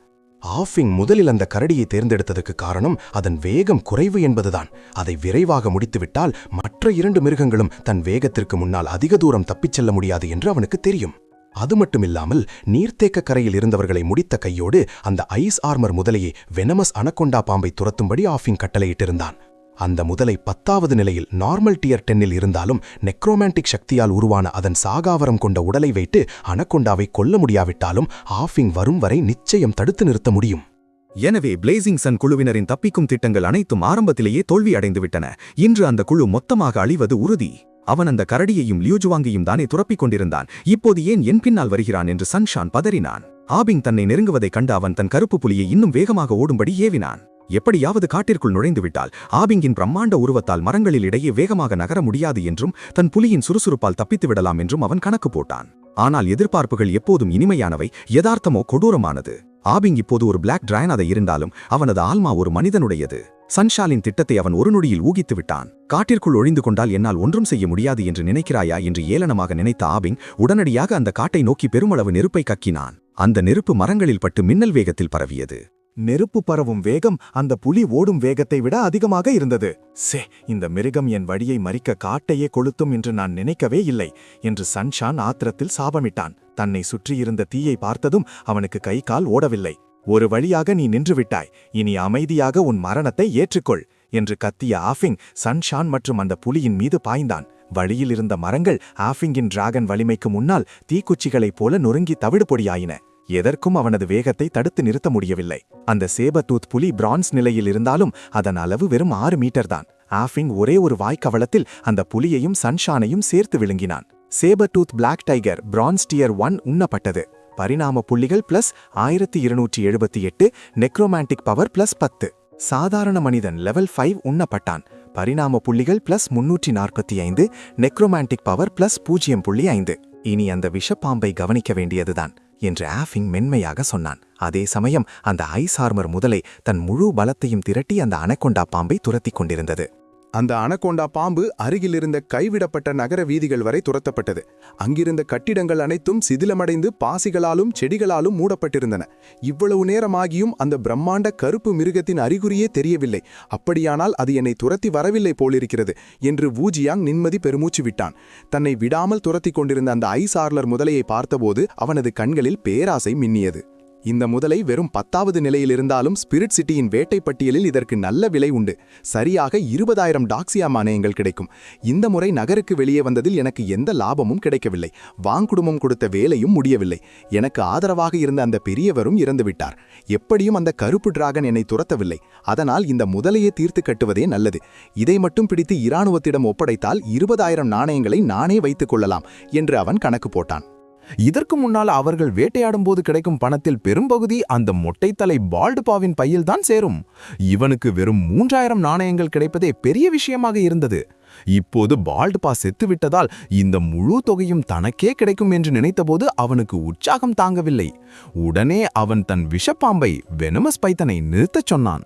ஆஃபிங் முதலில் அந்த கரடியை தேர்ந்தெடுத்ததுக்கு காரணம் அதன் வேகம் குறைவு என்பதுதான். அதை விரைவாக முடித்துவிட்டால் மற்ற 2 மிருகங்களும் தன் வேகத்திற்கு முன்னால் அதிக தூரம் தப்பிச் செல்ல முடியாது என்று அவனுக்கு தெரியும். அது மட்டுமில்லாமல் நீர்த்தேக்க கரையில் இருந்தவர்களை முடித்த கையோடு அந்த ஐஸ் ஆர்மர் முதலையை வெனமஸ் அனகொண்டா பாம்பை துரத்தும்படி ஆஃபிங் கட்டளையிட்டிருந்தான். அந்த முதலை 10வது நிலையில் நார்மல் டியர் 10இல் இருந்தாலும் நெக்ரோமான்டிக் சக்தியால் உருவான அதன் சாகாவரம் கொண்ட உடலை வைத்து அனகொண்டாவை கொல்ல முடியாவிட்டாலும் ஆஃபிங் வரும் வரை நிச்சயம் தடுத்து நிறுத்த முடியும். எனவே பிளேசிங் சன் குழுவினரின் தப்பிக்கும் திட்டங்கள் அனைத்தும் ஆரம்பத்திலேயே தோல்வி அடைந்துவிட்டன. இன்று அந்த குழு மொத்தமாக அழிவது உறுதி. அவன் அந்த கரடியையும் லியூஜுவாங்கையும் தானே துரப்பிக் கொண்டிருந்தான். இப்போது ஏன் என் பின்னால் வருகிறான் என்று சன்ஷான் பதறினான். ஆபிங் தன்னை நெருங்குவதைக் கண்டு அவன் தன் கருப்பு புலியை இன்னும் வேகமாக ஓடும்படி ஏவினான். எப்படியாவது காட்டிற்குள் நுழைந்துவிட்டால் ஆபிங்கின் பிரம்மாண்ட உருவத்தால் மரங்களில் இடையே வேகமாக நகர முடியாது என்றும் தன் புலியின் சுறுசுறுப்பால் தப்பித்து விடலாம் என்றும் அவன் கணக்கு போட்டான். ஆனால் எதிர்பார்ப்புகள் எப்போதும் இனிமையானவை, யதார்த்தமோ கொடூரமானது. ஆபிங் இப்போது ஒரு பிளாக் டிராயனாக இருந்தாலும் அவனது ஆல்மா ஒரு மனிதனுடையது. சன்ஷாலின் திட்டத்தை அவன் ஒரு நொடியில் ஊகித்து விட்டான். காட்டிற்குள் ஒழிந்து கொண்டால் என்னால் ஒன்றும் செய்ய முடியாது என்று நினைக்கிறாயா என்று ஏளனமாக நினைத்த ஆபிங் உடனடியாக அந்த காட்டை நோக்கி பெருமளவு நெருப்பை கக்கினான். அந்த நெருப்பு மரங்களில் பட்டு மின்னல் வேகத்தில் பரவியது. நெருப்பு பரவும் வேகம் அந்த புலி ஓடும் வேகத்தை விட அதிகமாக இருந்தது. இந்த மிருகம் என் வழியை மறிக்க காட்டையே கொளுத்தும் என்று நான் நினைக்கவே இல்லை என்று சன்ஷான் ஆத்திரத்தில் சாபமிட்டான். தன்னை சுற்றியிருந்த தீயை பார்த்ததும் அவனுக்கு கை கால் ஓடவில்லை. ஒரு வழியாக நீ நின்றுவிட்டாய், இனி அமைதியாக உன் மரணத்தை ஏற்றுக்கொள் என்று கத்திய ஆஃபிங் சன்ஷான் மற்றும் அந்த புலியின் மீது பாய்ந்தான். வழியில் இருந்த மரங்கள் ஆஃபிங்கின் டிராகன் வலிமைக்கு முன்னால் தீக்குச்சிகளைப் போல நொறுங்கி தவிடுபொடியாயின. எதற்கும் அவனது வேகத்தை தடுத்து நிறுத்த முடியவில்லை. அந்த சேபர்டூத் புலி பிரான்ஸ் நிலையில் இருந்தாலும் அதன் அளவு வெறும் 6 மீட்டர் தான். ஆஃபிங் ஒரே ஒரு வாய்க்கவளத்தில் அந்த புலியையும் சன்ஷானையும் சேர்த்து விழுங்கினான். சேபர்டூத் பிளாக் டைகர் பிரான்ஸ் டியர் 1 உண்ணப்பட்டது. பரிணாம புள்ளிகள் +1278, நெக்ரோமான்டிக் பவர் +10. சாதாரண மனிதன் லெவல் 5 உண்ணப்பட்டான். பரிணாம புள்ளிகள் +345, நெக்ரோமான்டிக் பவர் +0.5. இனி அந்த விஷப்பாம்பை கவனிக்க வேண்டியதுதான் என்று ஆஃபிங் மென்மையாக சொன்னான். அதே சமயம் அந்த ஐஸ் ஆர்மர் முதலை தன் முழு பலத்தையும் திரட்டி அந்த அனகொண்டா பாம்பை துரத்திக் கொண்டிருந்தது. அந்த அனகொண்டா பாம்பு அருகிலிருந்த கைவிடப்பட்ட நகர வீதிகள் வரை துரத்தப்பட்டது. அங்கிருந்த கட்டிடங்கள் அனைத்தும் சிதிலமடைந்து பாசிகளாலும் செடிகளாலும் மூடப்பட்டிருந்தன. இவ்வளவு நேரமாகியும் அந்த பிரம்மாண்ட கருப்பு மிருகத்தின் அறிகுறியே தெரியவில்லை. அப்படியானால் அது என்னை துரத்தி வரவில்லை போலிருக்கிறது என்று வூஜியாங் நிம்மதி பெருமூச்சு விட்டான். தன்னை விடாமல் துரத்தி கொண்டிருந்த அந்த ஐஸ் ஆர்லர் முதலையை பார்த்தபோது அவனது கண்களில் பேராசை மின்னியது. இந்த முதலை வெறும் 10வது நிலையில் இருந்தாலும் ஸ்பிரிட் சிட்டியின் வேட்டை பட்டியலில் இதற்கு நல்ல விலை உண்டு. சரியாக 20,000 டாக்ஸியா நாணயங்கள் கிடைக்கும். இந்த முறை நகருக்கு வெளியே வந்ததில் எனக்கு எந்த லாபமும் கிடைக்கவில்லை. வாங்குடும்பம் கொடுத்த வேலையும் முடியவில்லை. எனக்கு ஆதரவாக இருந்த அந்த பெரியவரும் இறந்துவிட்டார். எப்படியும் அந்த கருப்பு டிராகன் என்னை துரத்தவில்லை. அதனால் இந்த முதலையை தீர்த்து கட்டுவதே நல்லது. இதை மட்டும் பிடித்து இராணுவத்திடம் ஒப்படைத்தால் 20,000 நாணயங்களை நானே வைத்துக் கொள்ளலாம் என்று அவன் கணக்கு போட்டான். இதற்கு முன்னால் அவர்கள் வேட்டையாடும் போது கிடைக்கும் பணத்தில் பெரும்பகுதி அந்த மொட்டைத்தலை பால்டுபாவின் பையில்தான் சேரும். இவனுக்கு வெறும் 3000 நாணயங்கள் கிடைப்பதே பெரிய விஷயமாக இருந்தது. இப்போது பால்டுபா செத்துவிட்டதால் இந்த முழு தொகையும் தனக்கே கிடைக்கும் என்று நினைத்தபோது அவனுக்கு உற்சாகம் தாங்கவில்லை. உடனே அவன் தன் விஷப்பாம்பை வெனமஸ் பைத்தனை நிறுத்தச் சொன்னான்.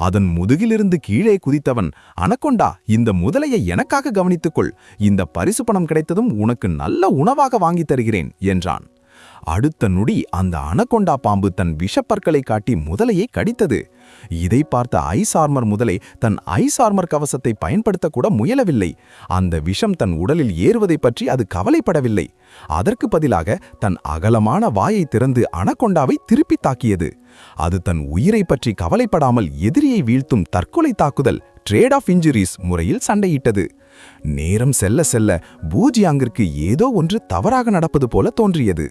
அதன் முதுகிலிருந்து கீழே குதித்தவன், அனகொண்டா, இந்த முதலையை எனக்காக கவனித்துக்கொள். இந்த பரிசு பணம் கிடைத்ததும் உனக்கு நல்ல உணவாக வாங்கித் தருகிறேன் என்றான். அடுத்த நொடி அந்த அனகொண்டா பாம்பு தன் விஷப்பற்களை காட்டி முதலையை கடித்தது. இதை பார்த்த ஐஸ் ஆர்மர் முதலை தன் ஐஸ் ஆர்மர் கவசத்தை பயன்படுத்தக்கூட முயலவில்லை. அந்த விஷம் தன் உடலில் ஏறுவதை பற்றி அது கவலைப்படவில்லை. அதற்கு பதிலாக தன் அகலமான வாயை திறந்து அனகொண்டாவை திருப்பி தாக்கியது. அது தன் உயிரை பற்றி கவலைப்படாமல் எதிரியை வீழ்த்தும் தற்கொலை தாக்குதல், ட்ரேட் ஆஃப் இன்ஜுரிஸ் முறையில் சண்டையிட்டது. நேரம் செல்ல செல்ல வூஜியாங்கிற்கு ஏதோ ஒன்று தவறாக நடப்பது போல தோன்றியது.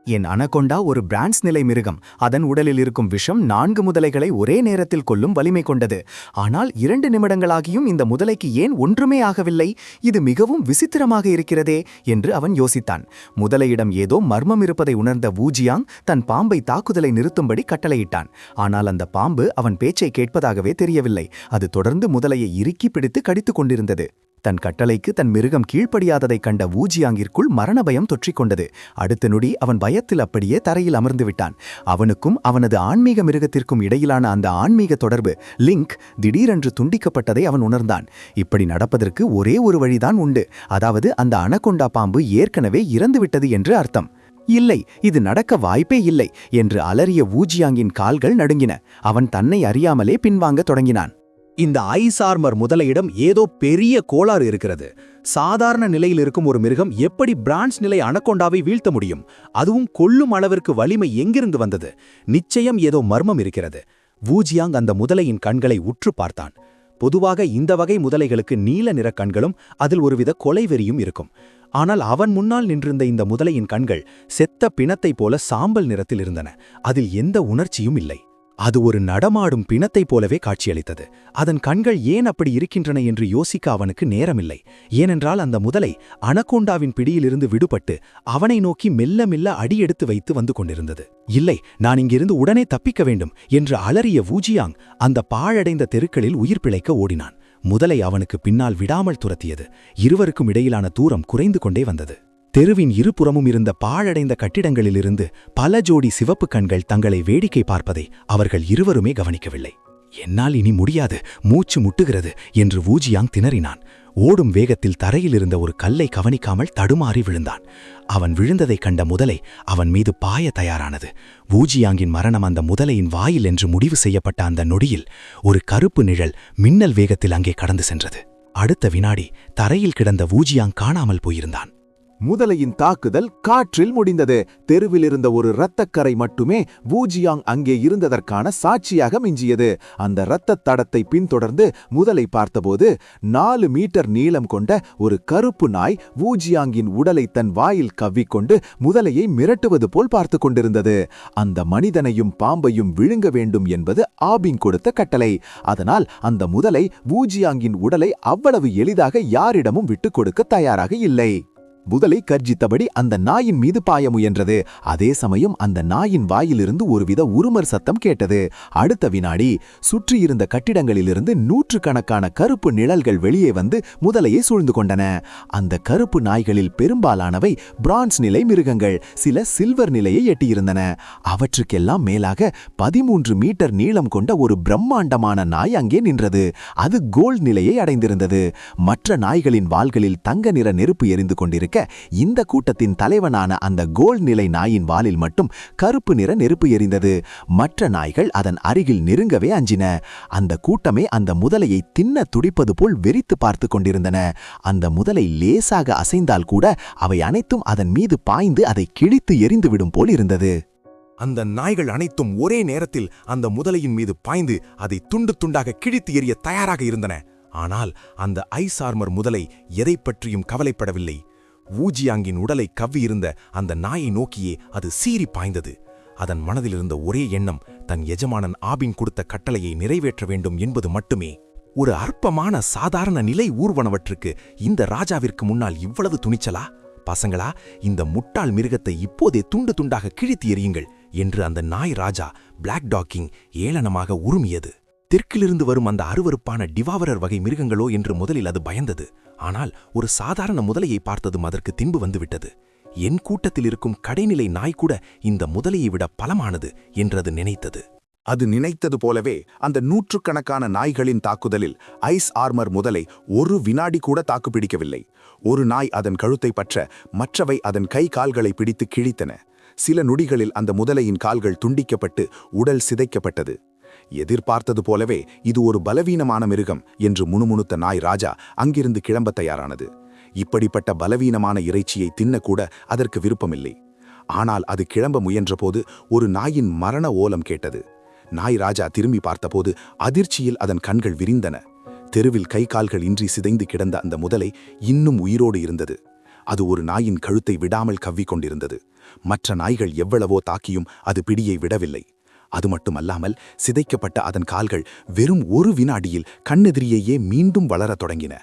என் அனகொண்டா ஒரு பிரான்ஸ் நிலை மிருகம். அதன் உடலில் இருக்கும் விஷம் 4 முதலைகளை ஒரே நேரத்தில் கொல்லும் வலிமை கொண்டது. ஆனால் 2 நிமிடங்களாகியும் இந்த முதலைக்கு ஏன் ஒன்றுமே ஆகவில்லை? இது மிகவும் விசித்திரமாக இருக்கிறதே என்று அவன் யோசித்தான். முதலையிடம் ஏதோ மர்மம் இருப்பதை உணர்ந்த வூஜியாங் தன் பாம்பை தாக்குதலை நிறுத்தும்படி கட்டளையிட்டான். ஆனால் அந்த பாம்பு அவன் பேச்சை கேட்பதாகவே தெரியவில்லை. அது தொடர்ந்து முதலையை இறுக்கி பிடித்து கடித்துக் கொண்டிருந்தது. தன் கட்டளைக்கு தன் மிருகம் கீழ்ப்படியாததைக் கண்ட வூஜியாங்கிற்குள் மரண பயம் தொற்றிக்கொண்டது. அடுத்த நொடி அவன் பயத்தில் அப்படியே தரையில் அமர்ந்து விட்டான். அவனுக்கும் அவனது ஆன்மீக மிருகத்திற்கும் இடையிலான அந்த ஆன்மீக தொடர்பு, லிங்க், திடீரென்று துண்டிக்கப்பட்டதை அவன் உணர்ந்தான். இப்படி நடப்பதற்கு ஒரே ஒரு வழிதான் உண்டு. அதாவது அந்த அனகொண்டா பாம்பு ஏற்கனவே இறந்துவிட்டது என்று அர்த்தம். இல்லை, இது நடக்க வாய்ப்பே இல்லை என்று அலறிய வூஜியாங்கின் கால்கள் நடுங்கின. அவன் தன்னை அறியாமலே பின்வாங்க தொடங்கினான். இந்த ஐஸ் ஆர்மர் முதலையிடம் ஏதோ பெரிய கோளாறு இருக்கிறது. சாதாரண நிலையில் இருக்கும் ஒரு மிருகம் எப்படி பிரான்ஸ் நிலை அனகொண்டாவை வீழ்த்த முடியும்? அதுவும் கொல்லும் அளவிற்கு வலிமை எங்கிருந்து வந்தது? நிச்சயம் ஏதோ மர்மம் இருக்கிறது. வூஜியாங் அந்த முதலையின் கண்களை உற்று பார்த்தான். பொதுவாக இந்த வகை முதலைகளுக்கு நீல நிற கண்களும் அதில் ஒருவித கொலைவெறியும் இருக்கும். ஆனால் அவன் முன்னால் நின்றிருந்த இந்த முதலையின் கண்கள் செத்த பிணத்தைப் போல சாம்பல் நிறத்தில் இருந்தன. அதில் எந்த உணர்ச்சியும் இல்லை. அது ஒரு நடமாடும் பிணத்தைப் போலவே காட்சியளித்தது. அதன் கண்கள் ஏன் அப்படி இருக்கின்றன என்று யோசிக்க அவனுக்கு நேரமில்லை. ஏனென்றால் அந்த முதலை அனகொண்டாவின் பிடியிலிருந்து விடுபட்டு அவனை நோக்கி மெல்ல மெல்ல அடியெடுத்து வைத்து வந்து கொண்டிருந்தது. இல்லை, நான் இங்கிருந்து உடனே தப்பிக்க வேண்டும் என்று அலறிய வூஜியாங் அந்த பாழடைந்த தெருக்களில் உயிர் பிழைக்க ஓடினான். முதலை அவனுக்கு பின்னால் விடாமல் துரத்தியது. இருவருக்கும் இடையிலான தூரம் குறைந்து கொண்டே வந்தது. தெருவின் இருபுறமும் இருந்த பாழடைந்த கட்டிடங்களிலிருந்து பல ஜோடி சிவப்பு கண்கள் தங்களை வேடிக்கை பார்ப்பதை அவர்கள் இருவருமே கவனிக்கவில்லை. என்னால் இனி முடியாது, மூச்சு முட்டுகிறது என்று வூஜியாங் திணறினான். ஓடும் வேகத்தில் தரையில் இருந்த ஒரு கல்லை கவனிக்காமல் தடுமாறி விழுந்தான். அவன் விழுந்ததைக் கண்ட முதலை அவன் மீது பாய தயாரானது. வூஜியாங்கின் மரணம் அந்த முதலையின் வாயில் என்று முடிவு செய்யப்பட்ட அந்த நொடியில் ஒரு கருப்பு நிழல் மின்னல் வேகத்தில் அங்கே கடந்து சென்றது. அடுத்த வினாடி தரையில் கிடந்த வூஜியாங் காணாமல் போயிருந்தான். முதலையின் தாக்குதல் காற்றில் முடிந்தது. தெருவில் இருந்த ஒரு இரத்தக்கரை மட்டுமே வூஜியாங் அங்கே இருந்ததற்கான சாட்சியாக மிஞ்சியது. அந்த இரத்தத் தடத்தை பின்தொடர்ந்து முதலை பார்த்தபோது 4 மீட்டர் நீளம் கொண்ட ஒரு கருப்பு நாய் வூஜியாங்கின் உடலை தன் வாயில் கவ்விக்கொண்டு முதலையை மிரட்டுவது போல் பார்த்து கொண்டிருந்தது. அந்த மனிதனையும் பாம்பையும் விழுங்க வேண்டும் என்பது ஆபிங் கொடுத்த கட்டளை. அதனால் அந்த முதலை வூஜியாங்கின் உடலை அவ்வளவு எளிதாக யாரிடமும் விட்டுக் கொடுக்க தயாராக இல்லை. முதலை கர்ஜித்தபடி அந்த நாயின் மீது பாய முயன்றது. அதே சமயம் அந்த நாயின் வாயிலிருந்து ஒருவித உருமர் சத்தம் கேட்டது. அடுத்த வினாடி சுற்றியிருந்த கட்டிடங்களிலிருந்து 100கணக்கான கருப்பு நிழல்கள் வெளியே வந்து முதலையை சூழ்ந்து கொண்டன. அந்த கருப்பு நாய்களில் பெரும்பாலானவை பிரான்ஸ் நிலை மிருகங்கள், சில சில்வர் நிலையை எட்டியிருந்தன. அவற்றுக்கெல்லாம் மேலாக 13 மீட்டர் நீளம் கொண்ட ஒரு பிரம்மாண்டமான நாய் அங்கே நின்றது. அது கோல்ட் நிலையை அடைந்திருந்தது. மற்ற நாய்களின் வால்களில் தங்க நிற நெருப்பு எரிந்து கொண்டிருக்க இந்த கூட்டத்தின் தலைவனான அந்த கோல்ட் நிலை நாயின் வாலில் மட்டும் கருப்பு நிற நெருப்பு எரிந்தது. மற்ற நாய்கள் அதன் அருகில் நெருங்கவே அஞ்சின. அந்த கூட்டமே அந்த முதலையை தின்ன துடிப்பது போல் வெறித்து பார்த்து கொண்டிருந்தன. அந்த முதலை லேசாக அசைந்தால் கூட அவை அனைத்தும் அதன் மீது பாய்ந்து அதை கிழித்து எரிந்துவிடும் போல் இருந்தது. அந்த நாய்கள் அனைத்தும் ஒரே நேரத்தில் அந்த முதலையின் மீது பாய்ந்து அதை துண்டு துண்டாக கிழித்து எறிய தயாராக இருந்தன. ஆனால் அந்த ஐஸ் ஆர்மர் முதலை எதை பற்றியும் கவலைப்படவில்லை. வூஜியாங்கின் உடலை கவ்வியிருந்த அந்த நாயை நோக்கியே அது சீறி பாய்ந்தது. அதன் மனதிலிருந்த ஒரே எண்ணம் தன் எஜமானன் ஆபின் கொடுத்த கட்டளையை நிறைவேற்ற வேண்டும் என்பது மட்டுமே. ஒரு அற்பமான சாதாரண நிலை ஊர்வனவற்றுக்கு இந்த ராஜாவிற்கு முன்னால் இவ்வளவு துணிச்சலா? பசங்களா, இந்த முட்டாள் மிருகத்தை இப்போதே துண்டு துண்டாக கிழித்து எறியுங்கள் என்று அந்த நாய் ராஜா பிளாக் டாக்கிங் ஏளனமாக உருமியது. தெற்கிலிருந்து வரும் அந்த அருவருப்பான டிவாவரர் வகை மிருகங்களோ என்று முதலில் அது பயந்தது. ஆனால் ஒரு சாதாரண முதலையை பார்த்ததும் அதற்கு தின்பு வந்துவிட்டது. என் கூட்டத்தில் இருக்கும் கடைநிலை நாய் கூட இந்த முதலையை விட பலமானது என்றது நினைத்தது. அது நினைத்தது போலவே அந்த 100கணக்கான நாய்களின் தாக்குதலில் ஐஸ் ஆர்மர் முதலை ஒரு வினாடி கூட தாக்குப்பிடிக்கவில்லை. ஒரு நாய் அதன் கழுத்தை பற்ற மற்றவை அதன் கை கால்களை பிடித்து கிழித்தன. சில நொடிகளில் அந்த முதலையின் கால்கள் துண்டிக்கப்பட்டு உடல் சிதைக்கப்பட்டது. எதிர்பார்த்தது போலவே இது ஒரு பலவீனமான மிருகம் என்று முணுமுணுத்த நாய் ராஜா அங்கிருந்து கிளம்ப தயாரானது. இப்படிப்பட்ட பலவீனமான இறைச்சியை தின்னக்கூட அதற்கு விருப்பமில்லை. ஆனால் அது கிளம்ப முயன்றபோது ஒரு நாயின் மரண ஓலம் கேட்டது. நாய் ராஜா திரும்பி பார்த்தபோது அதிர்ச்சியில் அதன் கண்கள் விரிந்தன. தெருவில் கை கால்கள் இன்றி சிதைந்து கிடந்த அந்த முதலை இன்னும் உயிரோடு இருந்தது. அது ஒரு நாயின் கழுத்தை விடாமல் கவ்விக்கொண்டிருந்தது. மற்ற நாய்கள் எவ்வளவோ தாக்கியும் அது பிடியை விடவில்லை. அது மட்டுமல்லாமல் சிதைக்கப்பட்ட அதன் கால்கள் வெறும் ஒரு வினாடியில் கண்ணெதிரியேயே மீண்டும் வளரத் தொடங்கின.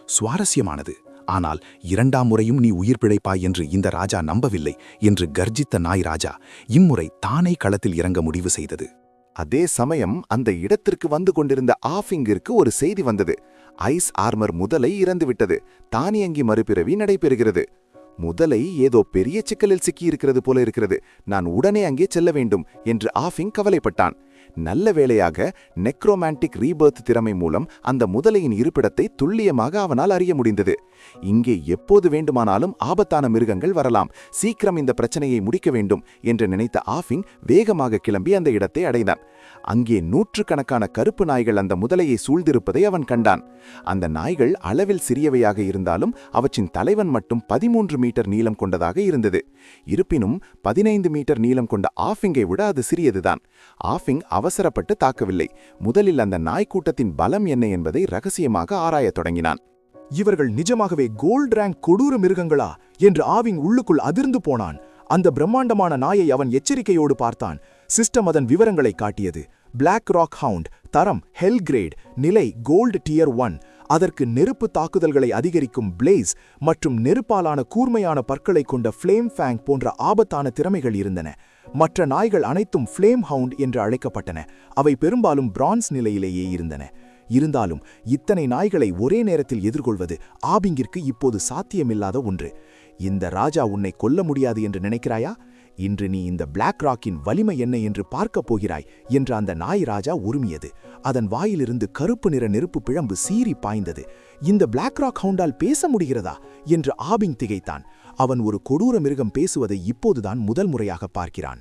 சுவாரஸ்யமானது. ஆனால் 2ஆம் முறையும் நீ உயிர் பிழைப்பாய் என்று இந்த ராஜா நம்பவில்லை என்று கர்ஜித்த நாய் ராஜா இம்முறை தானே களத்தில் இறங்க முடிவு செய்தது. அதே சமயம் அந்த இடத்திற்கு வந்து கொண்டிருந்த ஆஃபிங்கிற்கு ஒரு செய்தி வந்தது. ஐஸ் ஆர்மர் முதலை இறந்துவிட்டது. தானியங்கி மறுபிறவி நடைபெறுகிறது. முதலை ஏதோ பெரிய சிக்கலில் சிக்கியிருக்கிறது போல இருக்கிறது. நான் உடனே அங்கே செல்ல வேண்டும் என்று ஆஃபிங் கவலைப்பட்டான். நல்ல வேளையாக நெக்ரோமான்டிக் ரீபர்த் திறமை மூலம் அந்த முதலையின் இருப்பிடத்தை துல்லியமாக அவனால் அறிய முடிந்தது. இங்கே எப்போது வேண்டுமானாலும் ஆபத்தான மிருகங்கள் வரலாம், சீக்கிரம் இந்த பிரச்சனையை முடிக்க வேண்டும் என்று நினைத்த ஆஃபிங் வேகமாக கிளம்பி அந்த இடத்தை அடைந்தான். அங்கே நூற்றுக்கணக்கான கருப்பு நாய்கள் அந்த முதலையை சூழ்ந்திருப்பதை அவன் கண்டான். அந்த நாய்கள் அளவில் சிறியவையாக இருந்தாலும் அவற்றின் தலைவன் மட்டும் 13 மீட்டர் நீளம் கொண்டதாக இருந்தது. இருப்பினும் 15 மீட்டர் நீளம் கொண்ட ஆஃபிங்கை விட அது சிறியதுதான். ஆஃபிங் அவசரப்பட்டு தாக்கவில்லை. முதலில் அந்த நாய்க்கூட்டத்தின் பலம் என்ன என்பதை ரகசியமாக ஆராயத் தொடங்கினான். இவர்கள் நிஜமாகவே கோல்ட் ரேங்க் கொடூர மிருகங்களா என்று ஆவிங் உள்ளுக்குள் அதிர்ந்து போனான். அந்த பிரம்மாண்டமான நாயை அவன் எச்சரிக்கையோடு பார்த்தான். சிஸ்டம் அதன் விவரங்களை காட்டியது. பிளாக் ராக் ஹவுண்ட், தரம் ஹெல் கிரேட், நிலை கோல்டு டியர் 1. அதற்கு நெருப்பு தாக்குதல்களை அதிகரிக்கும் பிளேஸ் மற்றும் நெருப்பாலான கூர்மையான பற்களை கொண்ட ஃப்ளேம் ஃபேங் போன்ற ஆபத்தான திறமைகள் இருந்தன. மற்ற நாய்கள் அனைத்தும் ஃப்ளேம் ஹவுண்ட் என்று அழைக்கப்பட்டன. அவை பெரும்பாலும் பிரான்ஸ் நிலையிலேயே இருந்தன. இருந்தாலும் இத்தனை நாய்களை ஒரே நேரத்தில் எதிர்கொள்வது ஆபிங்கிற்கு இப்போது சாத்தியமில்லாத ஒன்று. இந்த ராஜா உன்னை கொல்ல முடியாது என்று நினைக்கிறாயா? இன்று நீ இந்த பிளாக் ராக்கின் வலிமை என்ன என்று பார்க்கப் போகிறாய் என்று அந்த நாய் ராஜா உருமியது. அதன் வாயிலிருந்து கருப்பு நிற நெருப்பு பிழம்பு சீறி பாய்ந்தது. இந்த பிளாக் ராக் ஹவுண்டால் பேச முடிகிறதா என்று ஆபிங் திகைத்தான். அவன் ஒரு கொடூர மிருகம் பேசுவதை இப்போதுதான் முதல் முறையாக பார்க்கிறான்.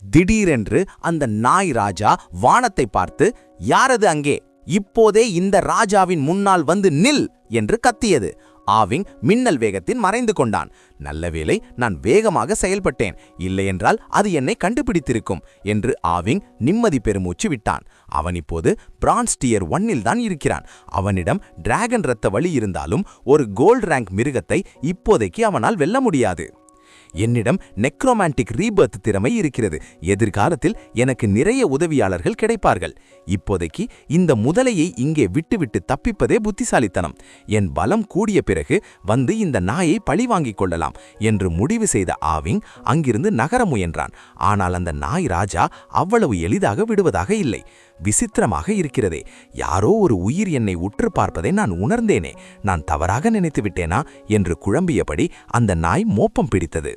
திடீரென்று அந்த நாய் ராஜா வானத்தை பார்த்து, யாரது அங்கே? இப்போதே இந்த ராஜாவின் முன்னால் வந்து நில் என்று கத்தியது. ஆவிங் மின்னல் வேகத்தில் மறைந்து கொண்டான். நல்லவேளை நான் வேகமாக செயல்பட்டேன், இல்லையென்றால் அது என்னை கண்டுபிடித்திருக்கும் என்று ஆவிங் நிம்மதி பெருமூச்சு விட்டான். அவன் இப்போது பிரான்ஸ் டியர் 1 தான் இருக்கிறான். அவனிடம் டிராகன் இரத்த வலி இருந்தாலும் ஒரு கோல்ட் ரேங்க் மிருகத்தை இப்போதைக்கு அவனால் வெல்ல முடியாது. என்னிடம் நெக்ரோமான்டிக் ரீபர்த் திறமை இருக்கிறது. எதிர்காலத்தில் எனக்கு நிறைய உதவியாளர்கள் கிடைப்பார்கள். இப்போதைக்கு இந்த முதலையை இங்கே விட்டுவிட்டு தப்பிப்பதே புத்திசாலித்தனம். என் பலம் கூடிய பிறகு வந்து இந்த நாயை பழிவாங்கிக் கொள்ளலாம் என்று முடிவு செய்த ஆவிங் அங்கிருந்து நகர முயன்றான். ஆனால் அந்த நாய் ராஜா அவ்வளவு எளிதாக விடுவதாக இல்லை. விசித்திரமாக இருக்கிறதே, யாரோ ஒரு உயிர் என்னை உற்று பார்ப்பதை நான் உணர்ந்தேனே, நான் தவறாக நினைத்து விட்டேனா என்று குழம்பியபடி அந்த நாய் மோப்பம் பிடித்தது.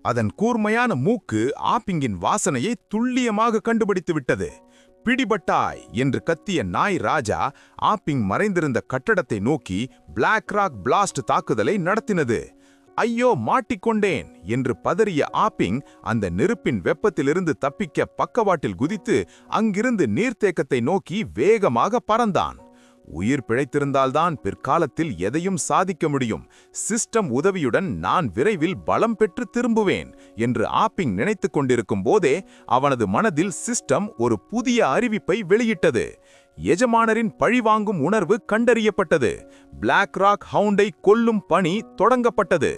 அதன் கூர்மையான மூக்கு ஆப்பிங்கின் வாசனையை துல்லியமாக கண்டுபிடித்து விட்டது. பிடிபட்டாய் என்று கத்திய நாய் ராஜா ஆப்பிங் மறைந்திருந்த கட்டடத்தை நோக்கி பிளாக் ராக் பிளாஸ்ட் தாக்குதலை நடத்தினது. ஐயோ, மாட்டிக்கொண்டேன் என்று பதறிய ஆப்பிங் அந்த நெருப்பின் வெப்பத்திலிருந்து தப்பிக்க பக்கவாட்டில் குதித்து அங்கிருந்து நீர்த்தேக்கத்தை நோக்கி வேகமாக பறந்தான். உயிர் பிழைத்திருந்தால்தான் பிற்காலத்தில் எதையும் சாதிக்க முடியும். சிஸ்டம் உதவியுடன் நான் விரைவில் பலம் பெற்று திரும்புவேன் என்று ஆப்பிங் நினைத்துக் கொண்டிருக்கும் போதே அவனது மனதில் சிஸ்டம் ஒரு புதிய அறிவிப்பை வெளியிட்டது. எஜமானரின் பழிவாங்கும் உணர்வு கண்டறியப்பட்டது. பிளாக் ராக் ஹவுண்டை கொல்லும் பணி தொடங்கப்பட்டது.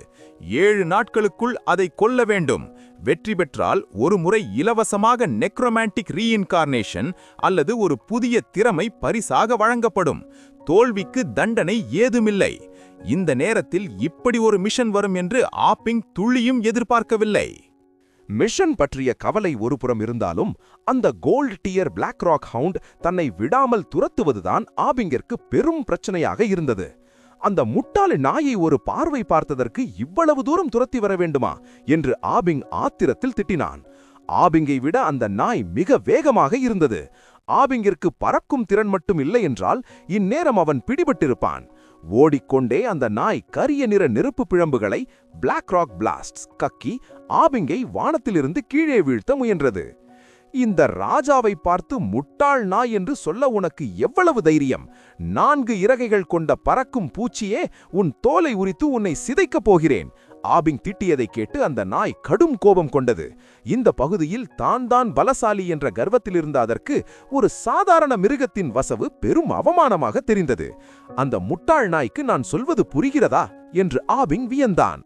7 நாட்களுக்குள் அதை கொல்ல வேண்டும். வெற்றி பெற்றால் ஒரு முறை இலவசமாக நெக்ரோமான்டிக் ரீஇன்கார்னேஷன் அல்லது ஒரு புதிய திறமை பரிசாக வழங்கப்படும். தோல்விக்கு தண்டனை ஏதுமில்லை. இந்த நேரத்தில் இப்படி ஒரு மிஷன் வரும் என்று ஆப்பிங் துளியும் எதிர்பார்க்கவில்லை. மிஷன் பற்றிய கவலை ஒருபுறம் இருந்தாலும் அந்த gold deer black rock hound தன்னை விடாமல் துரத்துவதுதான் ஆபிங்கிற்கு பெரும் பிரச்சனையாக இருந்தது. அந்த முட்டாள நாயை ஒரு பார்வை பார்த்ததற்கு இவ்வளவு தூரம் துரத்தி வர வேண்டுமா என்று ஆபிங் ஆத்திரத்தில் திட்டினான். ஆபிங்கை விட அந்த நாய் மிக வேகமாக இருந்தது. ஆபிங்கிற்கு பறக்கும் திறன் மட்டும் இல்லை என்றால் இந்நேரம் அவன் பிடிபட்டிருப்பான். ஓடிக்கொண்டே அந்த நாய் கரிய நிற நெருப்பு பிழம்புகளை பிளாக் ராக் பிளாஸ்ட்ஸ் கக்கி ஆபிங்கை வானத்திலிருந்து கீழே வீழ்த்த முயன்றது. இந்த ராஜாவை பார்த்து முட்டாள் நாய் என்று சொல்ல உனக்கு எவ்வளவு தைரியம்? 4 இறகைகள் கொண்ட பறக்கும் பூச்சியே, உன் தோலை உரித்து உன்னை சிதைக்கப் போகிறேன். ஆபிங் திட்டியதை கேட்டு அந்த நாய் கடும் கோபம் கொண்டது. இந்த பகுதியில் தான் பலசாலி என்ற கர்வத்தில் இருந்த அதற்கு ஒரு சாதாரண மிருகத்தின் வசவு பெரும் அவமானமாக தெரிந்தது. அந்த முட்டாள் நாய்க்கு நான் சொல்வது புரிகிறதா என்று ஆபிங் வியந்தான்.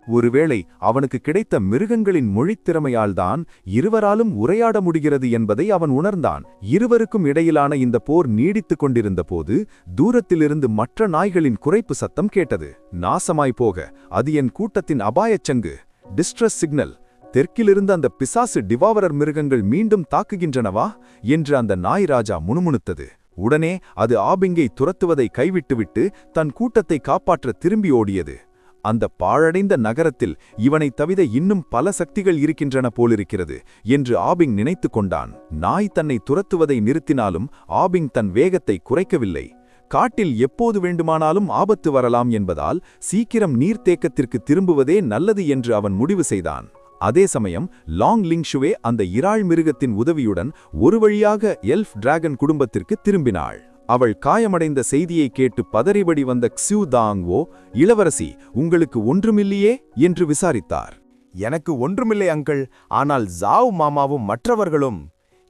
ஒருவேளை அவனுக்கு கிடைத்த மிருகங்களின் மொழித்திறமையால்தான் இருவராலும் உரையாட முடிகிறது என்பதை அவன் உணர்ந்தான். இருவருக்கும் இடையிலான இந்த போர் நீடித்துக் கொண்டிருந்த போது தூரத்திலிருந்து மற்ற நாய்களின் குறைப்பு சத்தம் கேட்டது. நாசமாய் போக, அது என் கூட்டத்தின் அபாயச்சங்கு, டிஸ்ட்ரஸ் சிக்னல். தெற்கிலிருந்து அந்த பிசாசு டிவாவரர் மிருகங்கள் மீண்டும் தாக்குகின்றனவா என்று அந்த நாய் ராஜா முணுமுணுத்தது. உடனே அது ஆபிங்கை துரத்துவதை கைவிட்டுவிட்டு தன் கூட்டத்தை காப்பாற்ற திரும்பி ஓடியது. அந்த பாழடைந்த நகரத்தில் இவனைத் தவிர இன்னும் பல சக்திகள் இருக்கின்றன போலிருக்கிறது என்று ஆபிங் நினைத்து கொண்டான். நாய் தன்னை துரத்துவதை நிறுத்தினாலும் ஆபிங் தன் வேகத்தை குறைக்கவில்லை. காட்டில் எப்போது வேண்டுமானாலும் ஆபத்து வரலாம் என்பதால் சீக்கிரம் நீர்த்தேக்கத்திற்கு திரும்புவதே நல்லது என்று அவன் முடிவு செய்தான். அதே சமயம் லாங் லிங்ஷுவே அந்த இராள் மிருகத்தின் உதவியுடன் ஒரு வழியாக எல்ஃப் டிராகன் குடும்பத்திற்கு திரும்பினாள். அவள் காயமடைந்த செய்தியை கேட்டு பதறிபடி வந்த க்ஸு தாங்வோ, இளவரசி, உங்களுக்கு ஒன்றுமில்லையே என்று விசாரித்தார். எனக்கு ஒன்றுமில்லை அங்கிள், ஆனால் ஜாவ் மாமாவும் மற்றவர்களும்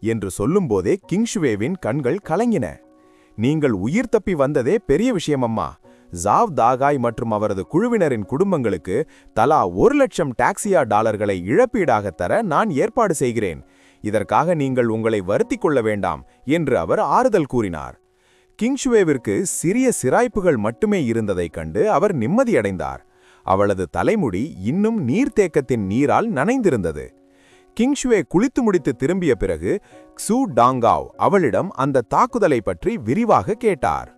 என்று சொல்லும்போதே கிங்ஷுவேவின் கண்கள் கலங்கின. நீங்கள் உயிர் தப்பி வந்ததே பெரிய விஷயமம்மா. ஜாவ் தாகாய் மற்றும் அவரது குழுவினரின் குடும்பங்களுக்கு தலா 1,00,000 டாக்ஸியா டாலர்களை இழப்பீடாக தர நான் ஏற்பாடு செய்கிறேன். இதற்காக நீங்கள் உங்களை வருத்திக் கொள்ள வேண்டாம் என்று அவர் ஆறுதல் கூறினார். கிங்ஷுவேவிற்கு சிறிய சிராய்ப்புகள் மட்டுமே இருந்ததைக் கண்டு அவர் நிம்மதியடைந்தார். அவளது தலைமுடி இன்னும் நீர்த்தேக்கத்தின் நீரால் நனைந்திருந்தது. கிங்ஷுவே குளித்து முடித்து திரும்பிய பிறகு க்ஸு டாங்காவ் அவளிடம் அந்த தாக்குதலை பற்றி விரிவாக கேட்டார்.